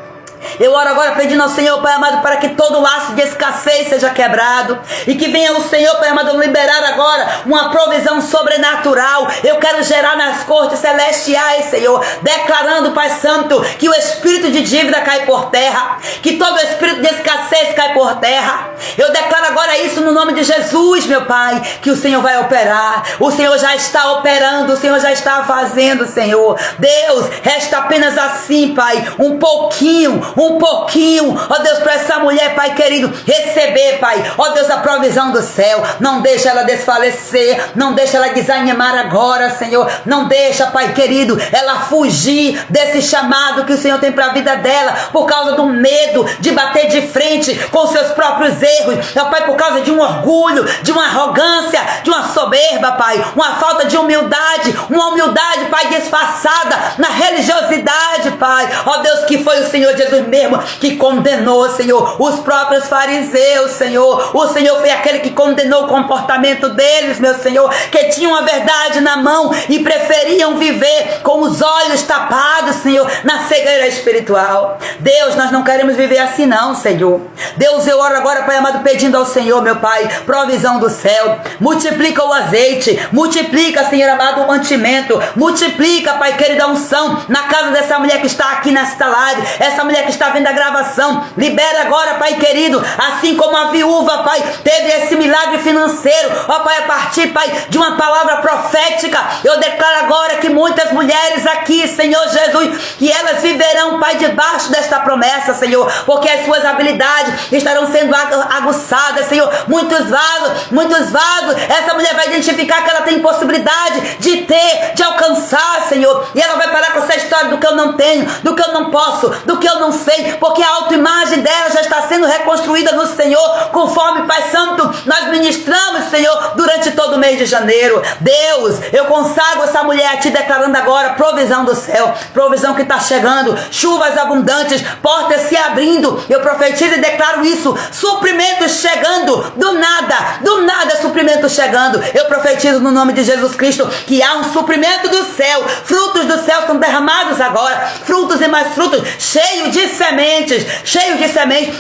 Eu oro agora pedindo ao Senhor, Pai amado, para que todo laço de escassez seja quebrado e que venha o Senhor, Pai amado, liberar agora uma provisão sobrenatural. Eu quero gerar nas cortes celestiais, Senhor, declarando, Pai Santo, que o espírito de dívida cai por terra, que todo espírito de escassez cai por terra. Eu declaro agora isso no nome de Jesus, meu Pai, que o Senhor vai operar. O Senhor já está operando, o Senhor já está fazendo, Senhor. Deus, resta apenas assim, Pai, um pouquinho, ó Deus, para essa mulher, Pai querido, receber, Pai, ó Deus, a provisão do céu. Não deixa ela desfalecer, não deixa ela desanimar agora, Senhor. Não deixa, Pai querido, ela fugir desse chamado que o Senhor tem para a vida dela, por causa do medo de bater de frente com seus próprios erros, ó Pai, por causa de um orgulho, de uma arrogância, de uma soberba, Pai, uma falta de humildade, uma humildade, Pai, disfarçada na religiosidade, Pai, ó Deus, que foi o Senhor Jesus mesmo que condenou, Senhor, os próprios fariseus, Senhor. O Senhor foi aquele que condenou o comportamento deles, meu Senhor, que tinham a verdade na mão e preferiam viver com os olhos tapados, Senhor, na cegueira espiritual. Deus, nós não queremos viver assim não, Senhor. Deus, eu oro agora, Pai amado, pedindo ao Senhor, meu Pai, provisão do céu. Multiplica o azeite, multiplica, Senhor amado, o mantimento, multiplica, Pai querido, a unção na casa dessa mulher que está aqui nesta live, essa mulher que está vendo a gravação. Libera agora, Pai querido, assim como a viúva, Pai, teve esse milagre financeiro, ó Pai, a partir, Pai, de uma palavra profética. Eu declaro agora que muitas mulheres aqui, Senhor Jesus, que elas viverão, Pai, debaixo desta promessa, Senhor, porque as suas habilidades estarão sendo aguçadas, Senhor. Muitos vasos, essa mulher vai identificar que ela tem possibilidade de ter, de alcançar, Senhor, e ela vai parar com essa história do que eu não tenho, do que eu não posso, do que eu não sei, porque a autoimagem dela já está sendo reconstruída no Senhor, conforme, Pai Santo, nós ministramos, Senhor, durante todo o mês de janeiro. Deus, eu consagro essa mulher a Ti, declarando agora provisão do céu, provisão que está chegando, chuvas abundantes, portas se abrindo. Eu profetizo e declaro isso, suprimento chegando, do nada suprimento chegando. Eu profetizo no nome de Jesus Cristo que há um suprimento do céu, frutos do céu são derramados agora, frutos e mais frutos, cheios de sementes,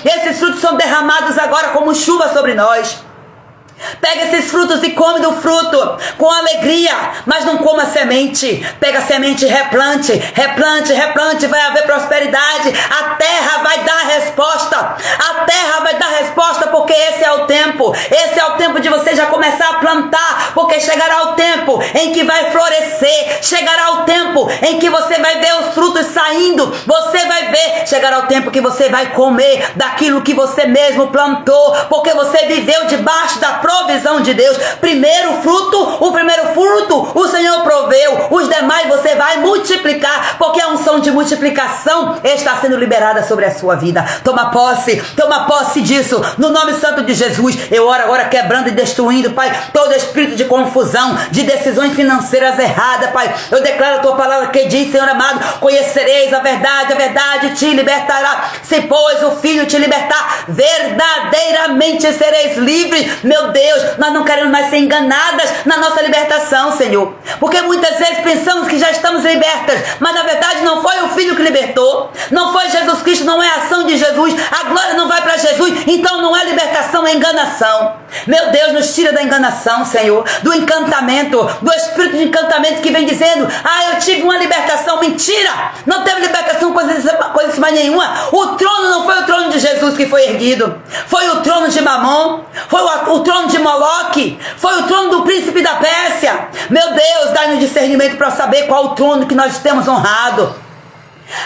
esses frutos são derramados agora como chuva sobre nós. Pega esses frutos e come do fruto com alegria, mas não coma a semente. Pega a semente e replante, vai haver prosperidade. A terra vai dar resposta, porque esse é o tempo de você já começar a plantar, porque chegará o tempo em que vai florescer, chegará o tempo em que você vai ver os frutos saindo, chegará o tempo que você vai comer daquilo que você mesmo plantou, porque você viveu debaixo da provisão de Deus. O primeiro fruto o Senhor proveu, os demais você vai multiplicar, porque a unção de multiplicação está sendo liberada sobre a sua vida. Toma posse disso, no nome santo de Jesus. Eu oro agora quebrando e destruindo, Pai, todo espírito de confusão, de decisões financeiras erradas, Pai. Eu declaro a Tua palavra que diz, Senhor amado, conhecereis a verdade te libertará. Se pois o Filho te libertar, verdadeiramente sereis livres. Meu Deus, nós não queremos mais ser enganadas na nossa libertação, Senhor, porque muitas vezes pensamos que já estamos libertas, mas na verdade não foi o Filho que libertou, não foi Jesus Cristo, não é a ação de Jesus, a glória não vai para Jesus, então não é libertação, é enganação. Meu Deus, nos tira da enganação, Senhor, do encantamento, do espírito de encantamento que vem dizendo: ah, eu tive uma libertação. Mentira! Não teve libertação coisa nenhuma. O trono não foi o trono de Jesus que foi erguido, foi o trono de Mamon, foi o trono de Moloque, foi o trono do príncipe da Pérsia. Meu Deus, dá-nos discernimento para saber qual o trono que nós temos honrado.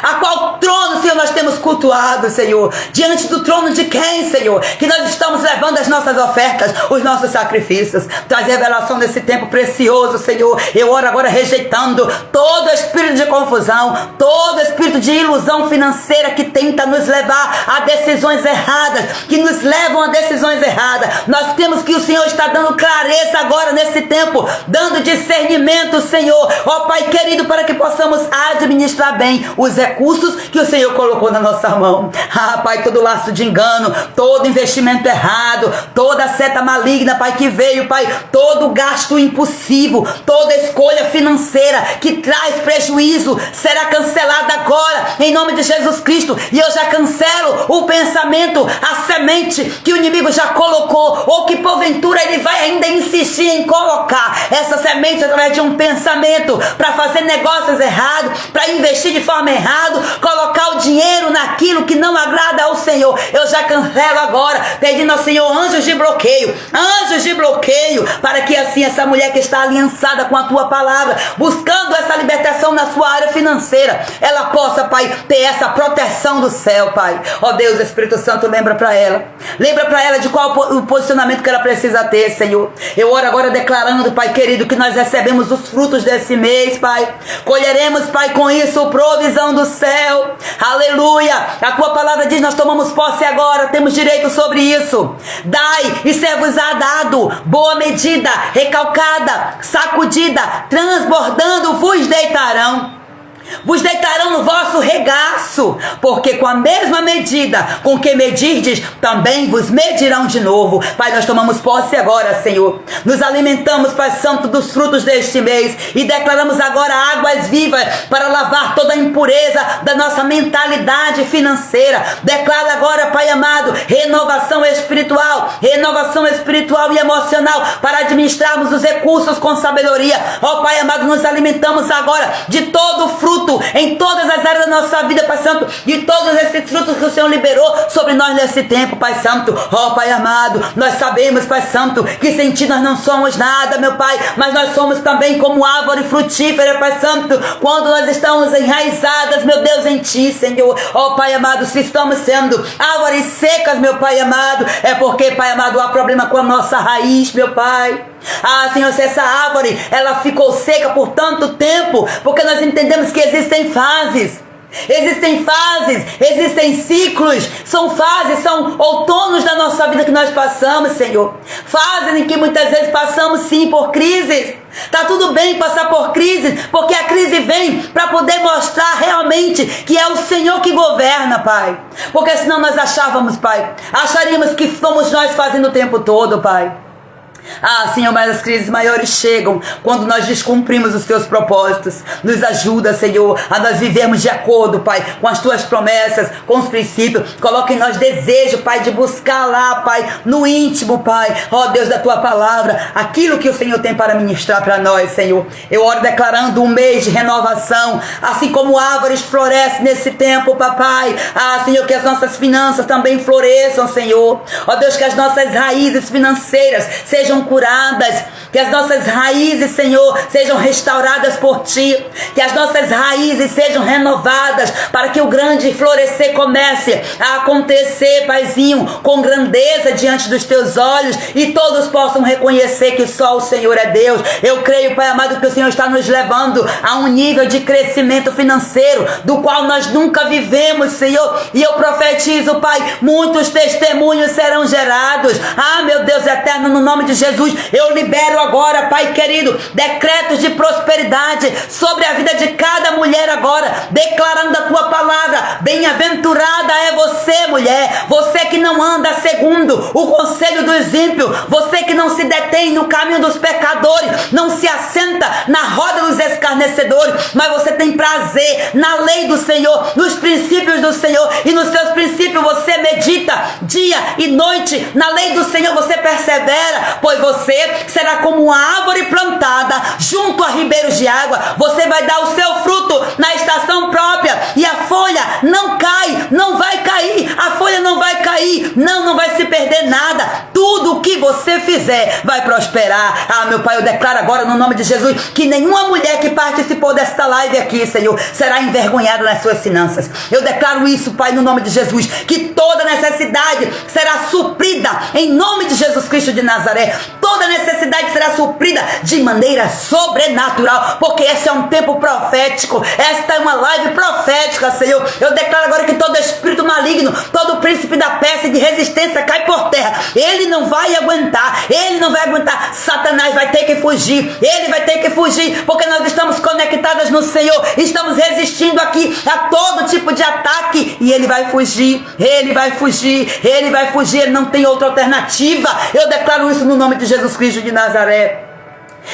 A qual trono, Senhor, nós temos cultuado, Senhor? Diante do trono de quem, Senhor? Que nós estamos levando as nossas ofertas, os nossos sacrifícios. Traz revelação nesse tempo precioso, Senhor. Eu oro agora rejeitando todo espírito de confusão, todo espírito de ilusão financeira que tenta nos levar a decisões erradas, que nos levam a decisões erradas. Nós temos que o Senhor está dando clareza agora nesse tempo, dando discernimento, Senhor. Ó Pai querido, para que possamos administrar bem os recursos que o Senhor colocou na nossa mão. Ah, Pai, todo laço de engano, todo investimento errado, toda seta maligna, Pai, que veio, Pai, todo gasto impulsivo, toda escolha financeira que traz prejuízo, será cancelada agora, em nome de Jesus Cristo. E eu já cancelo o pensamento, a semente que o inimigo já colocou, ou que porventura ele vai ainda insistir em colocar essa semente através de um pensamento, para fazer negócios errados, para investir de forma errada, colocar o dinheiro naquilo que não agrada ao Senhor. Eu já cancelo agora, pedindo ao Senhor anjos de bloqueio, para que assim essa mulher que está aliançada com a tua palavra, buscando essa libertação na sua área financeira, ela possa, Pai, ter essa proteção do céu, Pai. Ó Deus, Espírito Santo, lembra para ela de qual o posicionamento que ela precisa ter, Senhor. Eu oro agora declarando, Pai querido, que nós recebemos os frutos desse mês, Pai. Colheremos, Pai, com isso provisão do céu. Aleluia. A tua palavra diz: nós tomamos posse agora, temos direito sobre isso. Dai e ser-vos-á dado, boa medida, recalcada, sacudida, transbordando, vos deitarão no vosso regaço, porque com a mesma medida com que medirdes, também vos medirão de novo. Pai, nós tomamos posse agora, Senhor. Nos alimentamos, Pai Santo, dos frutos deste mês e declaramos agora águas vivas para lavar toda a impureza da nossa mentalidade financeira. Declara agora, Pai amado, renovação espiritual e emocional para administrarmos os recursos com sabedoria. Ó Pai amado, nos alimentamos agora de todo o fruto em todas as áreas da nossa vida, Pai Santo, de todos esses frutos que o Senhor liberou sobre nós nesse tempo, Pai Santo. Ó Pai amado, nós sabemos, Pai Santo, que sem Ti nós não somos nada, meu Pai, mas nós somos também como árvore frutífera, Pai Santo, quando nós estamos enraizadas, meu Deus, em Ti, Senhor. Ó Pai amado, se estamos sendo árvores secas, meu Pai amado, é porque, Pai amado, há problema com a nossa raiz, meu Pai. Ah, Senhor, se essa árvore ela ficou seca por tanto tempo, porque nós entendemos que existem fases, existem ciclos, são fases, são outonos da nossa vida que nós passamos, Senhor. Fases em que muitas vezes passamos sim por crises. Tá tudo bem passar por crises, porque a crise vem para poder mostrar realmente que é o Senhor que governa, Pai. Porque senão nós acharíamos que somos nós fazendo o tempo todo, Pai. Ah, Senhor, mas as crises maiores chegam quando nós descumprimos os Teus propósitos. Nos ajuda, Senhor, a nós vivermos de acordo, Pai, com as Tuas promessas, com os princípios. Coloca em nós desejo, Pai, de buscar lá, Pai, no íntimo, Pai, ó Deus, da Tua palavra, aquilo que o Senhor tem para ministrar para nós, Senhor. Eu oro declarando um mês de renovação, assim como árvores florescem nesse tempo, Papai. Ah, Senhor, que as nossas finanças também floresçam, Senhor. Ó Deus, que as nossas raízes financeiras sejam curadas, que as nossas raízes, Senhor, sejam restauradas por Ti, que as nossas raízes sejam renovadas, para que o grande florescer comece a acontecer, Paizinho, com grandeza diante dos Teus olhos, e todos possam reconhecer que só o Senhor é Deus. Eu creio, Pai amado, que o Senhor está nos levando a um nível de crescimento financeiro, do qual nós nunca vivemos, Senhor, e eu profetizo, Pai, muitos testemunhos serão gerados. Ah, meu Deus eterno, no nome de Jesus, Jesus, eu libero agora, Pai querido, decretos de prosperidade sobre a vida de cada mulher agora, declarando a tua palavra. Bem-aventurada é você, mulher, você que não anda segundo o conselho dos ímpios, você que não se detém no caminho dos pecadores, não se assenta na roda dos escarnecedores, mas você tem prazer na lei do Senhor, nos princípios do Senhor, e nos seus princípios você medita dia e noite. Na lei do Senhor você persevera, pois você será como uma árvore plantada junto a ribeiros de água. Você vai dar o seu fruto na estação própria, e a folha não cai, não vai cair, a folha não vai cair, não vai se perder nada. Tudo o que você fizer vai prosperar. Ah, meu Pai, eu declaro agora no nome de Jesus que nenhuma mulher que participou desta live aqui, Senhor, será envergonhada nas suas finanças. Eu declaro isso, Pai, no nome de Jesus, que toda necessidade será suprida em nome de Jesus Cristo de Nazaré. Toda necessidade será suprida de maneira sobrenatural, porque esse é um tempo profético, esta é uma live profética, Senhor. Eu declaro agora que todo espírito maligno, todo príncipe da peça de resistência cai por terra. Ele não vai aguentar, Satanás vai ter que fugir, ele vai ter que fugir, porque nós estamos conectadas no Senhor, estamos resistindo aqui a todo tipo de ataque, e ele vai fugir, ele não tem outra alternativa. Eu declaro isso no nome de Jesus Cristo de Nazaré.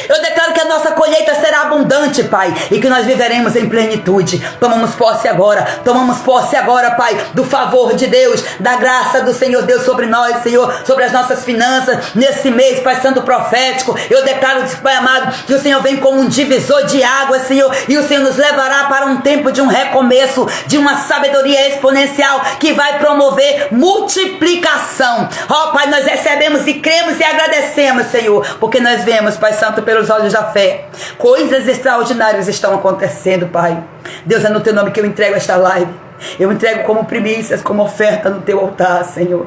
Eu declaro que a nossa colheita será abundante, Pai, e que nós viveremos em plenitude. Tomamos posse agora, Pai, do favor de Deus, da graça do Senhor Deus sobre nós, Senhor, sobre as nossas finanças, nesse mês, Pai Santo profético. Eu declaro, Pai amado, que o Senhor vem como um divisor de águas, Senhor, e o Senhor nos levará para um tempo de um recomeço, de uma sabedoria exponencial que vai promover multiplicação. Ó, Pai, nós recebemos e cremos e agradecemos, Senhor, porque nós vemos, Pai Santo, pelos olhos da fé, coisas extraordinárias estão acontecendo, Pai. Deus, é no teu nome que eu entrego esta live. Eu entrego como primícias, como oferta no teu altar, Senhor.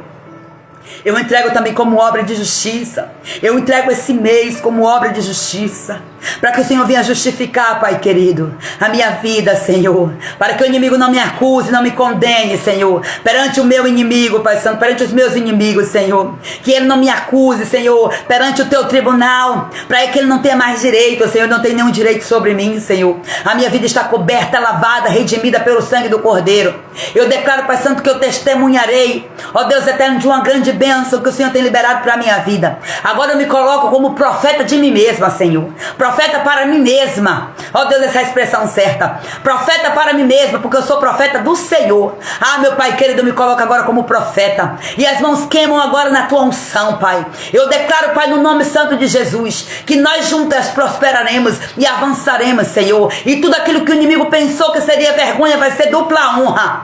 Eu entrego também como obra de justiça. Eu entrego esse mês como obra de justiça, para que o Senhor venha justificar, Pai querido, a minha vida, Senhor, para que o inimigo não me acuse, não me condene, Senhor, perante o meu inimigo, Pai Santo, perante os meus inimigos, Senhor, que ele não me acuse, Senhor, perante o teu tribunal, para que ele não tenha mais direito, Senhor, não tem nenhum direito sobre mim, Senhor. A minha vida está coberta, lavada, redimida pelo sangue do Cordeiro. Eu declaro, Pai Santo, que eu testemunharei, ó Deus eterno, de uma grande bênção que o Senhor tem liberado para a minha vida. Agora eu me coloco como profeta de mim mesma, Senhor, profeta para mim mesma. Ó Deus, essa é a expressão certa. Profeta para mim mesma, porque eu sou profeta do Senhor. Ah, meu Pai querido, eu me coloco agora como profeta. E as mãos queimam agora na tua unção, Pai. Eu declaro, Pai, no nome santo de Jesus, que nós juntas prosperaremos e avançaremos, Senhor. E tudo aquilo que o inimigo pensou que seria vergonha vai ser dupla honra.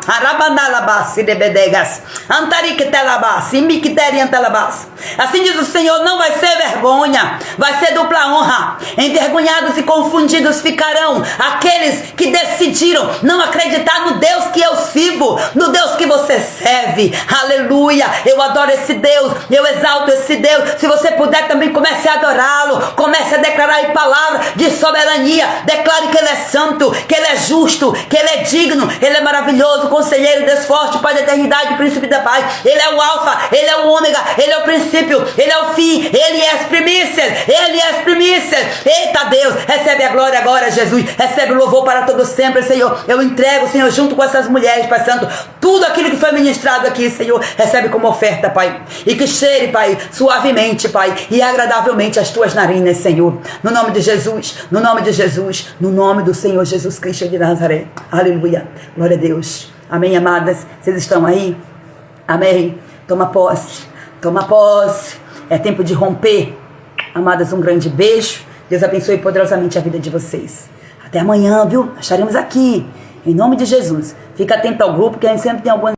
Assim diz o Senhor, não vai ser vergonha, vai ser dupla honra. Envergonhados e confundidos ficarão aqueles que decidiram não acreditar no Deus que eu sirvo, no Deus que você serve. Aleluia, eu adoro esse Deus, eu exalto esse Deus. Se você puder também comece a adorá-lo, comece a declarar em palavra de soberania. Declare que ele é santo, que ele é justo, que ele é digno, ele é maravilhoso, conselheiro, Deus forte, Pai da eternidade, príncipe da paz. Ele é o alfa, ele é o ômega, ele é o princípio, ele é o fim, ele é as primícias, ele é as primícias. Eita Deus, recebe a glória agora, Jesus, recebe o louvor para todo sempre, Senhor. Eu entrego, Senhor, junto com essas mulheres, Pai Santo, tudo aquilo que foi ministrado aqui, Senhor, recebe como oferta, Pai, e que cheire, Pai, suavemente, Pai, e agradavelmente as tuas narinas, Senhor, no nome de Jesus, no nome de Jesus, no nome do Senhor Jesus Cristo de Nazaré. Aleluia, glória a Deus. Amém, amadas, vocês estão aí? Amém, toma posse, é tempo de romper. Amadas, um grande beijo, Deus abençoe poderosamente a vida de vocês. Até amanhã, viu? Estaremos aqui, em nome de Jesus. Fica atento ao grupo, que a gente sempre tem algumas